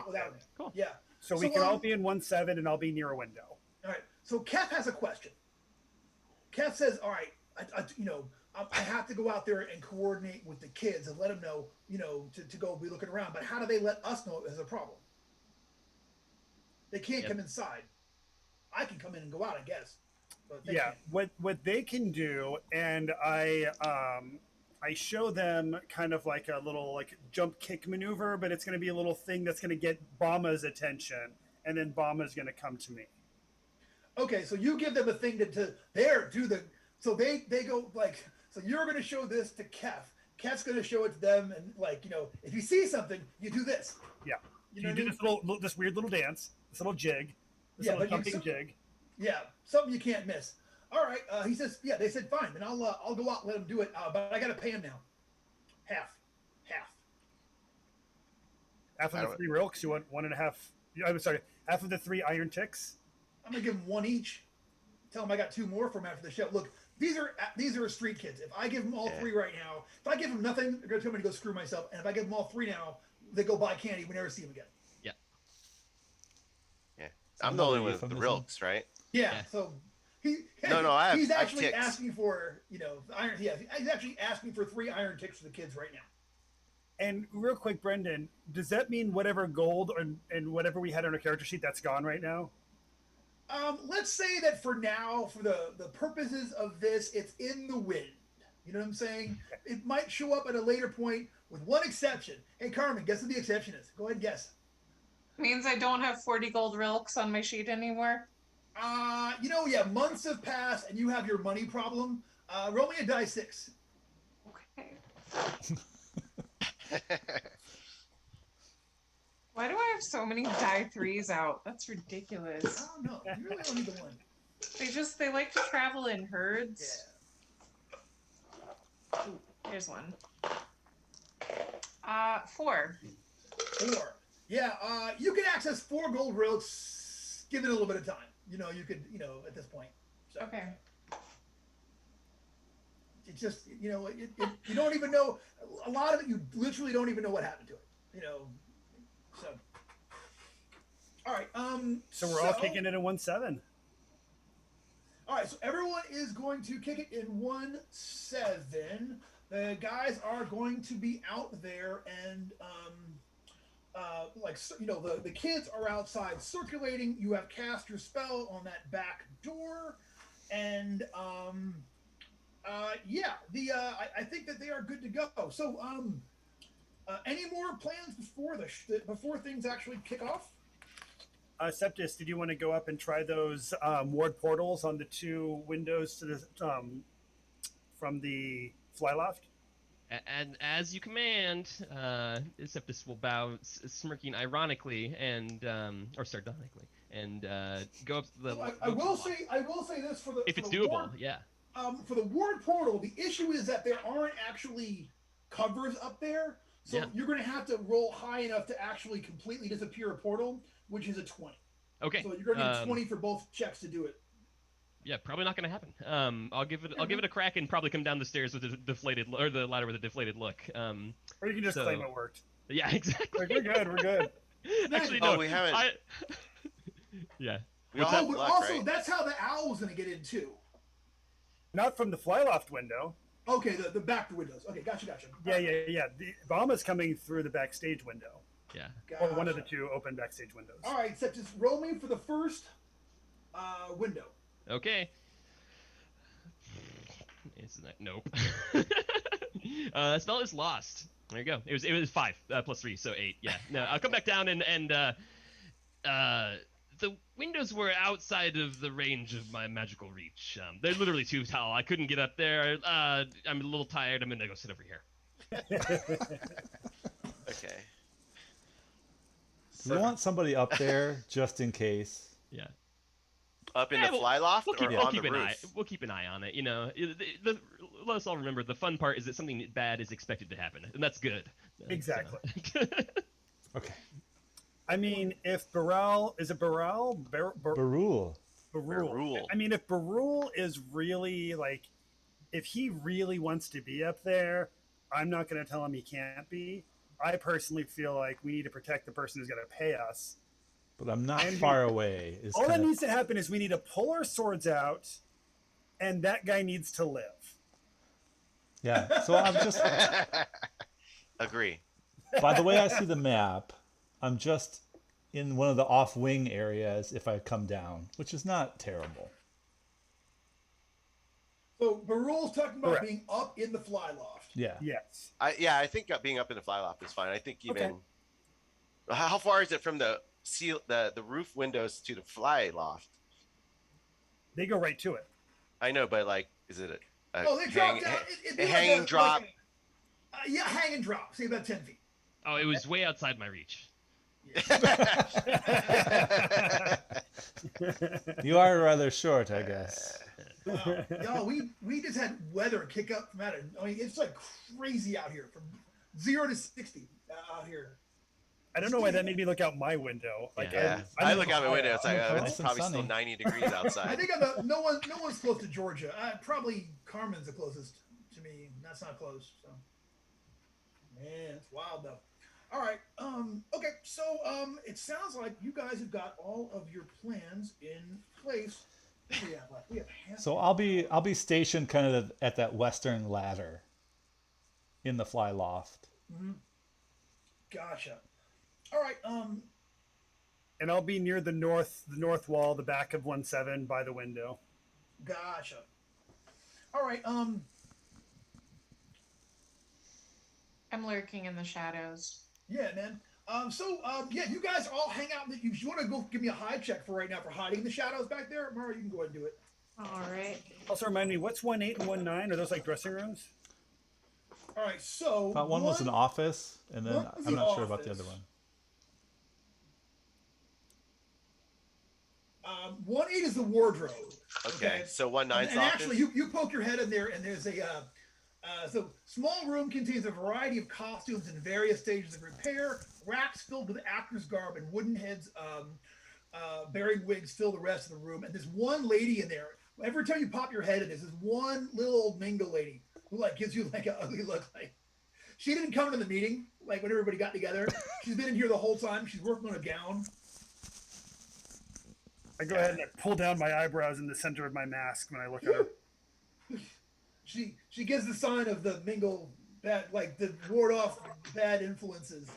Cool. Yeah. So we can all be in 1-7, and I'll be near a window. All right. So Kath has a question. Kath says, "All right, I have to go out there and coordinate with the kids and let them know, to go be looking around. But how do they let us know there's a problem? They can't come inside. I can come in and go out, I guess." Yeah, what they can do, and I show them kind of like a little jump kick maneuver, but it's going to be a little thing that's going to get Bama's attention, and then Bama's going to come to me. Okay, so you give them a thing so they go so you're going to show this to Kef. Kef's going to show it to them, and if you see something, you do this. Yeah, you do this weird little dance, this little jig, little jumping jig. Yeah, something you can't miss. All right, he says. Yeah, they said fine. Then I'll go out and let him do it. But I got to pay him now. Half. Half of the 3 rilks. You want 1.5? I'm sorry. Half of the 3 iron ticks. I'm gonna give them 1 each. Tell them I got 2 more from after the show. Look, these are street kids. If I give them all 3 right now, if I give them nothing, they're gonna tell me to go screw myself. And if I give them all 3 now, they go buy candy. We never see them again. Yeah. I'm the only one with the rilks, right? Yeah. So he's actually asking for iron. Yeah, he's actually asking for 3 iron ticks for the kids right now. And real quick, Brendan, does that mean whatever gold and whatever we had on our character sheet that's gone right now? Let's say that for now, for the purposes of this, it's in the wind. You know what I'm saying? It might show up at a later point with one exception. Hey, Carmen, guess what the exception is? Go ahead and guess. Means I don't have 40 gold rilks on my sheet anymore. Months have passed and you have your money problem. Roll me a die 6. Okay. Why do I have so many die 3s out? That's ridiculous. Oh no, you really only need the one. They like to travel in herds. Yeah. Ooh, here's one. 4. 4. Yeah, you can access 4 gold rilks. Give it a little bit of time. You could, at this point. So. Okay. It's just, you don't even know. A lot of it, you literally don't even know what happened to it. So. All right. So we're all kicking it in 1-7. All right. So everyone is going to kick it in 1-7. The guys are going to be out there and the kids are outside circulating. You have cast your spell on that back door, and I think that they are good to go. So any more plans before things actually kick off? Septis, did you want to go up and try those ward portals on the 2 windows to the from the flyloft? And as you command, Septis will bow, smirking ironically and or sardonically, and go up to the. I will say this for the. If it's the doable, ward, yeah. For the ward portal, the issue is that there aren't actually covers up there, so you're going to have to roll high enough to actually completely disappear a portal, which is a 20. Okay. So you're going to need 20 for both checks to do it. Yeah, probably not going to happen. I'll give it a crack and probably come down the stairs with a deflated or the ladder with a deflated look. Or you can just claim it worked. Yeah, exactly. We're good. Actually, no. We haven't. Yeah. Right? That's how the owl's going to get in too. Not from the flyloft window. Okay, the back windows. Okay, gotcha. Yeah. The Obama's coming through the backstage window. Yeah. Gotcha. Or one of the 2 open backstage windows. All right, so just roll me for the first window. Okay. Nope. Spell is lost. There you go. It was 5 plus 3, so 8. Yeah. No, I'll come back down and the windows were outside of the range of my magical reach. They're literally too tall. I couldn't get up there. I'm a little tired. I'm gonna go sit over here. Okay. We want somebody up there just in case. Yeah. Up in the flyloft or on the roof? We'll keep an eye on it. Let us all remember the fun part is that something bad is expected to happen, and that's good. Exactly. Okay. I mean, if Barul is it Barul? Barul. I mean, if Barul is really if he really wants to be up there, I'm not going to tell him he can't be. I personally feel like we need to protect the person who's going to pay us. But I'm not far away. All that needs to happen is we need to pull our swords out, and that guy needs to live. Yeah, so I'm just... Agree. By the way I see the map, I'm just in one of the off-wing areas if I come down, which is not terrible. So Barul's talking about being up in the flyloft. Yeah. Yes. I think being up in the flyloft is fine. I think even... Okay. How far is it from the roof windows to the flyloft? They go right to it. I know, but is it they drop down. A hang drop? Hang and drop. Say about 10 feet. Oh, it was way outside my reach. You are rather short, I guess. No, we just had weather kick up from out of. I mean, it's crazy out here from 0 to 60 out here. I don't know why that made me look out my window. I look out my window. It's it's probably still 90 degrees outside. I think no one's close to Georgia. Probably Carmen's the closest to me. That's not close. So, man, it's wild though. All right. Okay. So it sounds like you guys have got all of your plans in place. What do we have left? We have half. So I'll be stationed kind of at that western ladder in the fly loft. Mm-hmm. Gotcha. All right. And I'll be near the north wall, the back of 1-7 by the window. Gotcha. All right. I'm lurking in the shadows. Yeah, man. Yeah, you guys all hang out. You want to go give me a hide check for right now for hiding in the shadows back there? Mara, you can go ahead and do it. All right. Also remind me, what's 1-8 and 1-9? Are those like dressing rooms? All right, so Thought one was an office, and then one was I'm the not sure about the office. other one. 1-8 is the wardrobe. Okay, so 1-9's And office. actually, you poke your head in there, and there's a so small room contains a variety of costumes in various stages of repair. Racks filled with actors' garb and wooden heads bearing wigs fill the rest of the room. And there's one lady in there. Every time you pop your head in, there's this one little old Mingo lady who like gives you like an ugly look. Like she didn't come to the meeting like when everybody got together. She's been in here the whole time. She's working on a gown. I go ahead and I pull down my eyebrows in the center of my mask when I look at her. She gives the sign of the mingle bad, like the ward off bad influences.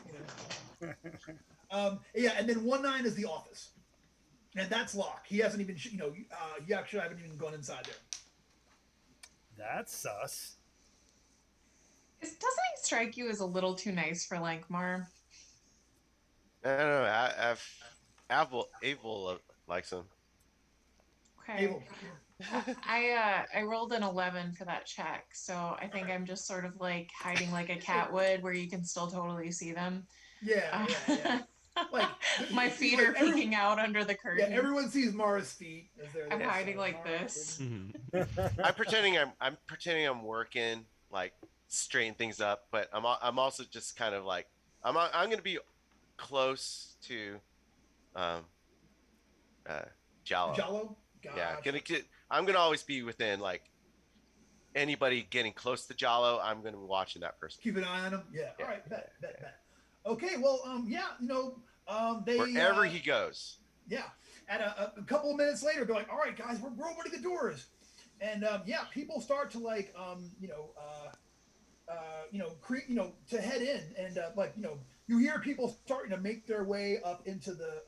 You know. Yeah, and then 1-9 is the office, and that's locked. He hasn't even, you actually haven't even gone inside there. That's sus. Doesn't he strike you as a little too nice for Lankhmar? I don't know. Abel likes him. Okay. Abel. I rolled an 11 for that check, so I think I'm just sort of like hiding like a cat would, where you can still totally see them. Yeah. Like my feet are peeking out under the curtain. Yeah, everyone sees Mara's feet as they're I'm there. hiding like Mara this. I'm pretending I'm working, like straighten things up, but I'm also just kind of like I'm gonna be close to Jallo. Jallo? Gotcha. Yeah, I'm gonna always be within like anybody getting close to Jallo. I'm gonna be watching that person. Keep an eye on him. Yeah. All right. Bet. Okay. Well. Yeah. They Wherever he goes. Yeah. And a couple of minutes later, they're like, "All right, guys, we're opening the doors," and people start to like to head in, and you hear people starting to make their way up into the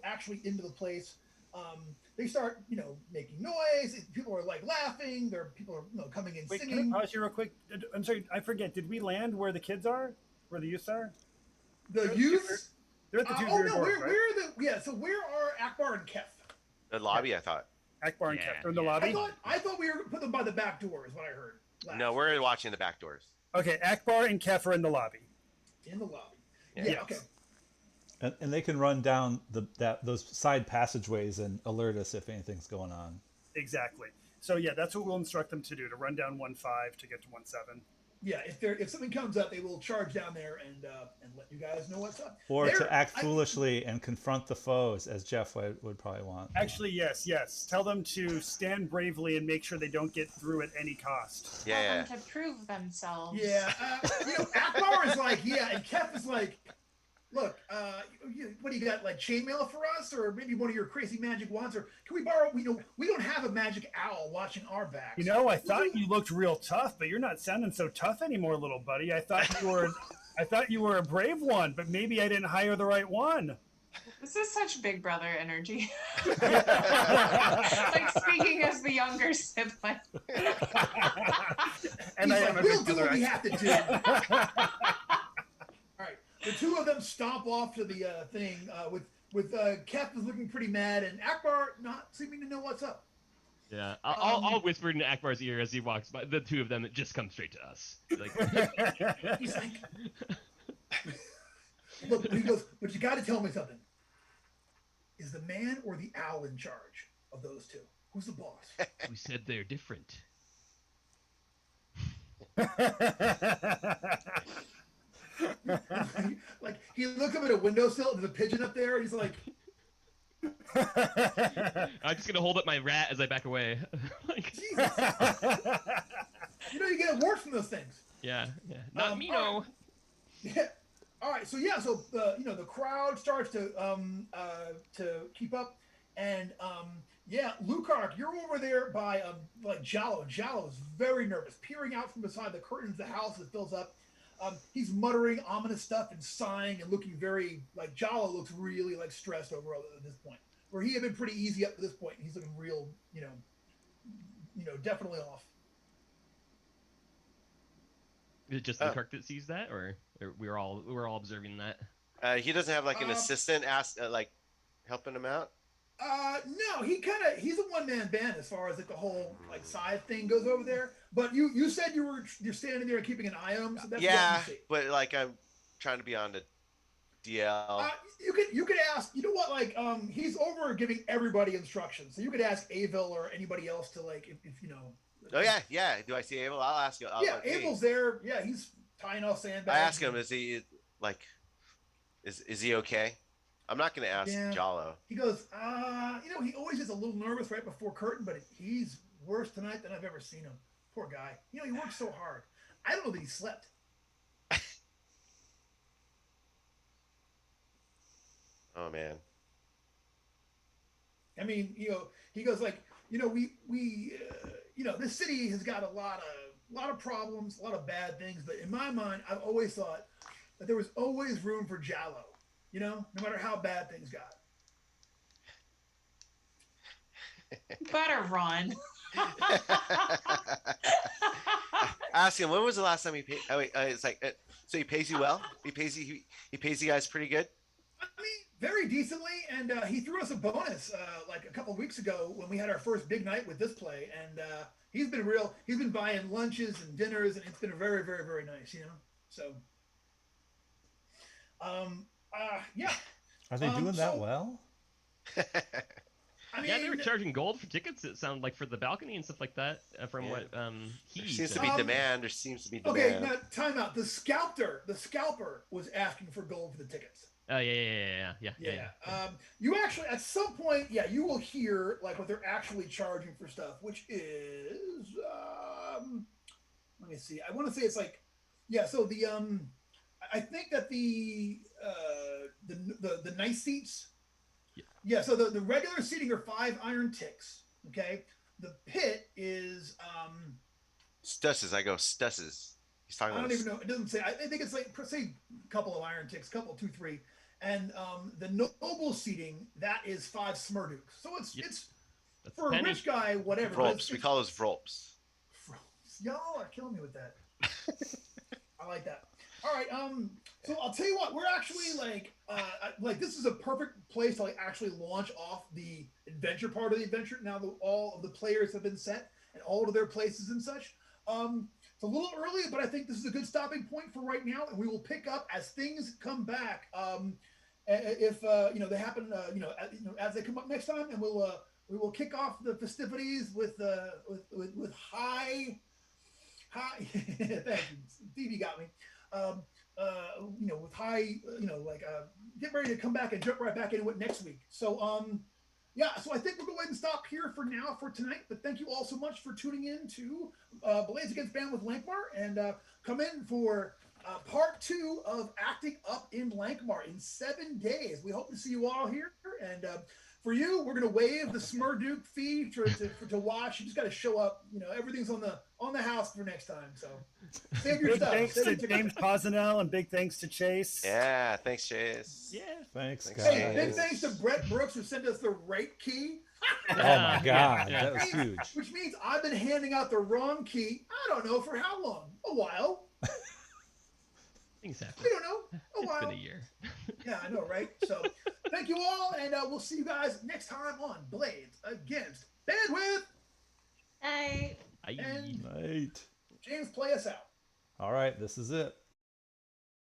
actually into the place. They start making noise. People are like laughing. People are coming in Wait, singing. can I pause you real quick? I'm sorry, I forget. Did we land where the kids are? Where the youths are? The youth. They're at the two Oh rear no, doors, right? So where are Akbar and Kef? The lobby, I thought. Akbar and Yeah, Kef are in the yeah. lobby. I thought we were put them by the back door. Is what I heard. last. No, we're watching the back doors. Okay, Akbar and Kef are in the lobby. In the lobby. Yeah. Yeah. Okay. And they can run down those side passageways and alert us if anything's going on. Exactly. So yeah, that's what we'll instruct them to do, to run down 1-5 to get to 1-7. Yeah. If something comes up, they will charge down there and let you guys know what's up. Or to act foolishly and confront the foes, as Jeff would probably want. Actually, yes. Tell them to stand bravely and make sure they don't get through at any cost. Yeah. Tell them to prove themselves. Yeah. Akbar is like, yeah, and Kef is like, look, what do you got, like chainmail for us, or maybe one of your crazy magic wands, or can we borrow? We don't have a magic owl watching our backs. I thought you looked real tough, but you're not sounding so tough anymore, little buddy. I thought you were a brave one, but maybe I didn't hire the right one. This is such Big Brother energy. Like speaking as the younger sibling. And He's I like, am a we'll big do what we brother. have to do. All right, the two of them stomp off to the thing with Kef is looking pretty mad, and Akbar not seeming to know what's up. Yeah, I'll whisper into Akbar's ear as he walks by. The two of them that just come straight to us. Like, He's like, look, he goes, but you got to tell me something. Is the man or the owl in charge of those two? Who's the boss? we said they're different. Like he looks up at a windowsill. There's a pigeon up there, and he's like, I'm just gonna hold up my rat as I back away. Like, Jesus. You get awards from those things. yeah. Not me, all no. right. Yeah. All right. So yeah. So the crowd starts to keep up, and yeah, Lukark, you're over there by like Jallo. Jallo is very nervous, peering out from beside the curtains. The house that fills up. He's muttering ominous stuff and sighing and looking very like Jallo looks really like stressed over at this point. Where he had been pretty easy up to this point, he's looking real, definitely off. Is it just Lukark that sees that, or we're all observing that? He doesn't have like an assistant helping him out. No, he's a one-man band as far as like the whole like side thing goes over there. But you said you're standing there and keeping an eye on him. So that's yeah, but like I'm trying to be on the DL. You could ask. You know what? Like he's over giving everybody instructions. So you could ask Avil or anybody else to like if you know. Oh yeah. Do I see Avil? I'll ask you. Avil's there. Yeah, he's tying off sandbags. I ask him. Is he like? Is he okay? I'm not going to ask Jallo. He goes, he always gets a little nervous right before curtain, but he's worse tonight than I've ever seen him. Poor guy. He works so hard. I don't know that he slept. Oh, man. I mean, he goes like, this city has got a lot of problems, a lot of bad things, but in my mind, I've always thought that there was always room for Jallo. No matter how bad things got. Better run. Ask him, when was the last time he paid? Oh, wait, it's like, so he pays you well? He pays you guys pretty good? I mean, very decently. And he threw us a bonus like a couple of weeks ago when we had our first big night with this play. And he's been buying lunches and dinners, and it's been very, very, very nice, So, yeah. Are they doing that well? I mean, yeah, they were charging gold for tickets. It sounded like for the balcony and stuff like that. From what he seems to be demand. There seems to be demand. Okay, now time out. The scalper was asking for gold for the tickets. Oh yeah. You actually at some point, you will hear like what they're actually charging for stuff, which is let me see. I want to say it's like So the I think that the nice seats. Yeah. So the regular seating are 5 iron ticks. Okay. The pit is Stusses. I go Stusses. He's talking about. I don't even know. It doesn't say. I think it's like say a couple of iron ticks, 2, 3, and the noble seating that is 5 smurdukes. So it's That's for a rich guy, whatever. Vrolps. We call those Vrolps. Y'all are killing me with that. I like that. All right. So I'll tell you what. We're actually like this is a perfect place to like actually launch off the adventure part of the adventure. Now that all of the players have been set and all of their places and such. It's a little early, but I think this is a good stopping point for right now, and we will pick up as things come back. If they happen, as they come up next time, and we will kick off the festivities with high. Thank you, Stevie got me. With high, get ready to come back and jump right back into it next week. So, so I think we'll go ahead and stop here for now for tonight. But thank you all so much for tuning in to Blades Against Band with Lankhmar, and come in for part 2 of acting up in Lankhmar in 7 days. We hope to see you all here, and for you, we're going to waive the Smurduke fee to watch. You just got to show up. Everything's on the house for next time. So save your big stuff. Thanks to James Posnell, and big thanks to Chase. Yeah, thanks, Chase. Yeah, thanks, guys. Hey, big thanks to Brett Brooks who sent us the right key. Oh my God, Yeah. that was huge. Which means I've been handing out the wrong key. I don't know for how long. A while. Things happen. We don't know. A while. It's been a year. Yeah, I know, right? So thank you all, and we'll see you guys next time on Blades Against Bandwidth. Hey. And Right. James, play us out. All right, this is it.